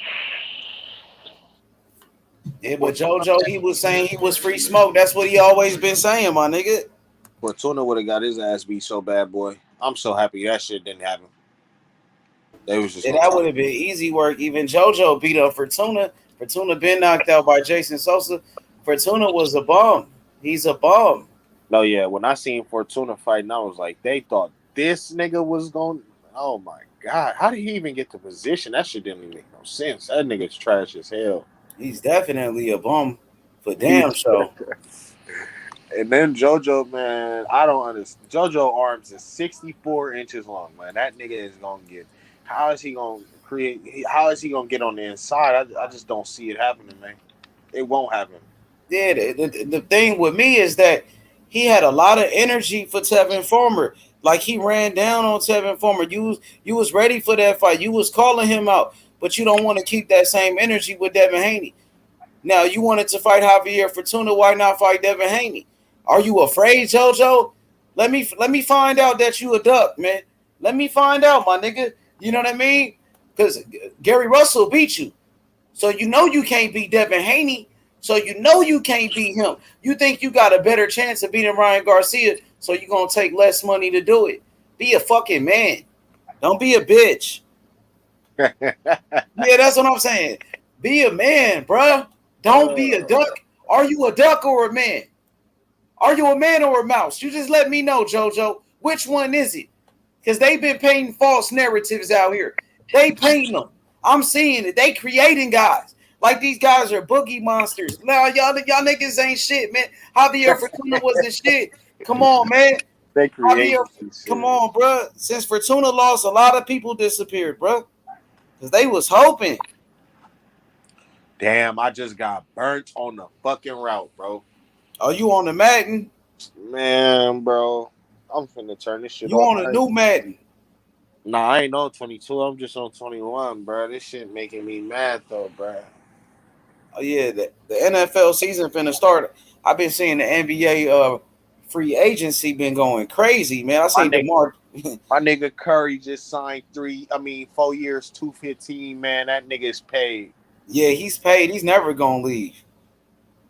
Yeah, but JoJo, he was saying he was free smoke. That's what he always been saying, my nigga. Fortuna would have got his ass beat so bad, boy. I'm so happy that shit didn't happen. They was just And that would have been easy work. Even JoJo beat up Fortuna. Fortuna been knocked out by Jason Sosa. Fortuna was a bum. He's a bum. No, yeah. When I seen Fortuna fighting, I was like, they thought this nigga was going. Oh my god, how did he even get the position? That shit didn't even make no sense. That nigga's trash as hell. He's definitely a bum for damn sure. And then JoJo, man, I don't understand. JoJo arms is 64 inches long, man. That nigga is gonna get. How is he gonna create? How is he gonna get on the inside? I just don't see it happening, man. It won't happen. Yeah, the thing with me is that he had a lot of energy for Tevin Farmer. Like he ran down on Tevin Farmer. You was ready for that fight. You was calling him out, but you don't want to keep that same energy with Devin Haney. Now you wanted to fight Javier Fortuna. Why not fight Devin Haney? Are you afraid, JoJo? Let me find out that you a duck, man. Let me find out, my nigga. You know what I mean? Because Gary Russell beat you. So you know you can't beat Devin Haney. So you know you can't beat him. You think you got a better chance of beating Ryan Garcia, so you're going to take less money to do it. Be a fucking man. Don't be a bitch. Yeah, that's what I'm saying. Be a man, bruh. Don't be a duck. Are you a duck or a man? Are you a man or a mouse? You just let me know, JoJo. Which one is it? Because they've been painting false narratives out here. They painting them. I'm seeing it. They creating guys. Like these guys are boogie monsters. Now, y'all niggas ain't shit, man. Javier Fortuna wasn't shit. Come on, man. They create. Come on, bro. Since Fortuna lost, a lot of people disappeared, bro. Because they was hoping. Damn, I just got burnt on the fucking route, bro. Are you on the Madden? Man, bro. I'm finna turn this shit You off. on a new Madden? Nah, I ain't on 22. I'm just on 21, bro. This shit making me mad, though, bro. Oh, yeah. The NFL season finna start. I've been seeing the NBA free agency been going crazy, man. I seen DeMar. My nigga Curry just signed 4 years, 215, man. That nigga's paid. Yeah, he's paid. He's never gonna leave.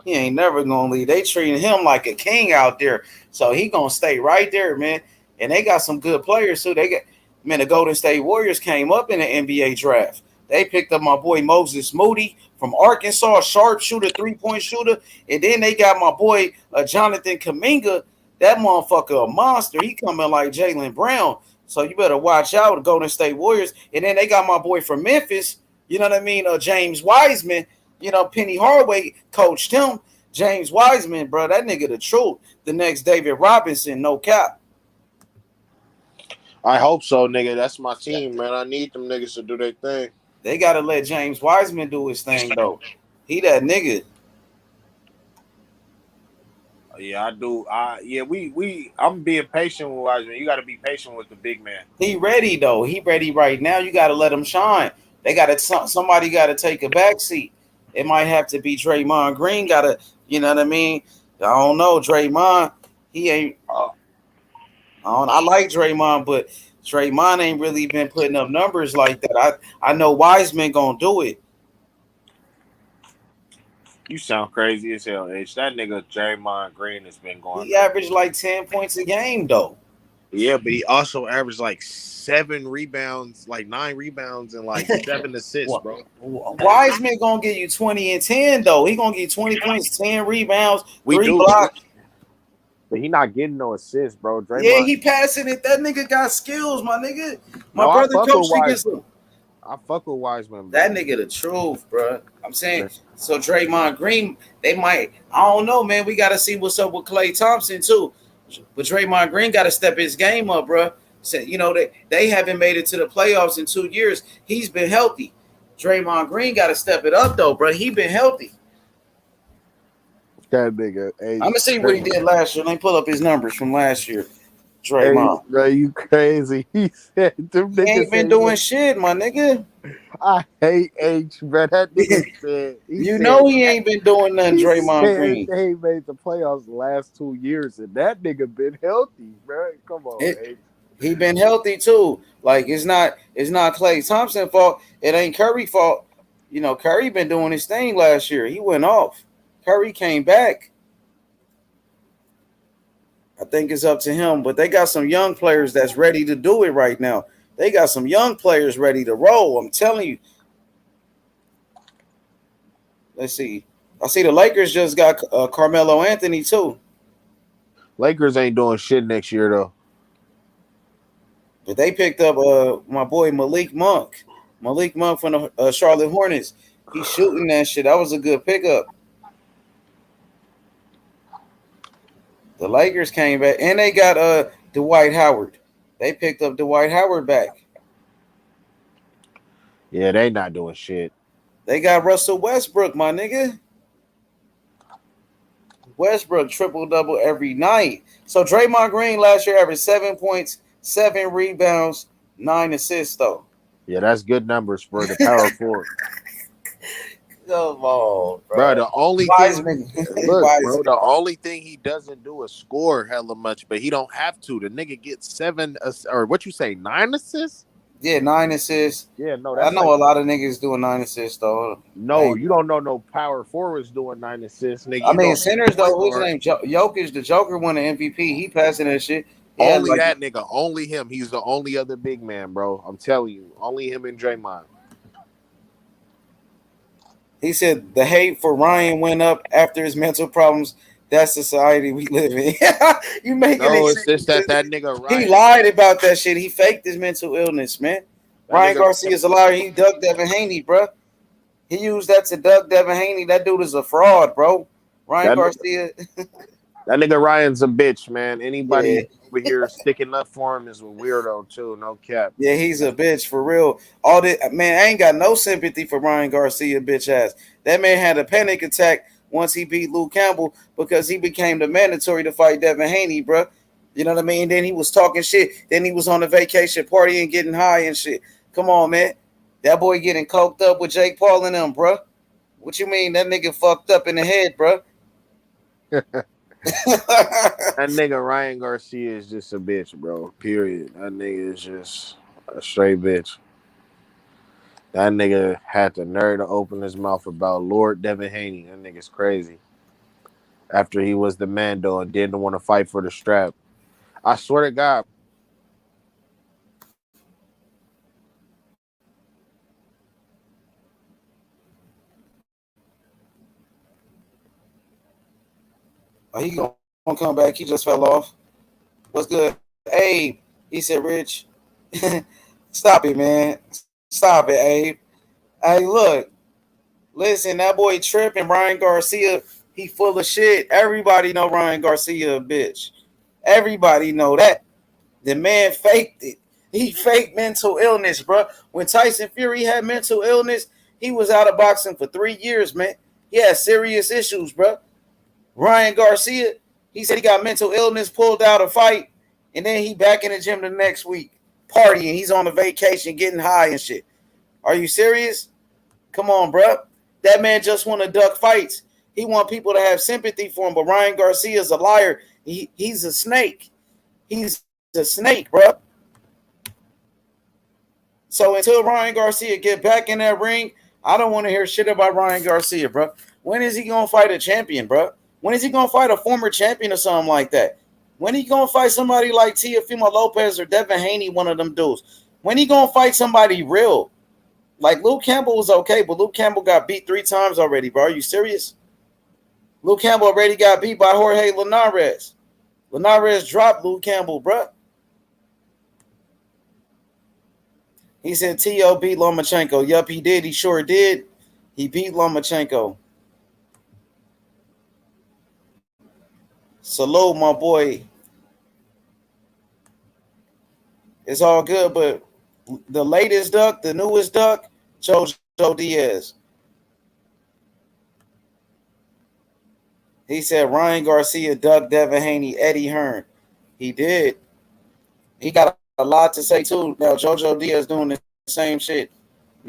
He ain't never gonna leave. They treating him like a king out there, so he gonna stay right there, man. And they got some good players too. They got, man, the Golden State Warriors came up in the NBA draft. They picked up my boy Moses Moody from Arkansas, sharpshooter, 3-point shooter, and then they got my boy Jonathan Kuminga. That motherfucker a monster. He coming like Jaylen Brown. So you better watch out with Golden State Warriors. And then they got my boy from Memphis. You know what I mean? James Wiseman. You know, Penny Hardaway coached him. James Wiseman, bro, that nigga the truth. The next David Robinson, no cap. I hope so, nigga. That's my team, man. I need them niggas to do their thing. They got to let James Wiseman do his thing, though. He that nigga. Yeah, I do. I'm being patient with Wiseman. You got to be patient with the big man. He ready though. He ready right now. You got to let him shine. They got to somebody got to take a back seat. It might have to be Draymond Green. Got to, you know what I mean? I don't know Draymond. He ain't. I like Draymond, but Draymond ain't really been putting up numbers like that. I know Wiseman gonna do it. You sound crazy as hell, H. That nigga Draymond Green has been going. He averaged like 10 points a game though. Yeah, but he also averaged like 7 rebounds, like 9 rebounds, and like 7 assists, bro. Wiseman gonna give you 20 and 10 though. He gonna give you 20 points, 10 rebounds, We 3 do, blocks. but he not getting no assists, bro. Draymond, Yeah, he passing it. That nigga got skills, my nigga. My No, I brother fuck coached with against him. I fuck with Wiseman, bro. That nigga the truth, bro. I'm saying, so Draymond Green, they might, I don't know, man. We got to see what's up with Klay Thompson, too. But Draymond Green got to step his game up, bro. So, you know, they haven't made it to the playoffs in 2 years. He's been healthy. Draymond Green got to step it up, though, bro. He been healthy. That nigga. I'm going to see what he did last year. Let me pull up his numbers from last year. Draymond. Hey, bro, you crazy. He said, them niggas He ain't been doing shit, my nigga. I hate H, bro. That nigga said. You know he ain't been doing nothing, Draymond Green. They made the playoffs the last 2 years, and that nigga been healthy, bro. Come on, H. He been healthy too. Like it's not Klay Thompson fault. It ain't Curry fault. You know, Curry been doing his thing last year. He went off. Curry came back. I think it's up to him, but they got some young players that's ready to do it right now. They got some young players ready to roll. I'm telling you. Let's see. I see the Lakers just got Carmelo Anthony too. Lakers ain't doing shit next year though. But they picked up my boy Malik Monk. Malik Monk from the Charlotte Hornets. He's shooting that shit. That was a good pickup. The Lakers came back, and they got Dwight Howard. They picked up Dwight Howard back. Yeah, they not doing shit. They got Russell Westbrook, my nigga. Westbrook triple-double every night. So Draymond Green last year averaged 7 points, 7 rebounds, 9 assists, though. Yeah, that's good numbers for the power forward. Come on, bro. The only Wiseman. thing, look, bro, the only thing he doesn't do is score hella much, but he don't have to. The nigga gets 7 or what you say, 9 assists? Yeah, 9 assists. Yeah, no, I know a lot of niggas doing 9 assists though. No, you don't know no power forwards doing 9 assists, nigga. I mean, centers though. Who's name? Jokic, the Joker won the MVP. He passing that shit. Only that nigga, only him. He's the only other big man, bro. I'm telling you, only him and Draymond. He said the hate for Ryan went up after his mental problems. That's society we live in. You making no, it's just that nigga Ryan. He lied about that shit. He faked his mental illness, man. Ryan Garcia's a liar. He ducked Devin Haney, bro. He used that to duck Devin Haney. That dude is a fraud, bro. Ryan Garcia. That nigga Ryan's a bitch, man. Anybody over here sticking up for him is a weirdo too. No cap. Yeah, he's a bitch for real. All that, man, I ain't got no sympathy for Ryan Garcia, bitch ass. That man had a panic attack once he beat Luke Campbell because he became the mandatory to fight Devin Haney, bro. You know what I mean? Then he was talking shit. Then he was on a vacation party and getting high and shit. Come on, man. That boy getting coked up with Jake Paul and them, bro. What you mean? That nigga fucked up in the head, bro. That nigga Ryan Garcia is just a bitch, bro. Period. That nigga is just a straight bitch. That nigga had the nerve to open his mouth about Lord Devin Haney. That nigga's crazy. After he was the Mando and didn't want to fight for the strap. I swear to God. Oh, he gonna come back. He just fell off. What's good? Abe. He said, Rich. Stop it, man. Stop it, Abe. Hey, look. Listen, that boy tripping. Ryan Garcia, he full of shit. Everybody know Ryan Garcia a bitch. Everybody know that. The man faked it. He faked mental illness, bro. When Tyson Fury had mental illness, he was out of boxing for 3 years, man. He had serious issues, bro. Ryan Garcia, He said he got mental illness, pulled out a fight, and then he back in the gym the next week, partying. He's on a vacation, getting high and shit. Are you serious? Come on, bro. That man just want to duck fights. He want people to have sympathy for him, but Ryan Garcia is a liar. He's a snake. He's a snake, bro. So until Ryan Garcia get back in that ring, I don't want to hear shit about Ryan Garcia, bro. When is he going to fight a champion, bro? When is he going to fight a former champion or something like that? When he going to fight somebody like Teofimo Lopez or Devin Haney, one of them dudes? When he going to fight somebody real? Like Luke Campbell was okay, but Luke Campbell got beat 3 times already, bro. Are you serious? Luke Campbell already got beat by Jorge Linares. Linares dropped Luke Campbell, bro. He said T.O. beat Lomachenko. Yup, he did. He sure did. He beat Lomachenko. Salute, my boy. It's all good, but the latest duck, the newest duck, JoJo Diaz. He said Ryan Garcia ducked Devin Haney, Eddie Hearn. He did. He got a lot to say too. Now JoJo Diaz doing the same shit.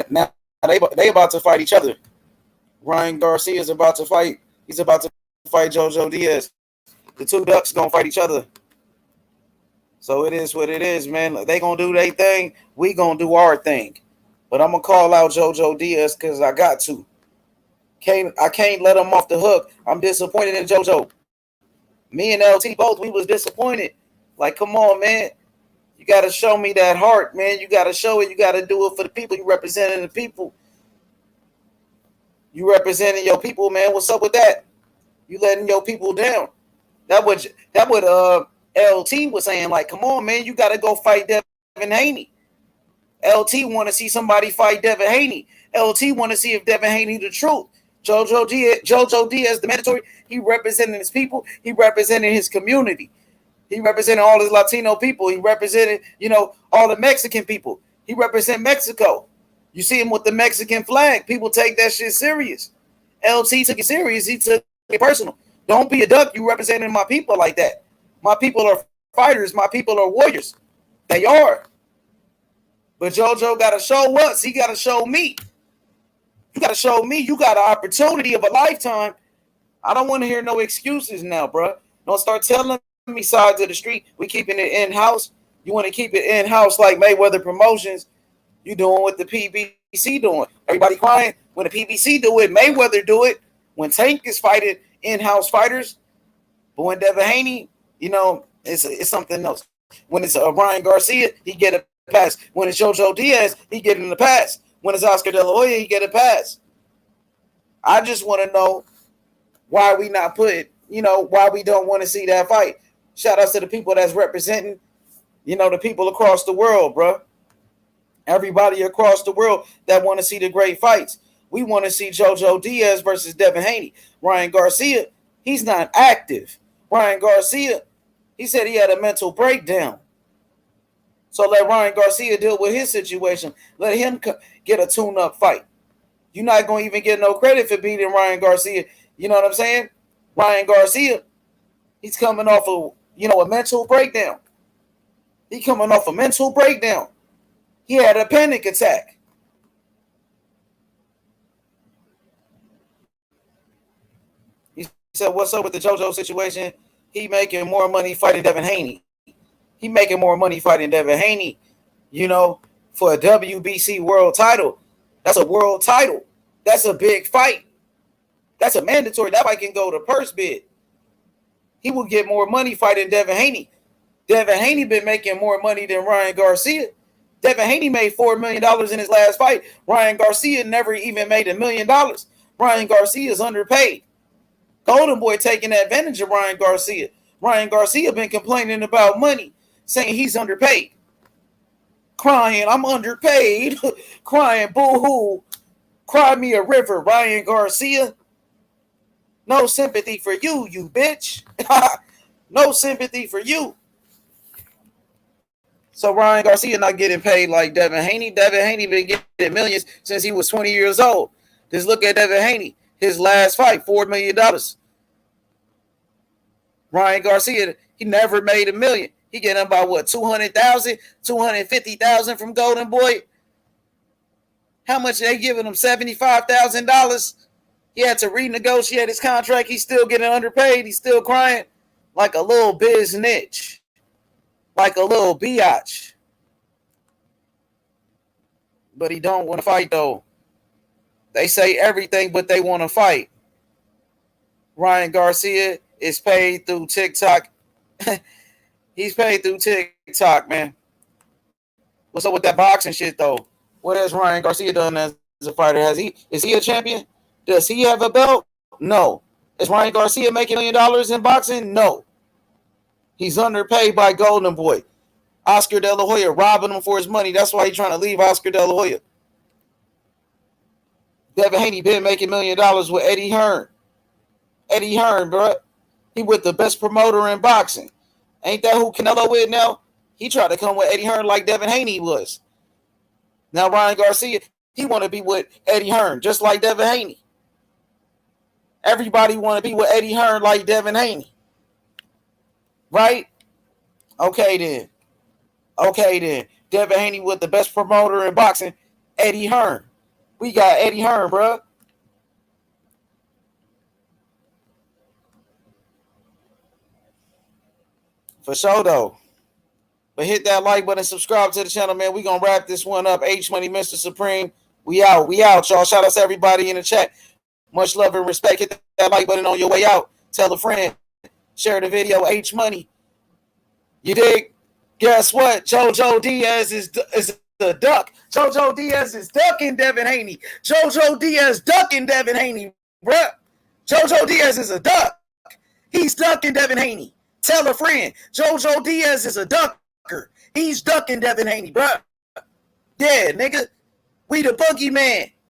Now they about to fight each other. Ryan Garcia is about to fight. He's about to fight JoJo Diaz. The two ducks gonna fight each other. So it is what it is, man. They gonna do their thing. We gonna do our thing. But I'm gonna call out JoJo Diaz because I got to. I can't let him off the hook. I'm disappointed in JoJo. Me and LT both, we was disappointed. Like, come on, man. You got to show me that heart, man. You got to show it. You got to do it for the people. You representing the people. You representing your people, man. What's up with that? You letting your people down. That what LT was saying. Like, come on, man. You got to go fight Devin Haney. LT want to see somebody fight Devin Haney. LT want to see if Devin Haney the truth. JoJo Diaz, the mandatory, he representing his people. He representing his community. He represented all his Latino people. He represented, all the Mexican people. He represent Mexico. You see him with the Mexican flag. People take that shit serious. LT took it serious. He took it personal. Don't be a duck. You representing my people like that. My people are fighters. My people are warriors. They are. But JoJo got to show us. He got to show me. You got to show me you got an opportunity of a lifetime. I don't want to hear no excuses now, bro. Don't start telling me sides of the street. We keeping it in-house. You want to keep it in-house like Mayweather Promotions. You doing what the PBC doing. Everybody crying. When the PBC do it, Mayweather do it. When Tank is fighting in-house fighters. But when Devin Haney, it's something else. When it's Ryan Garcia, he get a pass. When it's JoJo Diaz, he get in the pass. When it's Oscar De La Hoya, he get a pass. I just want to know why we not put, why we don't want to see that fight. Shout out to the people that's representing, the people across the world, bro. Everybody across the world that want to see the great fights. We want to see JoJo Diaz versus Devin Haney. Ryan Garcia, he's not active. Ryan Garcia, he said he had a mental breakdown. So let Ryan Garcia deal with his situation. Let him get a tune-up fight. You're not going to even get no credit for beating Ryan Garcia. You know what I'm saying? Ryan Garcia, he's coming off of, a mental breakdown. He coming off a mental breakdown. He had a panic attack. He said, what's up with the JoJo situation? He making more money fighting Devin Haney. He making more money fighting Devin Haney, for a WBC world title. That's a world title. That's a big fight. That's a mandatory. That fight can go to purse bid. He will get more money fighting Devin Haney. Devin Haney been making more money than Ryan Garcia. Devin Haney made $4 million in his last fight. Ryan Garcia never even made $1 million. Ryan Garcia is underpaid. Golden Boy taking advantage of Ryan Garcia. Ryan Garcia been complaining about money, saying he's underpaid. Crying, I'm underpaid. Crying, boo-hoo. Cry me a river, Ryan Garcia. No sympathy for you, you bitch. No sympathy for you. So Ryan Garcia not getting paid like Devin Haney. Devin Haney been getting millions since he was 20 years old. Just look at Devin Haney. His last fight, $4 million. Ryan Garcia, he never made $1 million. He getting about what, 200,000, 250,000 from Golden Boy. How much they giving him? $75,000. He had to renegotiate his contract. He's still getting underpaid. He's still crying like a little biznitch, like a little biatch. But he don't want to fight though. They say everything, but they want to fight. Ryan Garcia is paid through TikTok. He's paid through TikTok, man. What's up with that boxing shit though? What has Ryan Garcia done as a fighter? Is he a champion? Does he have a belt? No. Is Ryan Garcia making $1 million in boxing? No. He's underpaid by Golden Boy. Oscar De La Hoya robbing him for his money. That's why he's trying to leave Oscar De La Hoya. Devin Haney been making $1 million with Eddie Hearn. Eddie Hearn, bro. He with the best promoter in boxing. Ain't that who Canelo with now? He tried to come with Eddie Hearn like Devin Haney was. Now Ryan Garcia, he want to be with Eddie Hearn, just like Devin Haney. Everybody want to be with Eddie Hearn like Devin Haney. Right? Okay then. Devin Haney with the best promoter in boxing, Eddie Hearn. We got Eddie Hearn, bro. For sure, though. But hit that like button, subscribe to the channel, man. We going to wrap this one up. H Money, Mr. Supreme. We out, y'all. Shout out to everybody in the chat. Much love and respect. Hit that like button on your way out. Tell a friend. Share the video. H Money. You dig? Guess what? JoJo Diaz is the duck. JoJo Diaz is ducking Devin Haney. JoJo Diaz ducking Devin Haney, bruh. JoJo Diaz is a duck. He's ducking Devin Haney. Tell a friend. JoJo Diaz is a ducker. He's ducking Devin Haney, bruh. Yeah, nigga. We the boogeyman.